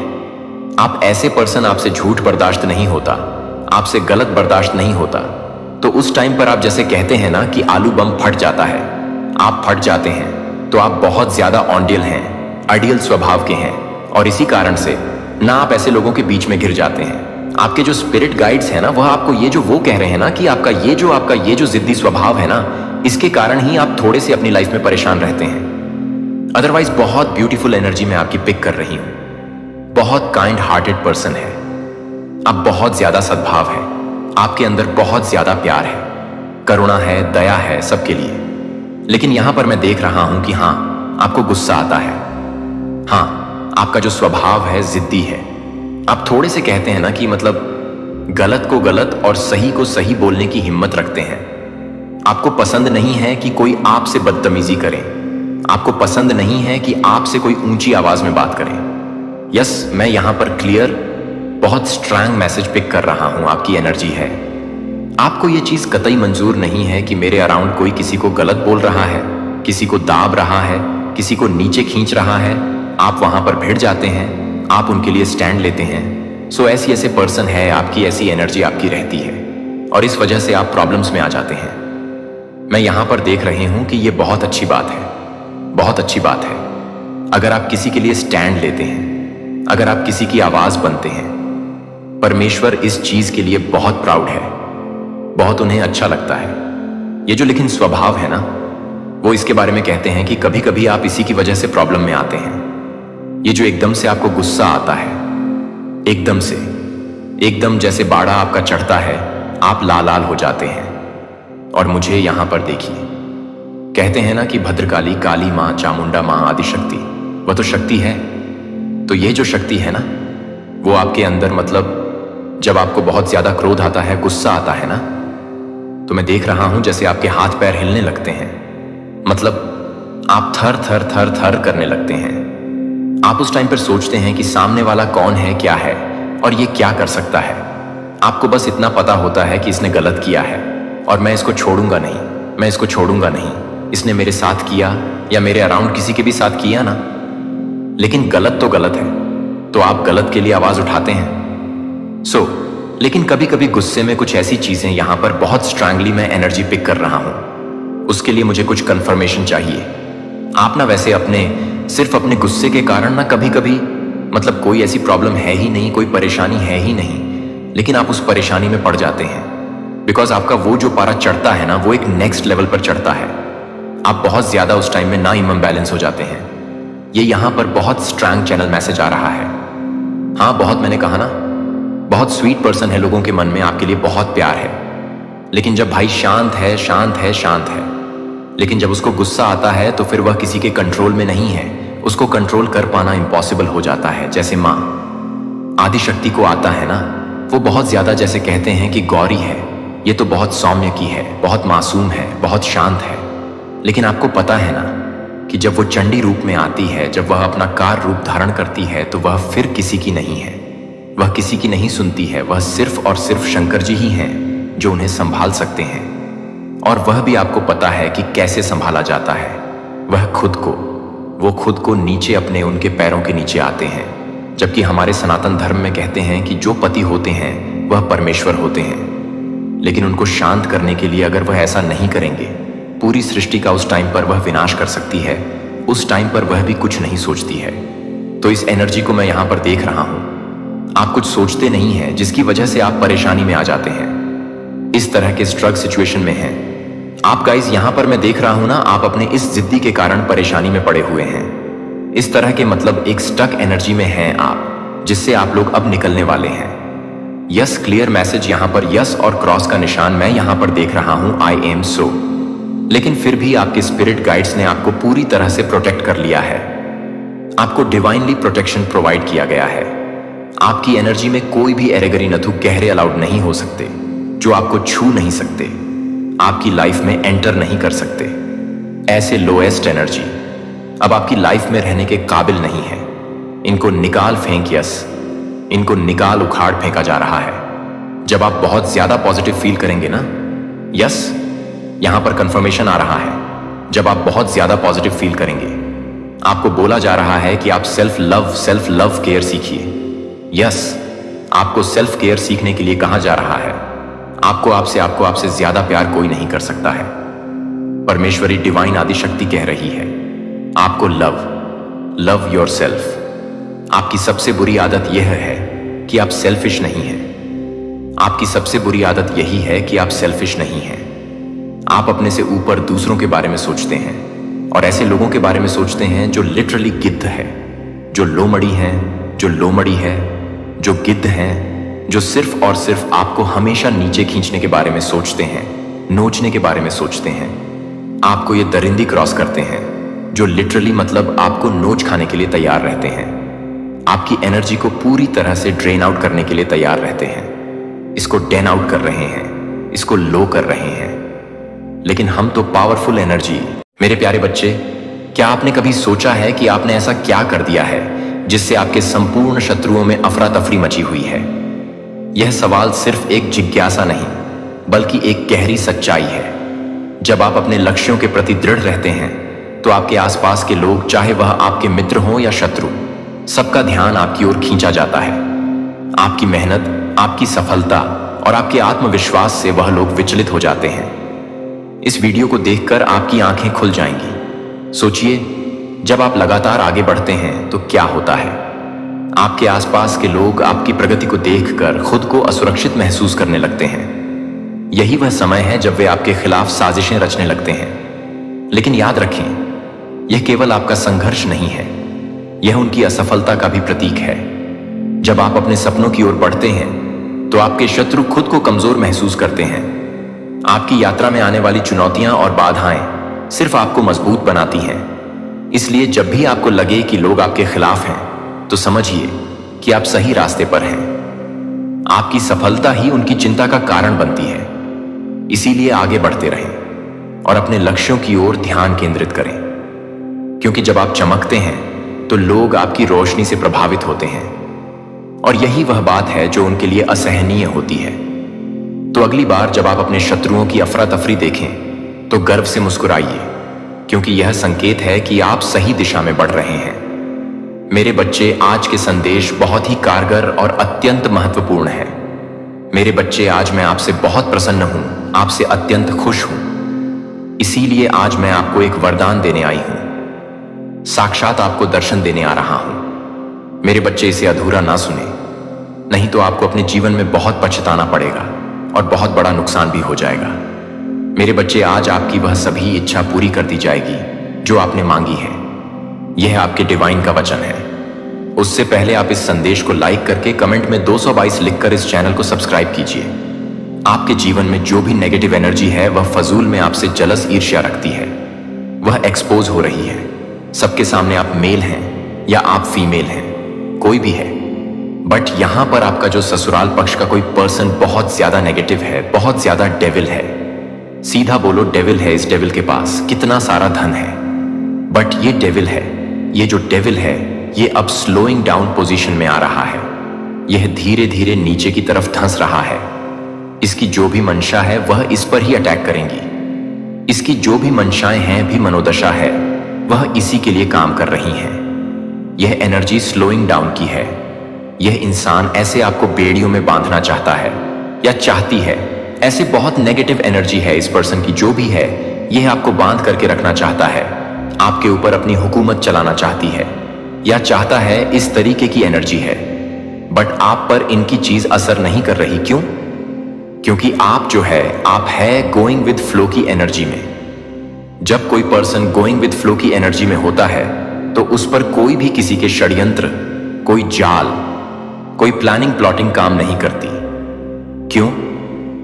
आप ऐसे पर्सन, आपसे झूठ बर्दाश्त नहीं होता, आपसे गलत बर्दाश्त नहीं होता, तो उस टाइम पर आप जैसे कहते हैं ना कि आलू बम फट जाता है, आप फट जाते हैं, तो आप बहुत ज्यादा ऑनडियल हैं, आइडियल स्वभाव के हैं और इसी कारण से ना आप ऐसे लोगों के बीच में घिर जाते हैं। आपके जो स्पिरिट गाइड्स हैं ना, वह आपको ये जो वो कह रहे हैं ना कि आपका ये जो जिद्दी स्वभाव है ना, इसके कारण ही आप थोड़े से अपनी लाइफ में परेशान रहते हैं। अदरवाइज बहुत ब्यूटीफुल एनर्जी में आपकी पिक कर रही हूं। बहुत काइंड हार्टेड पर्सन है आप, बहुत ज्यादा सद्भाव है आपके अंदर, बहुत ज्यादा प्यार है, करुणा है, दया है सबके लिए। लेकिन यहां पर मैं देख रहा हूं कि हाँ, आपको गुस्सा आता है। हाँ, आपका जो स्वभाव है जिद्दी है। आप थोड़े से कहते हैं ना कि मतलब गलत को गलत और सही को सही बोलने की हिम्मत रखते हैं। आपको पसंद नहीं है कि कोई आपसे बदतमीजी करे। आपको पसंद नहीं है कि आपसे कोई ऊंची आवाज में बात करे। यस, मैं यहां पर क्लियर, बहुत स्ट्रांग मैसेज पिक कर रहा हूं। आपकी एनर्जी है, आपको यह चीज कतई मंजूर नहीं है कि मेरे अराउंड कोई किसी को गलत बोल रहा है, किसी को दाब रहा है, किसी को नीचे खींच रहा है। आप वहां पर भिड़ जाते हैं, आप उनके लिए स्टैंड लेते हैं। सो ऐसे पर्सन है आपकी, ऐसी एनर्जी आपकी रहती है और इस वजह से आप प्रॉब्लम्स में आ जाते हैं। मैं यहां पर देख रही हूं कि यह बहुत अच्छी बात है, बहुत अच्छी बात है। अगर आप किसी के लिए स्टैंड लेते हैं, अगर आप किसी की आवाज बनते हैं, परमेश्वर इस चीज के लिए बहुत प्राउड है। बहुत उन्हें अच्छा लगता है। ये जो लेकिन स्वभाव है ना, वो इसके बारे में कहते हैं कि कभी कभी आप इसी की वजह से प्रॉब्लम में आते हैं। ये जो एकदम से आपको गुस्सा आता है, एकदम जैसे बाड़ा आपका चढ़ता है, आप लाल लाल हो जाते हैं। और मुझे यहां पर देखिए, कहते हैं ना कि भद्रकाली, काली मां, चामुंडा मां, आदि शक्ति, वह तो शक्ति है। तो ये जो शक्ति है ना, वो आपके अंदर, मतलब जब आपको बहुत ज्यादा क्रोध आता है, गुस्सा आता है ना, तो मैं देख रहा हूं जैसे आपके हाथ पैर हिलने लगते हैं। मतलब आप थर थर थर थर करने लगते हैं। आप उस टाइम पर सोचते हैं कि सामने वाला कौन है, क्या है और ये क्या कर सकता है। आपको बस इतना पता होता है कि इसने गलत किया है और मैं इसको छोड़ूंगा नहीं, मैं इसको छोड़ूंगा नहीं। इसने मेरे साथ किया या मेरे अराउंड किसी के भी साथ किया ना, लेकिन गलत तो गलत है, तो आप गलत के लिए आवाज उठाते हैं। लेकिन कभी कभी गुस्से में कुछ ऐसी चीजें यहां पर बहुत स्ट्रांगली मैं एनर्जी पिक कर रहा हूं, उसके लिए मुझे कुछ कंफर्मेशन चाहिए। आप ना वैसे सिर्फ अपने गुस्से के कारण ना कभी कभी, मतलब कोई ऐसी प्रॉब्लम है ही नहीं, कोई परेशानी है ही नहीं, लेकिन आप उस परेशानी में पड़ जाते हैं बिकॉज आपका वो जो पारा चढ़ता है ना, वो एक नेक्स्ट लेवल पर चढ़ता है। आप बहुत ज्यादा उस टाइम में ना इम्बैलेंस हो जाते हैं। ये यहां पर बहुत स्ट्रांग चैनल मैसेज आ रहा है। हाँ, बहुत, मैंने कहा ना, बहुत स्वीट पर्सन है, लोगों के मन में आपके लिए बहुत प्यार है, लेकिन जब भाई शांत है, शांत है, शांत है, लेकिन जब उसको गुस्सा आता है तो फिर वह किसी के कंट्रोल में नहीं है। उसको कंट्रोल कर पाना इम्पॉसिबल हो जाता है। जैसे माँ आदि शक्ति को आता है ना, वो बहुत ज्यादा, जैसे कहते हैं कि गौरी है, ये तो बहुत सौम्य की है, बहुत मासूम है, बहुत शांत है, लेकिन आपको पता है ना कि जब वो चंडी रूप में आती है, जब वह अपना कार रूप धारण करती है, तो वह फिर किसी की नहीं है, वह किसी की नहीं सुनती है। वह सिर्फ और सिर्फ शंकर जी ही हैं जो उन्हें संभाल सकते हैं। और वह भी आपको पता है कि कैसे संभाला जाता है। वह खुद को नीचे, अपने उनके पैरों के नीचे आते हैं। जबकि हमारे सनातन धर्म में कहते हैं कि जो पति होते हैं वह परमेश्वर होते हैं, लेकिन उनको शांत करने के लिए अगर वह ऐसा नहीं करेंगे, पूरी सृष्टि का उस टाइम पर वह विनाश कर सकती है। उस टाइम पर वह भी कुछ नहीं सोचती है। तो इस एनर्जी को मैं यहां पर देख रहा हूं। आप कुछ सोचते नहीं हैं, जिसकी वजह से आप परेशानी में आ जाते हैं, इस तरह के स्ट्रग सिचुएशन में हैं आप। गाइस, यहां पर मैं देख रहा हूं ना, आप अपने इस जिद्दी के कारण परेशानी में पड़े हुए हैं। इस तरह के, मतलब एक स्टक एनर्जी में हैं आप, जिससे आप लोग अब निकलने वाले हैं। यस, क्लियर मैसेज यहां पर, यस और क्रॉस का निशान मैं यहां पर देख रहा हूं, आई एम सो। लेकिन फिर भी आपके स्पिरिट गाइड्स ने आपको पूरी तरह से प्रोटेक्ट कर लिया है। आपको डिवाइनली प्रोटेक्शन प्रोवाइड किया गया है। आपकी एनर्जी में कोई भी एरेगरी नथु गहरे अलाउड नहीं हो सकते, जो आपको छू नहीं सकते, आपकी लाइफ में एंटर नहीं कर सकते। ऐसे लोएस्ट एनर्जी अब आपकी लाइफ में रहने के काबिल नहीं है। इनको निकाल फेंक, यस, इनको निकाल उखाड़ फेंका जा रहा है। जब आप बहुत ज्यादा पॉजिटिव फील करेंगे ना, यस, यहां पर कंफर्मेशन आ रहा है। जब आप बहुत ज्यादा पॉजिटिव फील करेंगे, आपको बोला जा रहा है कि आप सेल्फ लव केयर सीखिए। यस, आपको सेल्फ केयर सीखने के लिए कहा जा रहा है। आपको आपसे ज्यादा प्यार कोई नहीं कर सकता है। परमेश्वरी डिवाइन आदि शक्ति कह रही है आपको लव योरसेल्फ। आपकी सबसे बुरी आदत यह है कि आप सेल्फिश नहीं हैं। आपकी सबसे बुरी आदत यही है कि आप सेल्फिश नहीं हैं। आप अपने से ऊपर दूसरों के बारे में सोचते हैं, और ऐसे लोगों के बारे में सोचते हैं जो लिटरली गिद्ध है, जो लोमड़ी हैं, जो लोमड़ी है, जो गिद्ध हैं, जो सिर्फ और सिर्फ आपको हमेशा नीचे खींचने के बारे में सोचते हैं, नोचने के बारे में सोचते हैं। आपको ये दरिंदी क्रॉस करते हैं, जो लिटरली, मतलब आपको नोच खाने के लिए तैयार रहते हैं। आपकी एनर्जी को पूरी तरह से ड्रेन आउट करने के लिए तैयार रहते हैं। इसको डेन आउट कर रहे हैं, इसको लो कर रहे हैं। लेकिन हम तो पावरफुल एनर्जी। मेरे प्यारे बच्चे, क्या आपने कभी सोचा है कि आपने ऐसा क्या कर दिया है जिससे आपके संपूर्ण शत्रुओं में अफरा तफरी मची हुई है? यह सवाल सिर्फ एक जिज्ञासा नहीं, बल्कि एक गहरी सच्चाई है। जब आप अपने लक्ष्यों के प्रति दृढ़ रहते हैं, तो आपके आसपास के लोग, चाहे वह आपके मित्र हों या शत्रु, सबका ध्यान आपकी ओर खींचा जाता है। आपकी मेहनत, आपकी सफलता और आपके आत्मविश्वास से वह लोग विचलित हो जाते हैं। इस वीडियो को देखकर आपकी आंखें खुल जाएंगी। सोचिए, जब आप लगातार आगे बढ़ते हैं तो क्या होता है? आपके आसपास के लोग आपकी प्रगति को देखकर खुद को असुरक्षित महसूस करने लगते हैं। यही वह समय है जब वे आपके खिलाफ साजिशें रचने लगते हैं। लेकिन याद रखें, यह केवल आपका संघर्ष नहीं है, यह उनकी असफलता का भी प्रतीक है। जब आप अपने सपनों की ओर बढ़ते हैं तो आपके शत्रु खुद को कमजोर महसूस करते हैं। आपकी यात्रा में आने वाली चुनौतियां और बाधाएं सिर्फ आपको मजबूत बनाती हैं। इसलिए जब भी आपको लगे कि लोग आपके खिलाफ हैं, तो समझिए कि आप सही रास्ते पर हैं। आपकी सफलता ही उनकी चिंता का कारण बनती है। इसीलिए आगे बढ़ते रहें और अपने लक्ष्यों की ओर ध्यान केंद्रित करें, क्योंकि जब आप चमकते हैं तो लोग आपकी रोशनी से प्रभावित होते हैं, और यही वह बात है जो उनके लिए असहनीय होती है। तो अगली बार जब आप अपने शत्रुओं की अफरा तफरी देखें तो गर्व से मुस्कुराइए, क्योंकि यह संकेत है कि आप सही दिशा में बढ़ रहे हैं। मेरे बच्चे, आज के संदेश बहुत ही कारगर और अत्यंत महत्वपूर्ण है। मेरे बच्चे, आज मैं आपसे बहुत प्रसन्न हूं, आपसे अत्यंत खुश हूं। इसीलिए आज मैं आपको एक वरदान देने आई हूं, साक्षात आपको दर्शन देने आ रहा हूं। मेरे बच्चे, इसे अधूरा ना सुने, नहीं तो आपको अपने जीवन में बहुत पछताना पड़ेगा और बहुत बड़ा नुकसान भी हो जाएगा। मेरे बच्चे, आज आपकी वह सभी इच्छा पूरी कर दी जाएगी जो आपने मांगी है। यह आपके डिवाइन का वचन है। उससे पहले आप इस संदेश को लाइक करके कमेंट में 222 लिखकर इस चैनल को सब्सक्राइब कीजिए। आपके जीवन में जो भी नेगेटिव एनर्जी है वह फजूल में आपसे जलस ईर्ष्या रखती है, वह एक्सपोज हो रही है। सबके सामने आप मेल हैं या आप फीमेल हैं, कोई भी है, बट यहां पर आपका जो ससुराल पक्ष का कोई पर्सन बहुत ज्यादा नेगेटिव है, बहुत ज्यादा डेविल है। सीधा बोलो, डेविल है। इस डेविल के पास कितना सारा धन है, बट ये डेविल है, ये जो डेविल है ये अब स्लोइंग डाउन पोजीशन में आ रहा है। यह धीरे धीरे नीचे की तरफ धंस रहा है। इसकी जो भी मंशा है वह इस पर ही अटैक करेंगी। इसकी जो भी मंशाएं हैं, भी मनोदशा है, वह इसी के लिए काम कर रही हैं। यह एनर्जी स्लोइंग डाउन की है। यह इंसान ऐसे आपको बेड़ियों में बांधना चाहता है या चाहती है। ऐसे बहुत नेगेटिव एनर्जी है इस पर्सन की, जो भी है, यह आपको बांध करके रखना चाहता है, आपके ऊपर अपनी हुकूमत चलाना चाहती है या चाहता है। इस तरीके की एनर्जी है, बट आप पर इनकी चीज असर नहीं कर रही। क्यों? क्योंकि आप जो है, आप है गोइंग विद फ्लो की एनर्जी में। जब कोई पर्सन गोइंग विद फ्लो की एनर्जी में होता है तो उस पर कोई भी किसी के षड्यंत्र, कोई जाल, कोई प्लानिंग प्लॉटिंग काम नहीं करती। क्यों?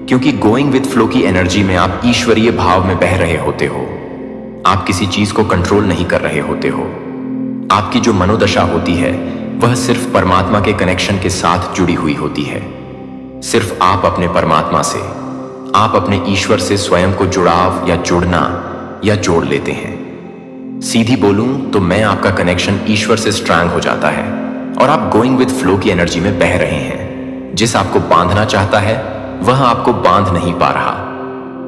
क्योंकि गोइंग विद फ्लो की एनर्जी में आप ईश्वरीय भाव में बह रहे होते हो। आप किसी चीज को कंट्रोल नहीं कर रहे होते हो। आपकी जो मनोदशा होती है वह सिर्फ परमात्मा के कनेक्शन के साथ जुड़ी हुई होती है। सिर्फ आप अपने परमात्मा से, आप अपने ईश्वर से स्वयं को जुड़ाव या जुड़ना या जोड़ लेते हैं। सीधी बोलूं तो मैं आपका कनेक्शन ईश्वर से स्ट्रांग हो जाता है और आप गोइंग विद फ्लो की एनर्जी में बह रहे हैं। जिस आपको बांधना चाहता है वह आपको बांध नहीं पा रहा,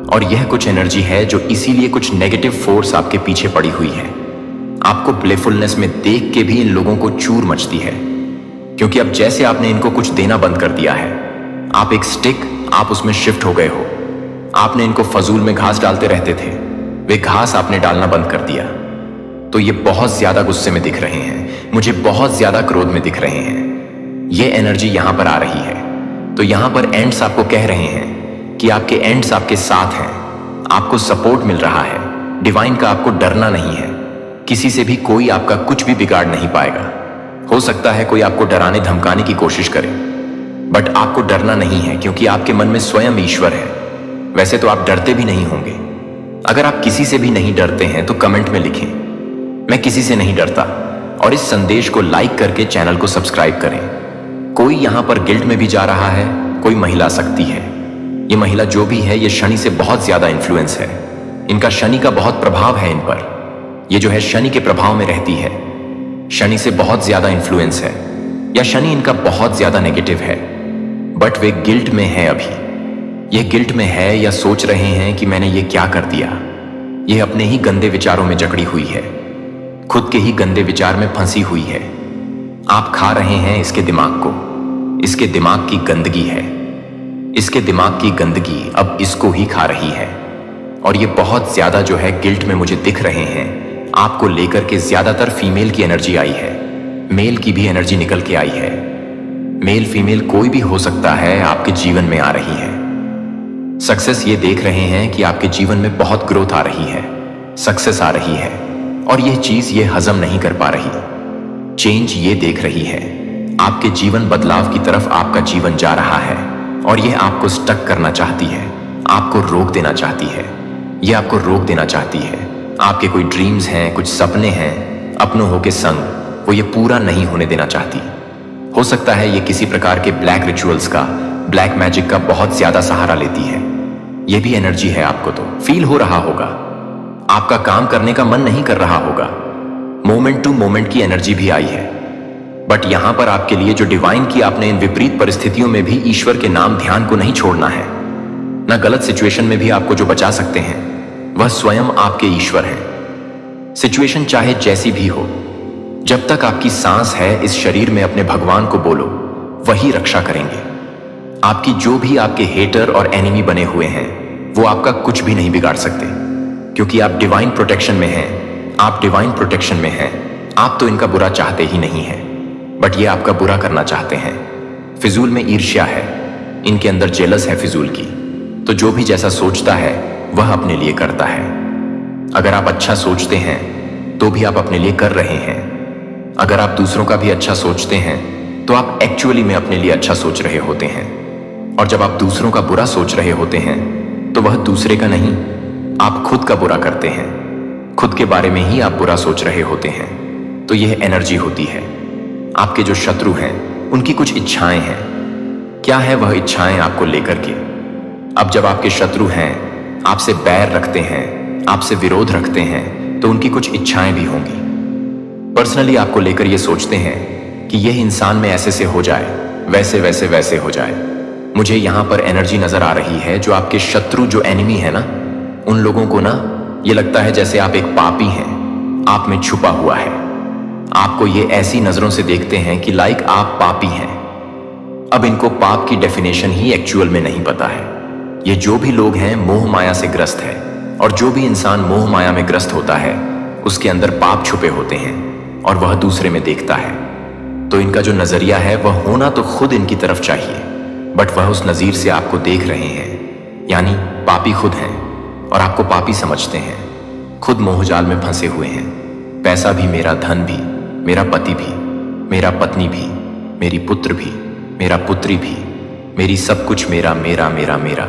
और यह कुछ एनर्जी है जो इसीलिए कुछ नेगेटिव फोर्स आपके पीछे पड़ी हुई है। आपको प्लेफुलनेस में देख के भी इन लोगों को चूर मचती है, क्योंकि अब जैसे आपने इनको कुछ देना बंद कर दिया है। आप एक स्टिक, आप उसमें शिफ्ट हो गए हो। आपने इनको फजूल में घास डालते रहते थे, वे घास आपने डालना बंद कर दिया। तो ये बहुत ज्यादा गुस्से में दिख रहे हैं, मुझे बहुत ज्यादा क्रोध में दिख रहे हैं। ये एनर्जी यहां पर आ रही है, तो यहां पर एंड्स आपको कह रहे हैं कि आपके एंड्स आपके साथ हैं, आपको सपोर्ट मिल रहा है। डिवाइन का आपको डरना नहीं है। किसी से भी कोई आपका कुछ भी बिगाड़ नहीं पाएगा। हो सकता है कोई आपको डराने धमकाने की कोशिश करे, बट आपको डरना नहीं है, क्योंकि आपके मन में स्वयं ईश्वर है। वैसे तो आप डरते भी नहीं होंगे। अगर आप किसी से भी नहीं डरते हैं तो कमेंट में लिखें, मैं किसी से नहीं डरता, और इस संदेश को लाइक करके चैनल को सब्सक्राइब करें। कोई यहां पर गिल्ट में भी जा रहा है, कोई महिला शक्ति है। ये महिला जो भी है, ये शनि से बहुत ज्यादा इन्फ्लुएंस है। इनका शनि का बहुत प्रभाव है इन पर। ये जो है शनि के प्रभाव में रहती है, शनि से बहुत ज्यादा इन्फ्लुएंस है, या शनि इनका बहुत ज्यादा नेगेटिव है, बट वे गिल्ट में है। अभी ये गिल्ट में है या सोच रहे हैं कि मैंने ये क्या कर दिया। ये अपने ही गंदे विचारों में जकड़ी हुई है, खुद के ही गंदे विचार में फंसी हुई है। आप खा रहे हैं इसके दिमाग को। इसके दिमाग की गंदगी है, इसके दिमाग की गंदगी अब इसको ही खा रही है। और ये बहुत ज्यादा जो है गिल्ट में मुझे दिख रहे हैं। आपको लेकर के ज्यादातर फीमेल की एनर्जी आई है, मेल की भी एनर्जी निकल के आई है। मेल फीमेल कोई भी हो सकता है, आपके जीवन में आ रही है। सक्सेस ये देख रहे हैं कि आपके जीवन में बहुत ग्रोथ आ रही है, सक्सेस आ रही है, और यह चीज ये हजम नहीं कर पा रही। चेंज ये देख रही है आपके जीवन बदलाव की तरफ आपका जीवन जा रहा है, और यह आपको स्टक करना चाहती है, आपको रोक देना चाहती है। यह आपको रोक देना चाहती है। आपके कोई ड्रीम्स हैं, कुछ सपने हैं, अपनों हो के संग, वो ये पूरा नहीं होने देना चाहती। हो सकता है ये किसी प्रकार के ब्लैक रिचुअल्स का, ब्लैक मैजिक का बहुत ज्यादा सहारा लेती है। ये भी एनर्जी है, आपको तो फील हो रहा होगा। आपका काम करने का मन नहीं कर रहा होगा। मोमेंट टू मोमेंट की एनर्जी भी आई है। बट यहां पर आपके लिए जो डिवाइन की आपने इन विपरीत परिस्थितियों में भी ईश्वर के नाम ध्यान को नहीं छोड़ना है। ना गलत सिचुएशन में भी आपको जो बचा सकते हैं वह स्वयं आपके ईश्वर हैं। सिचुएशन चाहे जैसी भी हो, जब तक आपकी सांस है इस शरीर में अपने भगवान को बोलो, वही रक्षा करेंगे। आपकी जो भी आपके हेटर और एनिमी बने हुए हैं वो आपका कुछ भी नहीं बिगाड़ सकते, क्योंकि आप डिवाइन प्रोटेक्शन में हैं। आप डिवाइन प्रोटेक्शन में हैं। आप तो इनका बुरा चाहते ही नहीं हैं, बट ये आपका बुरा करना चाहते हैं। फिजूल में ईर्ष्या है, इनके अंदर जेलस है फिजूल की। तो जो भी जैसा सोचता है वह अपने लिए करता है। अगर आप अच्छा सोचते हैं तो भी आप अपने लिए कर रहे हैं। अगर आप दूसरों का भी अच्छा सोचते हैं तो आप एक्चुअली में अपने लिए अच्छा सोच रहे होते हैं। और जब आप दूसरों का बुरा सोच रहे होते हैं तो वह दूसरे का नहीं, आप खुद का बुरा करते हैं। खुद के बारे में ही आप बुरा सोच रहे होते हैं। तो यह एनर्जी होती है। आपके जो शत्रु हैं उनकी कुछ इच्छाएं हैं। क्या है वह इच्छाएं आपको लेकर के? अब जब आपके शत्रु हैं, आपसे बैर रखते हैं, आपसे विरोध रखते हैं, तो उनकी कुछ इच्छाएं भी होंगी। पर्सनली आपको लेकर ये सोचते हैं कि यह इंसान में ऐसे से हो जाए, वैसे वैसे वैसे हो जाए। मुझे यहां पर एनर्जी नजर आ रही है। जो आपके शत्रु, जो एनिमी है ना, उन लोगों को ना ये लगता है जैसे आप एक पापी हैं, आप में छुपा हुआ है। आपको ये ऐसी नजरों से देखते हैं कि लाइक आप पापी हैं। अब इनको पाप की डेफिनेशन ही एक्चुअल में नहीं पता है। ये जो भी लोग हैं मोह माया से ग्रस्त है, और जो भी इंसान मोह माया में ग्रस्त होता है उसके अंदर पाप छुपे होते हैं और वह दूसरे में देखता है। तो इनका जो नजरिया है वह होना तो खुद इनकी तरफ चाहिए, बट वह उस नजीर से आपको देख रहे हैं, यानी पापी खुद हैं और आपको पापी समझते हैं। खुद मोहजाल में फंसे हुए हैं। पैसा भी मेरा, धन भी मेरा, पति भी मेरा, पत्नी भी मेरी, पुत्र भी मेरा, पुत्री भी मेरी, सब कुछ मेरा मेरा मेरा मेरा।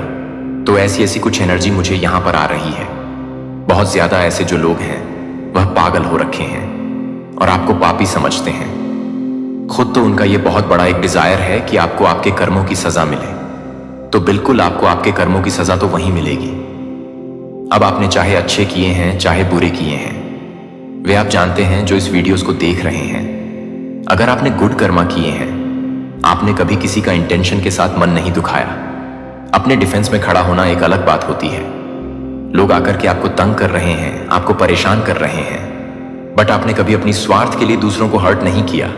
तो ऐसी ऐसी कुछ एनर्जी मुझे यहां पर आ रही है। बहुत ज्यादा ऐसे जो लोग हैं वह पागल हो रखे हैं और आपको पापी समझते हैं। खुद तो उनका यह बहुत बड़ा एक डिजायर है कि आपको आपके कर्मों की सजा मिले। तो बिल्कुल आपको आपके कर्मों की सजा तो वहीं मिलेगी। अब आपने चाहे अच्छे किए हैं चाहे बुरे किए हैं, वे आप जानते हैं जो इस वीडियोस को देख रहे हैं। अगर आपने गुड कर्मा किए हैं, आपने कभी किसी का इंटेंशन के साथ मन नहीं दुखाया। अपने डिफेंस में खड़ा होना एक अलग बात होती है। लोग आकर के आपको तंग कर रहे हैं, आपको परेशान कर रहे हैं, बट आपने कभी अपनी स्वार्थ के लिए दूसरों को हर्ट नहीं किया।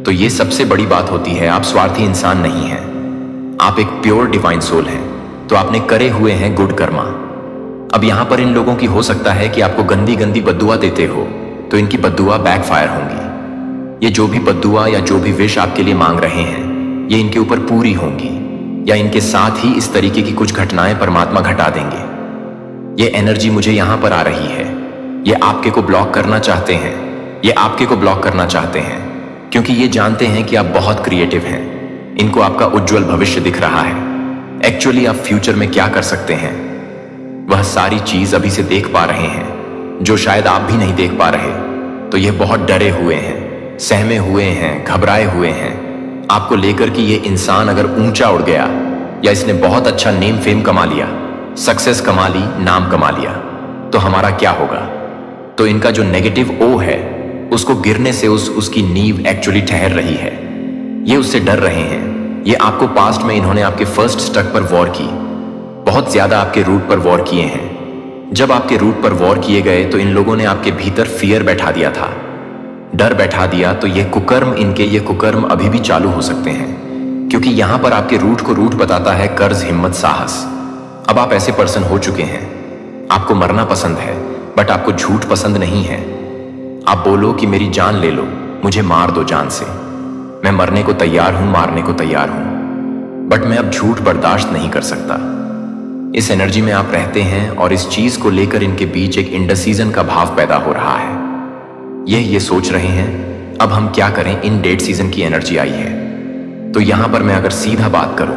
तो ये सबसे बड़ी बात होती है। आप स्वार्थी इंसान नहीं हैं, आप एक प्योर डिवाइन सोल हैं। तो आपने करे हुए हैं गुड कर्मा। अब यहां पर इन लोगों की हो सकता है कि आपको गंदी गंदी बद्दुआ देते हो, तो इनकी बद्दुआ बैकफायर होंगी। ये जो भी बद्दुआ या जो भी विश आपके लिए मांग रहे हैं, ये इनके ऊपर पूरी होंगी, या इनके साथ ही इस तरीके की कुछ घटनाएं परमात्मा घटा देंगे। ये एनर्जी मुझे यहां पर आ रही है। ये आपके को ब्लॉक करना चाहते हैं। ये आपके को ब्लॉक करना चाहते हैं क्योंकि ये जानते हैं कि आप बहुत क्रिएटिव हैं। इनको आपका उज्जवल भविष्य दिख रहा है। एक्चुअली आप फ्यूचर में क्या कर सकते हैं वह सारी चीज अभी से देख पा रहे हैं, जो शायद आप भी नहीं देख पा रहे। तो ये बहुत डरे हुए हैं, सहमे हुए हैं, घबराए हुए हैं आपको लेकर कि ये इंसान अगर ऊंचा उड़ गया, या इसने बहुत अच्छा नेम फेम कमा लिया, सक्सेस कमा ली, नाम कमा लिया, तो हमारा क्या होगा। तो इनका जो नेगेटिव ओ है उसको गिरने से उसकी नींव एक्चुअली ठहर रही है। ये उससे डर रहे हैं। ये आपको पास्ट में इन्होंने आपके फर्स्ट स्टक पर वॉर की, बहुत ज्यादा आपके रूट पर वॉर किए हैं। जब आपके रूट पर वॉर किए गए तो इन लोगों ने आपके भीतर फियर बैठा दिया था, डर बैठा दिया। तो ये कुकर्म, इनके ये कुकर्म अभी भी चालू हो सकते हैं, क्योंकि यहां पर आपके रूट को रूट बताता है कर्ज, हिम्मत, साहस। अब आप ऐसे पर्सन हो चुके हैं, आपको मरना पसंद है बट आपको झूठ पसंद नहीं है। आप बोलो कि मेरी जान ले लो, मुझे मार दो जान से, मैं मरने को तैयार हूं, मारने को तैयार हूं, बट मैं अब झूठ बर्दाश्त नहीं कर सकता। इस एनर्जी में आप रहते हैं और इस चीज को लेकर इनके बीच एक इंडसीजन का भाव पैदा हो रहा है। ये सोच रहे हैं अब हम क्या करें, इन डेड सीजन की एनर्जी आई है। तो यहां पर मैं अगर सीधा बात करूं,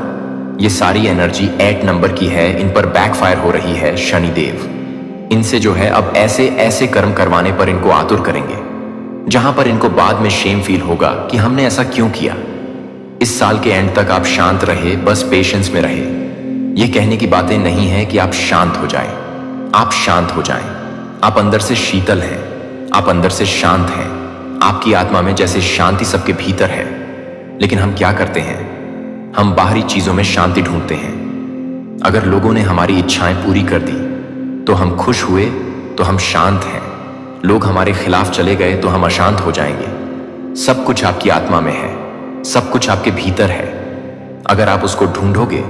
ये सारी एनर्जी 8 नंबर की है, इन पर बैकफायर हो रही है शनिदेव। इनसे जो है अब ऐसे ऐसे कर्म करवाने पर इनको आतुर करेंगे जहां पर इनको बाद में शेम फील होगा कि हमने ऐसा क्यों किया। इस साल के एंड तक आप शांत रहे, बस पेशेंस में रहे। ये कहने की बातें नहीं है कि आप शांत हो जाएं, आप शांत हो जाएं। आप अंदर से शीतल हैं, आप अंदर से शांत हैं, आपकी आत्मा में जैसे शांति सबके भीतर है। लेकिन हम क्या करते हैं, हम बाहरी चीजों में शांति ढूंढते हैं। अगर लोगों ने हमारी इच्छाएं पूरी कर दी तो हम खुश हुए, तो हम शांत हैं। लोग हमारे खिलाफ चले गए तो हम अशांत हो जाएंगे। सब कुछ आपकी आत्मा में है, सब कुछ आपके भीतर है। अगर आप उसको ढूंढोगे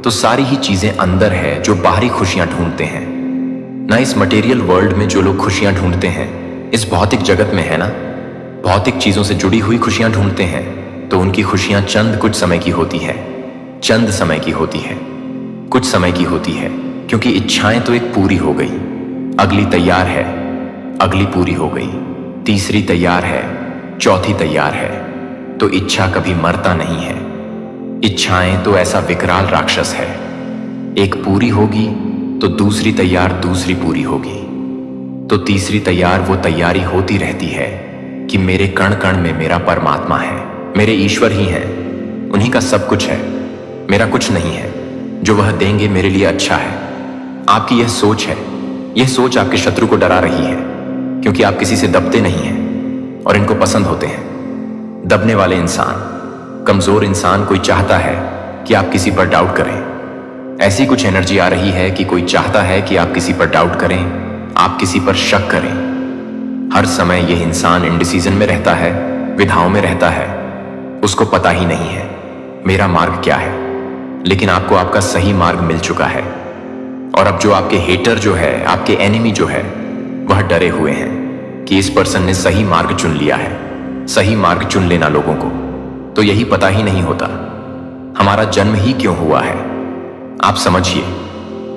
तो सारी ही चीजें अंदर है जो बाहरी खुशियां ढूंढते हैं ना। इस मटेरियल वर्ल्ड में जो लोग खुशियां ढूंढते हैं, इस भौतिक जगत में है ना, भौतिक चीजों से जुड़ी हुई खुशियां ढूंढते हैं, तो उनकी खुशियां चंद कुछ समय की होती है, चंद समय की होती है, कुछ समय की होती है। क्योंकि इच्छाएं तो एक पूरी हो गई, अगली तैयार है, अगली पूरी हो गई, तीसरी तैयार है, चौथी तैयार है। तो इच्छा कभी मरता नहीं है। इच्छाएं तो ऐसा विकराल राक्षस है, एक पूरी होगी तो दूसरी तैयार, दूसरी पूरी होगी तो तीसरी तैयार। वो तैयारी होती रहती है कि मेरे कण कण में मेरा परमात्मा है, मेरे ईश्वर ही हैं, उन्हीं का सब कुछ है, मेरा कुछ नहीं है। जो वह देंगे मेरे लिए अच्छा है। आपकी यह सोच है, यह सोच आपके शत्रु को डरा रही है, क्योंकि आप किसी से दबते नहीं हैं और इनको पसंद होते हैं। दबने वाले इंसान, कमजोर इंसान, कोई चाहता है कि आप किसी पर डाउट करें। ऐसी कुछ एनर्जी आ रही है कि कोई चाहता है कि आप किसी पर डाउट करें, आप किसी पर शक करें। हर समय यह इंसान इंडिसीजन में रहता है, विधाओं में रहता है। उसको पता ही नहीं है मेरा मार्ग क्या है। लेकिन आपको आपका सही मार्ग मिल चुका है। और अब जो आपके हेटर जो है, आपके एनिमी जो है, वह डरे हुए हैं कि इस पर्सन ने सही मार्ग चुन लिया है। सही मार्ग चुन लेना लोगों को तो यही पता ही नहीं होता हमारा जन्म ही क्यों हुआ है। आप समझिए,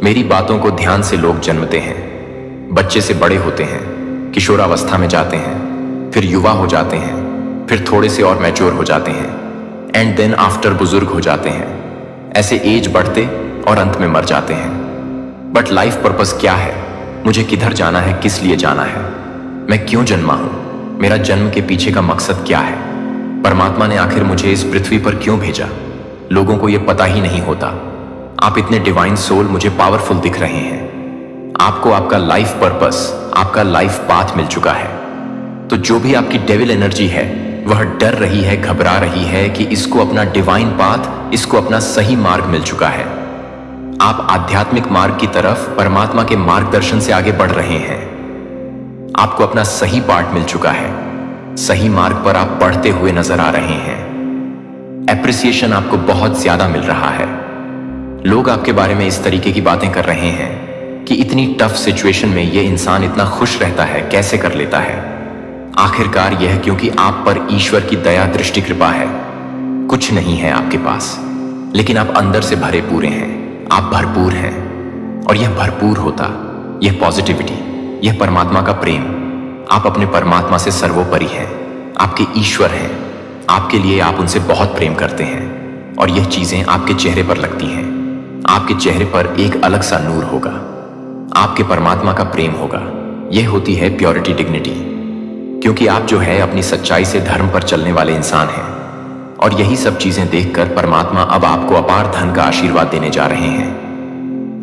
मेरी बातों को ध्यान से लोग जन्मते हैं, बच्चे से बड़े होते हैं, किशोरावस्था में जाते हैं, फिर युवा हो जाते हैं, फिर थोड़े से और मैच्योर हो जाते हैं, एंड देन आफ्टर बुजुर्ग हो जाते हैं। ऐसे एज बढ़ते और अंत में मर जाते हैं। बट लाइफ पर्पस क्या है, मुझे किधर जाना है, किस लिए जाना है, मैं क्यों जन्मा हूं, मेरा जन्म के पीछे का मकसद क्या है, परमात्मा ने आखिर मुझे इस पृथ्वी पर क्यों भेजा। लोगों को यह पता ही नहीं होता। आप इतने डिवाइन सोल मुझे पावरफुल दिख रहे हैं। आपको आपका लाइफ पर्पस, आपका लाइफ पाथ मिल चुका है। तो जो भी आपकी डेविल एनर्जी है वह डर रही है, घबरा रही है कि इसको अपना डिवाइन पाथ, इसको अपना सही मार्ग मिल चुका है। आप आध्यात्मिक मार्ग की तरफ परमात्मा के मार्गदर्शन से आगे बढ़ रहे हैं। आपको अपना सही पार्ट मिल चुका है, सही मार्ग पर आप बढ़ते हुए नजर आ रहे हैं। एप्रिसिएशन आपको बहुत ज्यादा मिल रहा है। लोग आपके बारे में इस तरीके की बातें कर रहे हैं कि इतनी टफ सिचुएशन में यह इंसान इतना खुश रहता है, कैसे कर लेता है। आखिरकार यह क्योंकि आप पर ईश्वर की दया, दृष्टि, कृपा है। कुछ नहीं है आपके पास, लेकिन आप अंदर से भरे पूरे हैं, आप भरपूर हैं। और यह भरपूर होता, यह पॉजिटिविटी, यह परमात्मा का प्रेम, आप अपने परमात्मा से सर्वोपरि हैं, आपके ईश्वर हैं। आपके लिए आप उनसे बहुत प्रेम करते हैं और यह चीजें आपके चेहरे पर लगती हैं। आपके चेहरे पर एक अलग सा नूर होगा, आपके परमात्मा का प्रेम होगा। यह होती है प्योरिटी, डिग्निटी। क्योंकि आप जो है अपनी सच्चाई से धर्म पर चलने वाले इंसान हैं। और यही सब चीजें देखकर परमात्मा अब आपको अपार धन का आशीर्वाद देने जा रहे हैं।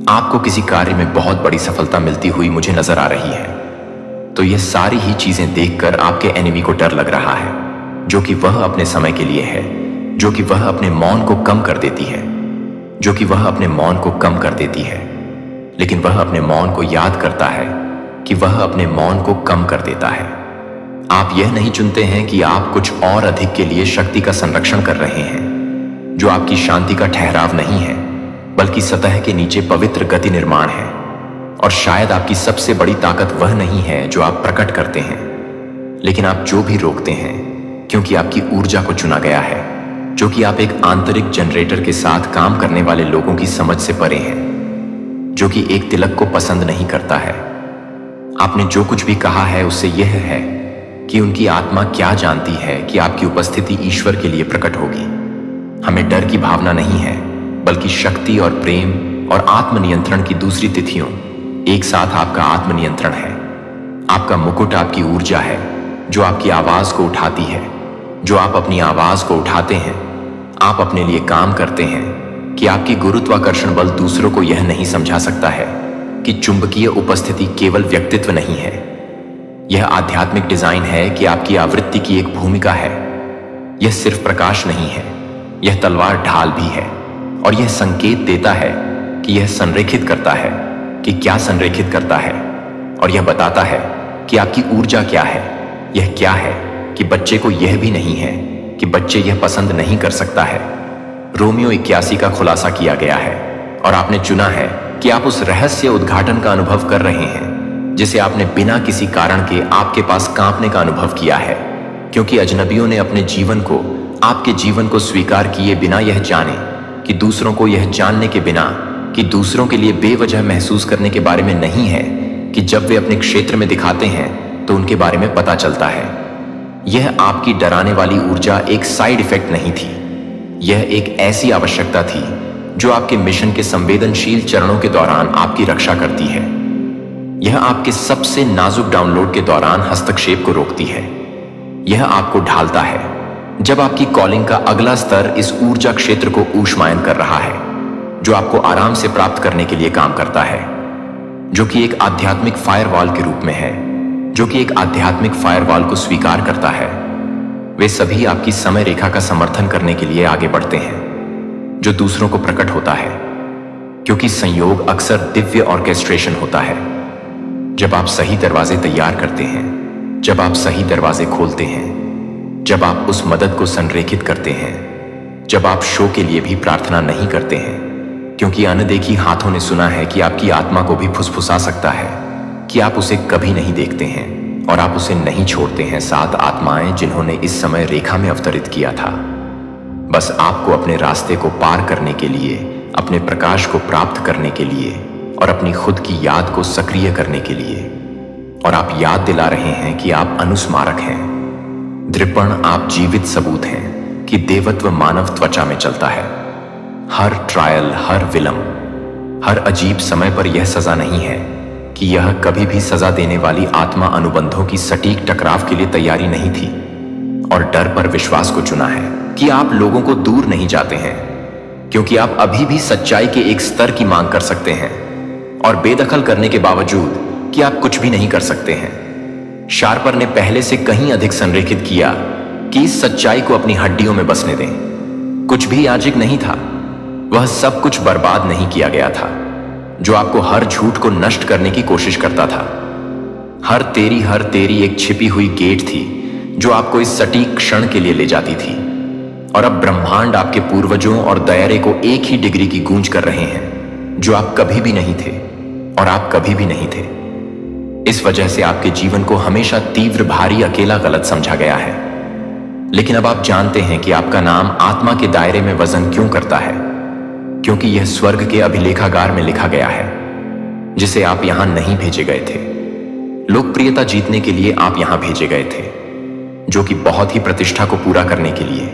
आपको किसी कार्य में बहुत बड़ी सफलता मिलती हुई मुझे नजर आ रही है। तो यह सारी ही चीजें देखकर आपके एनिमी को डर लग रहा है, जो कि वह अपने समय के लिए है, जो कि वह अपने मौन को कम कर देती है, जो कि वह अपने मौन को कम कर देती है। लेकिन वह अपने मौन को याद करता है कि वह अपने मौन को कम कर देता है। आप यह नहीं चुनते हैं कि आप कुछ और अधिक के लिए शक्ति का संरक्षण कर रहे हैं, जो आपकी शांति का ठहराव नहीं है, बल्कि सतह के नीचे पवित्र गति निर्माण है। और शायद आपकी सबसे बड़ी ताकत वह नहीं है जो आप प्रकट करते हैं, लेकिन आप जो भी रोकते हैं, क्योंकि आपकी ऊर्जा को चुना गया है, जो कि आप एक आंतरिक जनरेटर के साथ काम करने वाले लोगों की समझ से परे हैं। जो कि एक तिलक को पसंद नहीं करता है। आपने जो कुछ भी कहा है उससे यह है कि उनकी आत्मा क्या जानती है कि आपकी उपस्थिति ईश्वर के लिए प्रकट होगी। हमें डर की भावना नहीं है, बल्कि शक्ति और प्रेम और आत्मनियंत्रण की दूसरी तिथियों एक साथ आपका आत्मनियंत्रण है। आपका मुकुट आपकी ऊर्जा है जो आपकी आवाज को उठाती है। जो आप अपनी आवाज को उठाते हैं, आप अपने लिए काम करते हैं कि आपकी गुरुत्वाकर्षण बल दूसरों को यह नहीं समझा सकता है कि चुंबकीय उपस्थिति केवल व्यक्तित्व नहीं है। यह आध्यात्मिक डिजाइन है कि आपकी आवृत्ति की एक भूमिका है। यह सिर्फ प्रकाश नहीं है, यह तलवार ढाल भी है। और यह संकेत देता है कि यह संरेखित करता है कि क्या संरेखित करता है, और यह बताता है कि आपकी ऊर्जा क्या है। यह क्या है कि बच्चे को यह भी नहीं है कि बच्चे यह पसंद नहीं कर सकता है। रोमियो 81 का खुलासा किया गया है और आपने चुना है कि आप उस रहस्य उद्घाटन का अनुभव कर रहे हैं जिसे आपने बिना किसी कारण के आपके पास कांपने का अनुभव किया है, क्योंकि अजनबियों ने अपने जीवन को, आपके जीवन को स्वीकार किए बिना यह जाने कि दूसरों को यह जानने के बिना कि दूसरों के लिए बेवजह महसूस करने के बारे में नहीं है कि जब वे अपने क्षेत्र में दिखाते हैं तो उनके बारे में पता चलता है। यह आपकी डराने वाली ऊर्जा एक साइड इफेक्ट नहीं थी, यह एक ऐसी आवश्यकता थी जो आपके मिशन के संवेदनशील चरणों के दौरान आपकी रक्षा करती है। यह आपके सबसे नाजुक डाउनलोड के दौरान हस्तक्षेप को रोकती है। यह आपको ढालता है जब आपकी कॉलिंग का अगला स्तर इस ऊर्जा क्षेत्र को ऊष्मायन कर रहा है, जो आपको आराम से प्राप्त करने के लिए काम करता है, जो कि एक आध्यात्मिक फायरवॉल के रूप में है, जो कि एक आध्यात्मिक फायरवॉल को स्वीकार करता है। वे सभी आपकी समय रेखा का समर्थन करने के लिए आगे बढ़ते हैं जो दूसरों को प्रकट होता है, क्योंकि संयोग अक्सर दिव्य ऑर्केस्ट्रेशन होता है। जब आप सही दरवाजे तैयार करते हैं, जब आप सही दरवाजे खोलते हैं, जब आप उस मदद को संरेखित करते हैं, जब आप शो के लिए भी प्रार्थना नहीं करते हैं, क्योंकि अनदेखी हाथों ने सुना है कि आपकी आत्मा को भी फुसफुसा सकता है कि आप उसे कभी नहीं देखते हैं और आप उसे नहीं छोड़ते हैं। 7 आत्माएं जिन्होंने इस समय रेखा में अवतरित किया था, बस आपको अपने रास्ते को पार करने के लिए, अपने प्रकाश को प्राप्त करने के लिए और अपनी खुद की याद को सक्रिय करने के लिए। और आप याद दिला रहे हैं कि आप अनुस्मारक हैं। दृपण, आप जीवित सबूत हैं कि देवत्व मानव त्वचा में चलता है। हर ट्रायल, हर विलंब, हर अजीब समय पर यह सजा नहीं है कि यह कभी भी सजा देने वाली आत्मा अनुबंधों की सटीक टकराव के लिए तैयारी नहीं थी और डर पर विश्वास को चुना है कि आप लोगों को दूर नहीं जाते हैं, क्योंकि आप अभी भी सच्चाई के एक स्तर की मांग कर सकते हैं और बेदखल करने के बावजूद कि आप कुछ भी नहीं कर सकते हैं। शार्पर ने पहले से कहीं अधिक संरेखित किया कि इस सच्चाई को अपनी हड्डियों में बसने दें। कुछ भी याजिक नहीं था, वह सब कुछ बर्बाद नहीं किया गया था जो आपको हर झूठ को नष्ट करने की कोशिश करता था। हर तेरी एक छिपी हुई गेट थी जो आपको इस सटीक क्षण के लिए ले जाती थी। और अब ब्रह्मांड आपके पूर्वजों और दायरे को एक ही डिग्री की गूंज कर रहे हैं जो आप कभी भी नहीं थे और आप कभी भी नहीं थे। इस वजह से आपके जीवन को हमेशा तीव्र, भारी, अकेला, गलत समझा गया है। लेकिन अब आप जानते हैं कि आपका नाम आत्मा के दायरे में वजन क्यों करता है, क्योंकि यह स्वर्ग के अभिलेखागार में लिखा गया है जिसे आप यहां नहीं भेजे गए थे। लोकप्रियता जीतने के लिए आप यहां भेजे गए थे, जो कि बहुत ही प्रतिष्ठा को पूरा करने के लिए,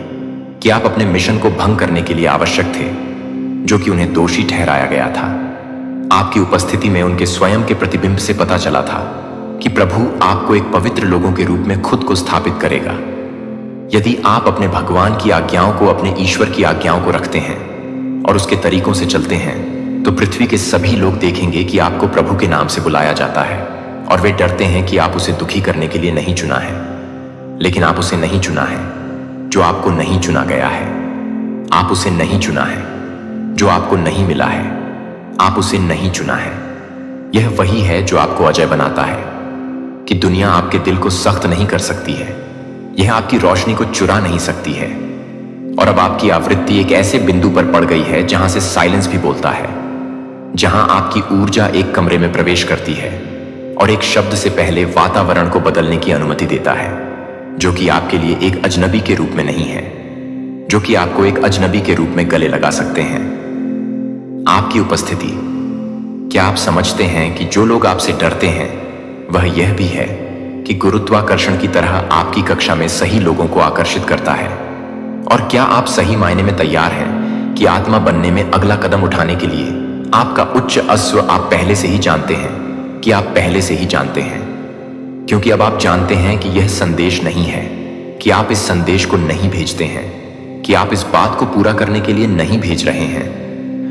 कि आप अपने मिशन को भंग करने के लिए आवश्यक थे, जो कि उन्हें दोषी ठहराया गया था। आपकी उपस्थिति में उनके स्वयं के प्रतिबिंब से पता चला था कि प्रभु आपको एक पवित्र लोगों के रूप में खुद को स्थापित करेगा। यदि आप अपने भगवान की आज्ञाओं को, अपने ईश्वर की आज्ञाओं को रखते हैं और उसके तरीकों से चलते हैं, तो पृथ्वी के सभी लोग देखेंगे कि आपको प्रभु के नाम से बुलाया जाता है और वे डरते हैं कि आप उसे दुखी करने के लिए नहीं चुना है। लेकिन आप उसे नहीं चुना है जो आपको नहीं चुना गया है। आप उसे नहीं चुना है जो आपको नहीं मिला है। आप उसे नहीं चुना है। यह वही है जो आपको अजय बनाता है कि दुनिया आपके दिल को सख्त नहीं कर सकती है, यह आपकी रोशनी को चुरा नहीं सकती है। और अब आपकी आवृत्ति एक ऐसे बिंदु पर पड़ गई है जहां से साइलेंस भी बोलता है, जहां आपकी ऊर्जा एक कमरे में प्रवेश करती है और एक शब्द से पहले वातावरण को बदलने की अनुमति देता है, जो कि आपके लिए एक अजनबी के रूप में नहीं है, जो कि आपको एक अजनबी के रूप में गले लगा सकते हैं। आपकी उपस्थिति क्या आप समझते हैं कि जो लोग आपसे डरते हैं वह यह भी है कि गुरुत्वाकर्षण की तरह आपकी कक्षा में सही लोगों को आकर्षित करता है? और क्या आप सही मायने में तैयार हैं कि आत्मा बनने में अगला कदम उठाने के लिए आपका उच्च अश्व आप पहले से ही जानते हैं कि आप पहले से ही जानते हैं? क्योंकि अब आप जानते हैं कि यह संदेश नहीं है, कि आप इस संदेश को नहीं भेजते हैं, कि आप इस बात को पूरा करने के लिए नहीं भेज रहे हैं।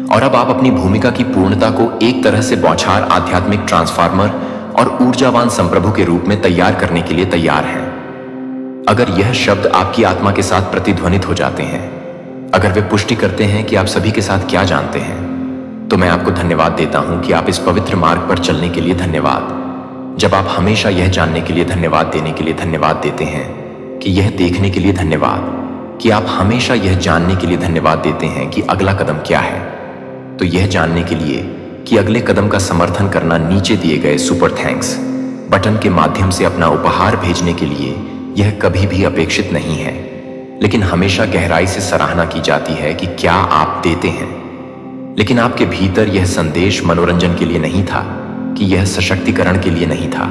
और अब आप अपनी भूमिका की पूर्णता को एक तरह से बौछार आध्यात्मिक ट्रांसफार्मर और ऊर्जावान संप्रभु के रूप में तैयार करने के लिए तैयार हैं। अगर यह शब्द आपकी आत्मा के साथ प्रतिध्वनित हो जाते हैं, अगर वे पुष्टि करते हैं कि आप सभी के साथ क्या जानते हैं, तो मैं आपको धन्यवाद देता हूं कि आप इस पवित्र मार्ग पर चलने के लिए धन्यवाद। जब आप हमेशा यह जानने के लिए धन्यवाद देने के लिए धन्यवाद देते हैं कि यह देखने के लिए धन्यवाद, कि आप हमेशा यह जानने के लिए धन्यवाद देते हैं कि अगला कदम क्या है, तो यह जानने के लिए कि अगले कदम का समर्थन करना नीचे दिए गए सुपर थैंक्स बटन के माध्यम से अपना उपहार भेजने के लिए यह कभी भी अपेक्षित नहीं है, लेकिन हमेशा गहराई से सराहना की जाती है कि क्या आप देते हैं। लेकिन आपके भीतर यह संदेश मनोरंजन के लिए नहीं था, कि यह सशक्तिकरण के लिए नहीं था।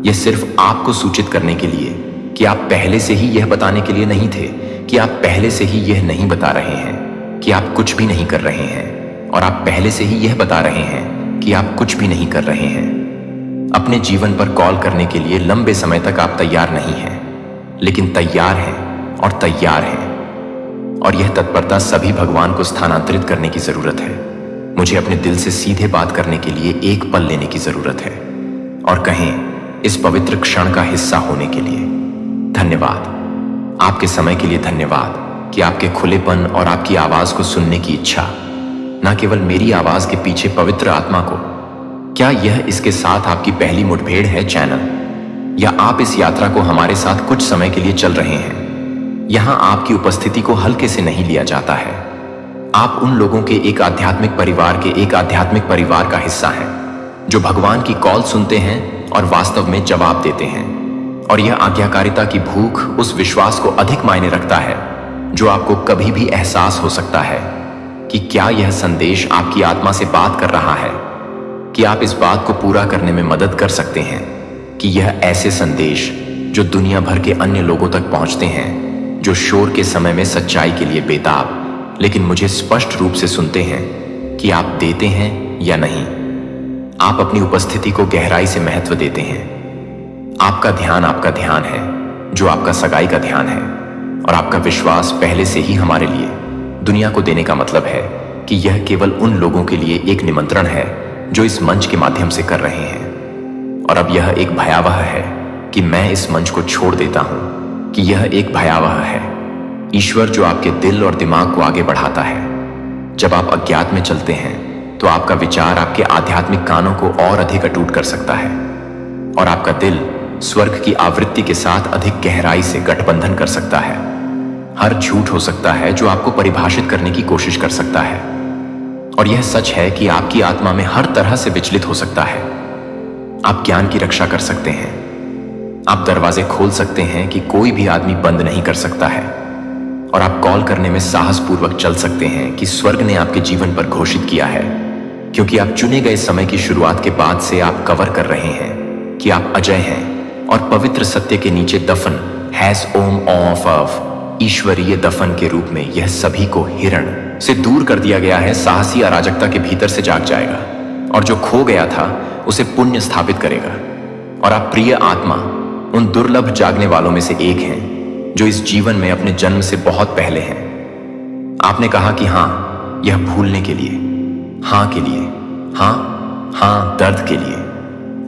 यह सिर्फ आपको सूचित करने के लिए कि आप पहले से ही यह बताने के लिए नहीं थे कि आप पहले से ही यह नहीं बता रहे हैं कि आप कुछ भी नहीं कर रहे हैं, और आप पहले से ही यह बता रहे हैं कि आप कुछ भी नहीं कर रहे हैं। अपने जीवन पर कॉल करने के लिए लंबे समय तक आप तैयार नहीं हैं, लेकिन तैयार हैं और तैयार हैं। और यह तत्परता सभी भगवान को स्थानांतरित करने की जरूरत है। मुझे अपने दिल से सीधे बात करने के लिए एक पल लेने की जरूरत है और कहें इस पवित्र क्षण का हिस्सा होने के लिए धन्यवाद। आपके समय के लिए धन्यवाद कि आपके खुलेपन और आपकी आवाज को सुनने की इच्छा, न केवल मेरी आवाज के पीछे पवित्र आत्मा को। क्या यह इसके साथ आपकी पहली मुठभेड़ है चैनल, या आप इस यात्रा को हमारे साथ कुछ समय के लिए चल रहे हैं? यहां आपकी उपस्थिति को हल्के से नहीं लिया जाता है। आप उन लोगों के एक आध्यात्मिक परिवार का हिस्सा हैं जो भगवान की कॉल सुनते हैं और वास्तव में जवाब देते हैं। और यह आज्ञाकारिता की भूख उस विश्वास को अधिक मायने रखता है जो आपको कभी भी एहसास हो सकता है कि क्या यह संदेश आपकी आत्मा से बात कर रहा है, कि आप इस बात को पूरा करने में मदद कर सकते हैं कि यह ऐसे संदेश जो दुनिया भर के अन्य लोगों तक पहुंचते हैं, जो शोर के समय में सच्चाई के लिए बेताब लेकिन मुझे स्पष्ट रूप से सुनते हैं, कि आप देते हैं या नहीं। आप अपनी उपस्थिति को गहराई से महत्व देते हैं। आपका ध्यान है जो आपका सगाई का ध्यान है, और आपका विश्वास पहले से ही हमारे लिए दुनिया को देने का मतलब है कि यह केवल उन लोगों के लिए एक निमंत्रण है जो इस मंच के माध्यम से कर रहे हैं। और अब यह एक भयावह है कि मैं इस मंच को छोड़ देता हूं, कि यह एक भयावह है। ईश्वर जो आपके दिल और दिमाग को आगे बढ़ाता है। जब आप अज्ञात में चलते हैं तो आपका विचार आपके आध्यात्मिक कानों को और अधिक अटूट कर सकता है, और आपका दिल स्वर्ग की आवृत्ति के साथ अधिक गहराई से गठबंधन कर सकता है। हर झूठ हो सकता है जो आपको परिभाषित करने की कोशिश कर सकता है, और यह सच है कि आपकी आत्मा में हर तरह से विचलित हो सकता है। आप ज्ञान की रक्षा कर सकते हैं। आप दरवाजे खोल सकते हैं कि कोई भी आदमी बंद नहीं कर सकता है, और आप कॉल करने में साहसपूर्वक चल सकते हैं कि स्वर्ग ने आपके जीवन पर घोषित किया है, क्योंकि आप चुने गए समय की शुरुआत के बाद से आप कवर कर रहे हैं कि आप अजय हैं, और पवित्र सत्य के नीचे दफन हैज ओम ऑफ ईश्वरीय दफन के रूप में यह सभी को हिरण से दूर कर दिया गया है। साहसी अराजकता के भीतर से जाग जाएगा, और जो खो गया था उसे पुण्य स्थापित करेगा। और आप प्रिय आत्मा उन दुर्लभ जागने वालों में से एक हैं जो इस जीवन में अपने जन्म से बहुत पहले हैं। आपने कहा कि हां, यह भूलने के लिए, हां के लिए, हां दर्द के लिए।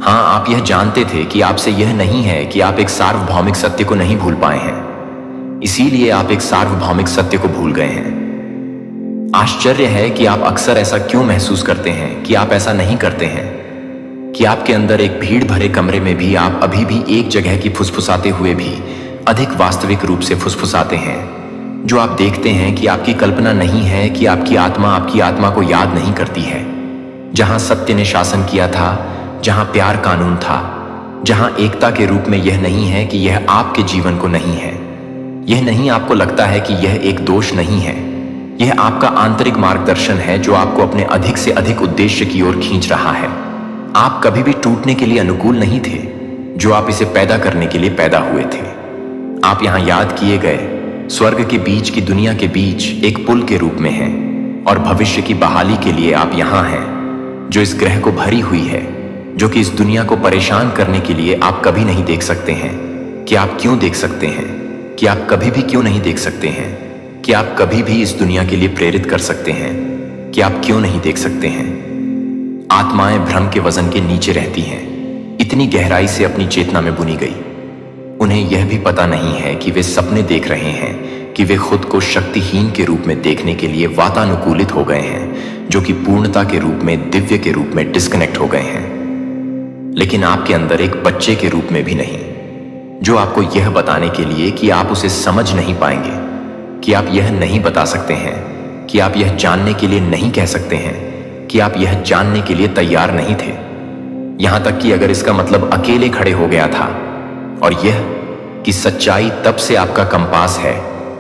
हां, आप यह जानते थे कि आपसे यह नहीं है कि आप एक सार्वभौमिक सत्य को नहीं भूल पाए हैं, इसीलिए आप एक सार्वभौमिक सत्य को भूल गए हैं। आश्चर्य है कि आप अक्सर ऐसा क्यों महसूस करते हैं कि आप ऐसा नहीं करते हैं, कि आपके अंदर एक भीड़ भरे कमरे में भी आप अभी भी एक जगह की फुसफुसाते हुए भी अधिक वास्तविक रूप से फुसफुसाते हैं, जो आप देखते हैं कि आपकी कल्पना नहीं है, कि आपकी आत्मा को याद नहीं करती है। जहां सत्य ने शासन किया था, जहां प्यार कानून था, जहां एकता के रूप में यह नहीं है कि यह आपके जीवन को नहीं है। यह नहीं आपको लगता है कि यह एक दोष नहीं है, यह आपका आंतरिक मार्गदर्शन है जो आपको अपने अधिक से अधिक उद्देश्य की ओर खींच रहा है। आप कभी भी टूटने के लिए अनुकूल नहीं थे, जो आप इसे पैदा करने के लिए पैदा हुए थे। आप यहां याद किए गए स्वर्ग के बीच की दुनिया के बीच एक पुल के रूप में हैं, और भविष्य की बहाली के लिए आप यहां हैं, जो इस ग्रह को भरी हुई है, जो कि इस दुनिया को परेशान करने के लिए आप कभी नहीं देख सकते हैं। कि आप क्यों देख सकते हैं? कि आप कभी भी क्यों नहीं देख सकते हैं? कि आप कभी भी इस दुनिया के लिए प्रेरित कर सकते हैं? कि आप क्यों नहीं देख सकते हैं? आत्माएं भ्रम के वजन के नीचे रहती हैं, इतनी गहराई से अपनी चेतना में बुनी गई। उन्हें यह भी पता नहीं है कि वे सपने देख रहे हैं, कि वे खुद को शक्तिहीन के रूप में देखने के लिए वातानुकूलित हो गए हैं, जो कि पूर्णता के रूप में, दिव्य के रूप में डिस्कनेक्ट हो गए हैं। लेकिन आपके अंदर एक बच्चे के रूप में भी नहीं, जो आपको यह बताने के लिए कि आप उसे समझ नहीं पाएंगे, कि आप यह नहीं बता सकते हैं, कि आप यह जानने के लिए नहीं कह सकते हैं, कि आप यह जानने के लिए तैयार नहीं थे। यहां तक कि अगर इसका मतलब अकेले खड़े हो गया था, और यह कि सच्चाई तब से आपका कंपास है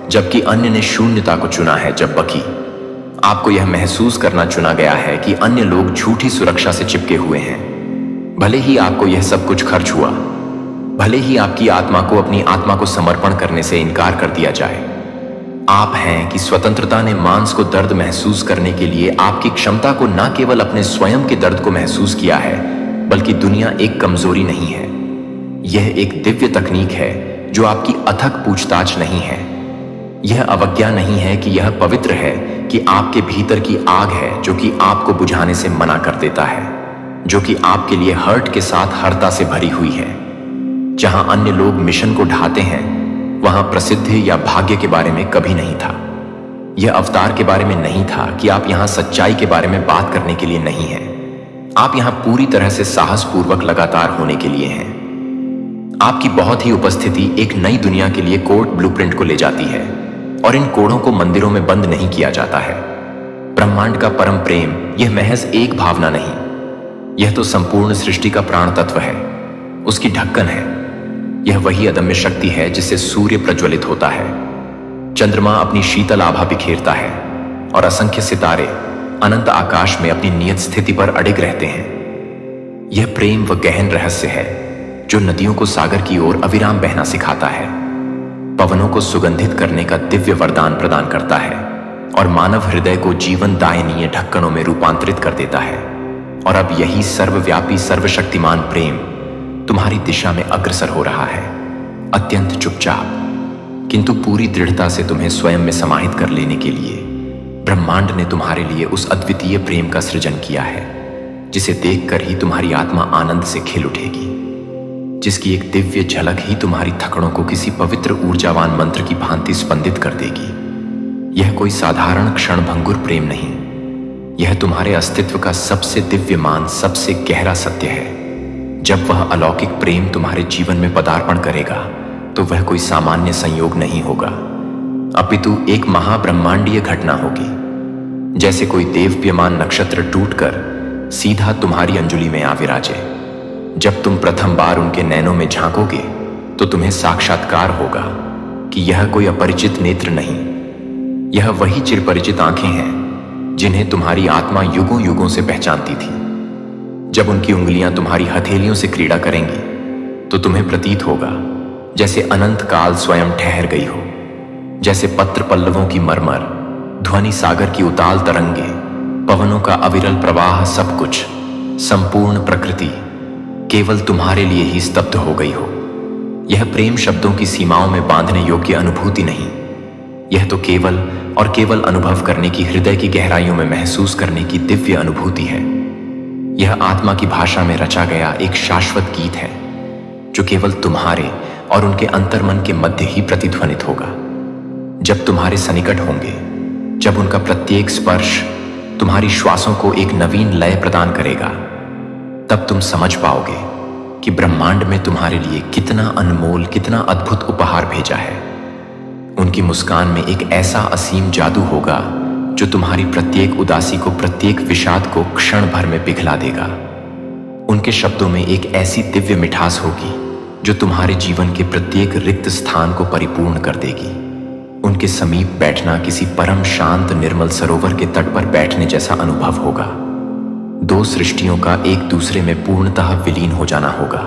जबकि अन्य ने शून्यता को चुना है। जब बकी आपको यह महसूस करना चुना गया है कि अन्य लोग झूठी सुरक्षा से चिपके हुए हैं, भले ही आपको यह सब कुछ खर्च हुआ, भले ही आपकी आत्मा को अपनी आत्मा को समर्पण करने से इनकार कर दिया जाए। आप हैं कि स्वतंत्रता ने मांस को दर्द महसूस करने के लिए आपकी क्षमता को न केवल अपने स्वयं के दर्द को महसूस किया है, बल्कि दुनिया एक कमजोरी नहीं है। यह एक दिव्य तकनीक है जो आपकी अथक पूछताछ नहीं है। यह अवज्ञा नहीं है कि यह पवित्र है, कि आपके भीतर की आग है जो कि आपको बुझाने से मना कर देता है, जो कि आपके लिए हर्ट के साथ हरता से भरी हुई है। जहां अन्य लोग मिशन को ढाते हैं, वहां प्रसिद्धि या भाग्य के बारे में कभी नहीं था। यह अवतार के बारे में नहीं था कि आप यहां सच्चाई के बारे में बात करने के लिए नहीं हैं। आप यहां पूरी तरह से साहसपूर्वक लगातार होने के लिए हैं। आपकी बहुत ही उपस्थिति एक नई दुनिया के लिए कोड ब्लूप्रिंट को ले जाती है, और इन कोडों को मंदिरों में बंद नहीं किया जाता है। ब्रह्मांड का परम प्रेम यह महज एक भावना नहीं, यह तो संपूर्ण सृष्टि का प्राण तत्व है, उसकी ढक्कन है। यह वही अदम्य शक्ति है जिससे सूर्य प्रज्वलित होता है, चंद्रमा अपनी शीतल आभा बिखेरता है, और असंख्य सितारे अनंत आकाश में अपनी नियत स्थिति पर अडिग रहते हैं। यह प्रेम व गहन रहस्य है जो नदियों को सागर की ओर अविराम बहना सिखाता है, पवनों को सुगंधित करने का दिव्य वरदान प्रदान करता है, और मानव हृदय को जीवन दायनीय ढक्कनों में रूपांतरित कर देता है। और अब यही सर्वव्यापी सर्वशक्तिमान प्रेम तुम्हारी दिशा में अग्रसर हो रहा है, अत्यंत चुपचाप किंतु पूरी दृढ़ता से तुम्हें स्वयं में समाहित कर लेने के लिए ब्रह्मांड ने तुम्हारे लिए उस अद्वितीय प्रेम का सृजन किया है, जिसे देखकर ही तुम्हारी आत्मा आनंद से खिल उठेगी, जिसकी एक दिव्य झलक ही तुम्हारी थकड़ों को किसी पवित्र ऊर्जावान मंत्र की भांति स्पंदित कर देगी। यह कोई साधारण क्षणभंगुर प्रेम नहीं, यह तुम्हारे अस्तित्व का सबसे दिव्यमान, सबसे गहरा सत्य है। जब वह अलौकिक प्रेम तुम्हारे जीवन में पदार्पण करेगा, तो वह कोई सामान्य संयोग नहीं होगा, अपितु एक महाब्रह्मांडीय घटना होगी। जैसे कोई देवप्यमान नक्षत्र टूटकर सीधा तुम्हारी अंजुलि में आ विराजे। जब तुम प्रथम बार उनके नैनों में झांकोगे, तो तुम्हें साक्षात्कार होगा कि यह कोई अपरिचित नेत्र नहीं, यह वही चिरपरिचित आंखें हैं जिन्हें तुम्हारी आत्मा युगों युगों से पहचानती थी। जब उनकी उंगलियां तुम्हारी हथेलियों से क्रीड़ा करेंगी, तो तुम्हें प्रतीत होगा जैसे अनंत काल स्वयं ठहर गई हो, जैसे पत्र पल्लवों की मरमर, ध्वनि सागर की उताल तरंगे, पवनों का अविरल प्रवाह, सब कुछ, संपूर्ण प्रकृति केवल तुम्हारे लिए ही स्तब्ध हो गई हो। यह प्रेम शब्दों की सीमाओं में बांधने योग्य अनुभूति नहीं, यह तो केवल और केवल अनुभव करने की, हृदय की गहराइयों में महसूस करने की दिव्य अनुभूति है। यह आत्मा की भाषा में रचा गया एक शाश्वत गीत है, जो केवल तुम्हारे और उनके अंतर्मन के मध्य ही प्रतिध्वनित होगा। जब तुम्हारे सनिकट होंगे, जब उनका प्रत्येक स्पर्श तुम्हारी श्वासों को एक नवीन लय प्रदान करेगा, तब तुम समझ पाओगे कि ब्रह्मांड में तुम्हारे लिए कितना अनमोल, कितना अद्भुत उपहार भेजा है। उनकी मुस्कान में एक ऐसा असीम जादू होगा जो तुम्हारी प्रत्येक उदासी को, प्रत्येक विषाद को क्षण भर में पिघला देगा। उनके शब्दों में एक ऐसी दिव्य मिठास होगी जो तुम्हारे जीवन के प्रत्येक रिक्त स्थान को परिपूर्ण कर देगी। उनके उनके समीप बैठना किसी परम शांत निर्मल सरोवर के तट पर बैठने जैसा अनुभव होगा। दो सृष्टियों का एक दूसरे में पूर्णतः विलीन हो जाना होगा,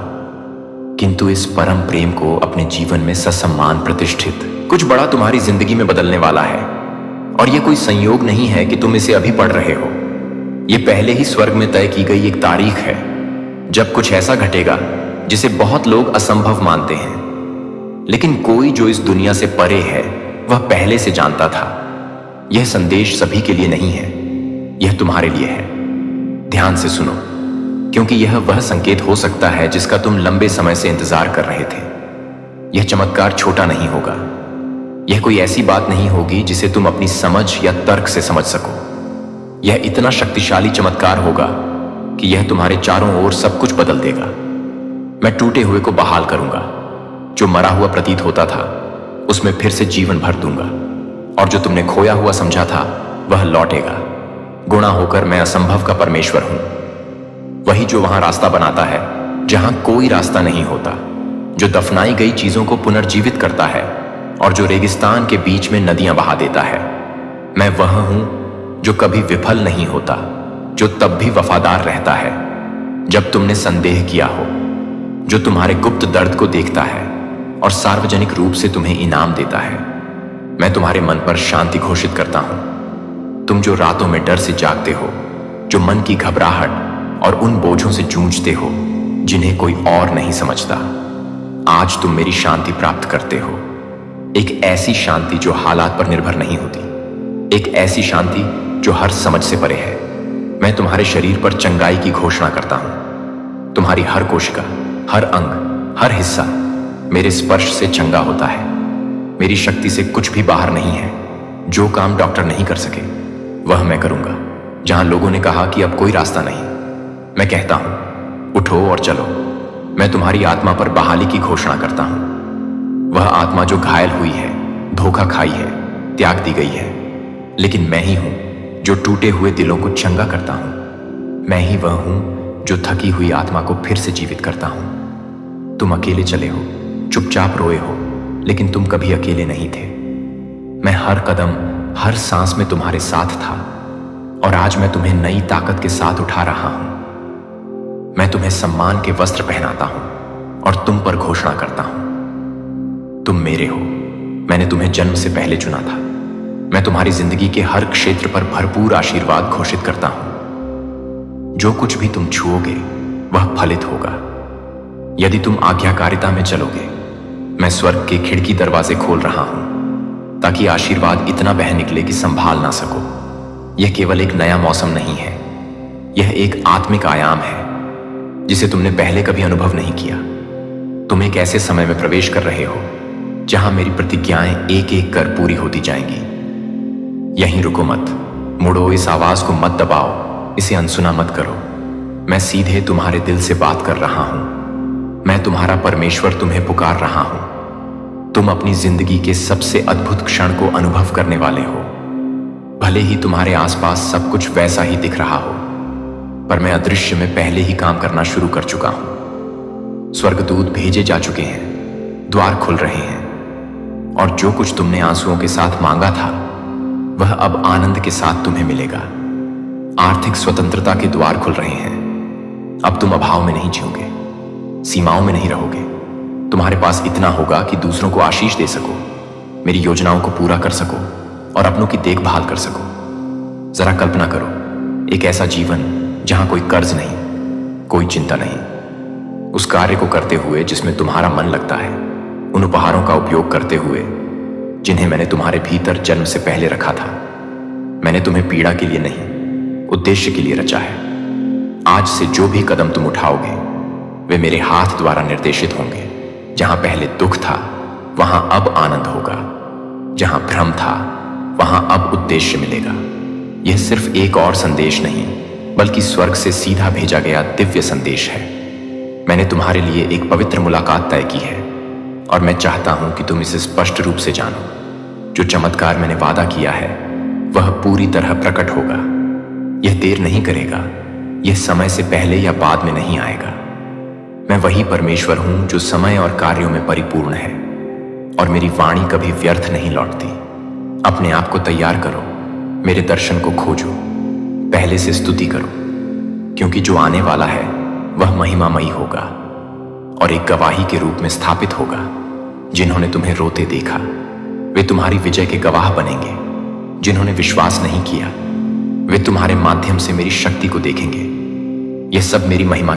किंतु इस परम प्रेम को अपने जीवन में ससम्मान प्रतिष्ठित कुछ बड़ा तुम्हारी जिंदगी में बदलने वाला है। और यह कोई संयोग नहीं है कि तुम इसे अभी पढ़ रहे हो। यह पहले ही स्वर्ग में तय की गई एक तारीख है जब कुछ ऐसा घटेगा जिसे बहुत लोग असंभव मानते हैं, लेकिन कोई जो इस दुनिया से परे है वह पहले से जानता था। यह संदेश सभी के लिए नहीं है, यह तुम्हारे लिए है। ध्यान से सुनो, क्योंकि यह वह संकेत हो सकता है जिसका तुम लंबे समय से इंतजार कर रहे थे। यह चमत्कार छोटा नहीं होगा। यह कोई ऐसी बात नहीं होगी जिसे तुम अपनी समझ या तर्क से समझ सको। यह इतना शक्तिशाली चमत्कार होगा कि यह तुम्हारे चारों ओर सब कुछ बदल देगा। मैं टूटे हुए को बहाल करूंगा, जो मरा हुआ प्रतीत होता था उसमें फिर से जीवन भर दूंगा, और जो तुमने खोया हुआ समझा था वह लौटेगा। गुणा होकर मैं असंभव का परमेश्वर हूं, वही जो वहां रास्ता बनाता है जहां कोई रास्ता नहीं होता, जो दफनाई गई चीजों को पुनर्जीवित करता है और जो रेगिस्तान के बीच में नदियां बहा देता है। मैं वह हूं जो कभी विफल नहीं होता, जो तब भी वफादार रहता है जब तुमने संदेह किया हो, जो तुम्हारे गुप्त दर्द को देखता है और सार्वजनिक रूप से तुम्हें इनाम देता है। मैं तुम्हारे मन पर शांति घोषित करता हूं। तुम जो रातों में डर से जागते हो, जो मन की घबराहट और उन बोझों से जूझते हो जिन्हें कोई और नहीं समझता, आज तुम मेरी शांति प्राप्त करते हो। एक ऐसी शांति जो हालात पर निर्भर नहीं होती, एक ऐसी शांति जो हर समझ से परे है। मैं तुम्हारे शरीर पर चंगाई की घोषणा करता हूं। तुम्हारी हर कोशिका, हर अंग, हर हिस्सा मेरे स्पर्श से चंगा होता है। मेरी शक्ति से कुछ भी बाहर नहीं है। जो काम डॉक्टर नहीं कर सके वह मैं करूंगा। जहां लोगों ने कहा कि अब कोई रास्ता नहीं, मैं कहता हूं उठो और चलो। मैं तुम्हारी आत्मा पर बहाली की घोषणा करता हूं। वह आत्मा जो घायल हुई है, धोखा खाई है, त्याग दी गई है, लेकिन मैं ही हूं जो टूटे हुए दिलों को चंगा करता हूं। मैं ही वह हूं जो थकी हुई आत्मा को फिर से जीवित करता हूं। तुम अकेले चले हो, चुपचाप रोए हो, लेकिन तुम कभी अकेले नहीं थे। मैं हर कदम, हर सांस में तुम्हारे साथ था, और आज मैं तुम्हें नई ताकत के साथ उठा रहा हूं। मैं तुम्हें सम्मान के वस्त्र पहनाता हूं और तुम पर घोषणा करता हूं, तुम मेरे हो। मैंने तुम्हें जन्म से पहले चुना था। मैं तुम्हारी जिंदगी के हर क्षेत्र पर भरपूर आशीर्वाद घोषित करता हूं। जो कुछ भी तुम छुओगे वह फलित होगा। यदि तुम आज्ञाकारिता में चलोगे, मैं स्वर्ग के खिड़की दरवाजे खोल रहा हूं ताकि आशीर्वाद इतना बह निकले कि संभाल ना सको। यह केवल एक नया मौसम नहीं है, यह एक आत्मिक आयाम है जिसे तुमने पहले कभी अनुभव नहीं किया। तुम एक ऐसे समय में प्रवेश कर रहे हो जहां मेरी प्रतिज्ञाएं एक एक कर पूरी होती जाएंगी। यहीं रुको मत, मुड़ो, इस आवाज को मत दबाओ, इसे अनसुना मत करो। मैं सीधे तुम्हारे दिल से बात कर रहा हूं। मैं तुम्हारा परमेश्वर तुम्हें पुकार रहा हूं। तुम अपनी जिंदगी के सबसे अद्भुत क्षण को अनुभव करने वाले हो। भले ही तुम्हारे आसपास सब कुछ वैसा ही दिख रहा हो, पर मैं अदृश्य में पहले ही काम करना शुरू कर चुका हूं। स्वर्गदूत भेजे जा चुके हैं, द्वार खुल रहे हैं, और जो कुछ तुमने आंसुओं के साथ मांगा था वह अब आनंद के साथ तुम्हें मिलेगा। आर्थिक स्वतंत्रता के द्वार खुल रहे हैं। अब तुम अभाव में नहीं जियोगे, सीमाओं में नहीं रहोगे। तुम्हारे पास इतना होगा कि दूसरों को आशीष दे सको, मेरी योजनाओं को पूरा कर सको और अपनों की देखभाल कर सको। जरा कल्पना करो, एक ऐसा जीवन जहां कोई कर्ज नहीं, कोई चिंता नहीं, उस कार्य को करते हुए जिसमें तुम्हारा मन लगता है, उन उपहारों का उपयोग करते हुए जिन्हें मैंने तुम्हारे भीतर जन्म से पहले रखा था। मैंने तुम्हें पीड़ा के लिए नहीं, उद्देश्य के लिए रचा है। आज से जो भी कदम तुम उठाओगे वे मेरे हाथ द्वारा निर्देशित होंगे। जहां पहले दुख था वहां अब आनंद होगा, जहां भ्रम था वहां अब उद्देश्य मिलेगा। यह सिर्फ एक और संदेश नहीं, बल्कि स्वर्ग से सीधा भेजा गया दिव्य संदेश है। मैंने तुम्हारे लिए एक पवित्र मुलाकात तय की है, और मैं चाहता हूं कि तुम इसे स्पष्ट रूप से जानो। जो चमत्कार मैंने वादा किया है वह पूरी तरह प्रकट होगा। यह देर नहीं करेगा, यह समय से पहले या बाद में नहीं आएगा। मैं वही परमेश्वर हूं जो समय और कार्यों में परिपूर्ण है, और मेरी वाणी कभी व्यर्थ नहीं लौटती। अपने आप को तैयार करो, मेरे दर्शन को खोजो, पहले से स्तुति करो, क्योंकि जो आने वाला है वह महिमामयी होगा और एक गवाही के रूप में स्थापित होगा। जिन्होंने तुम्हें रोते देखा वे तुम्हारी विजय के गवाह बनेंगे। जिन्होंने विश्वास नहीं किया वे तुम्हारे माध्यम से मेरी शक्ति को देखेंगे। यह सब मेरी महिमा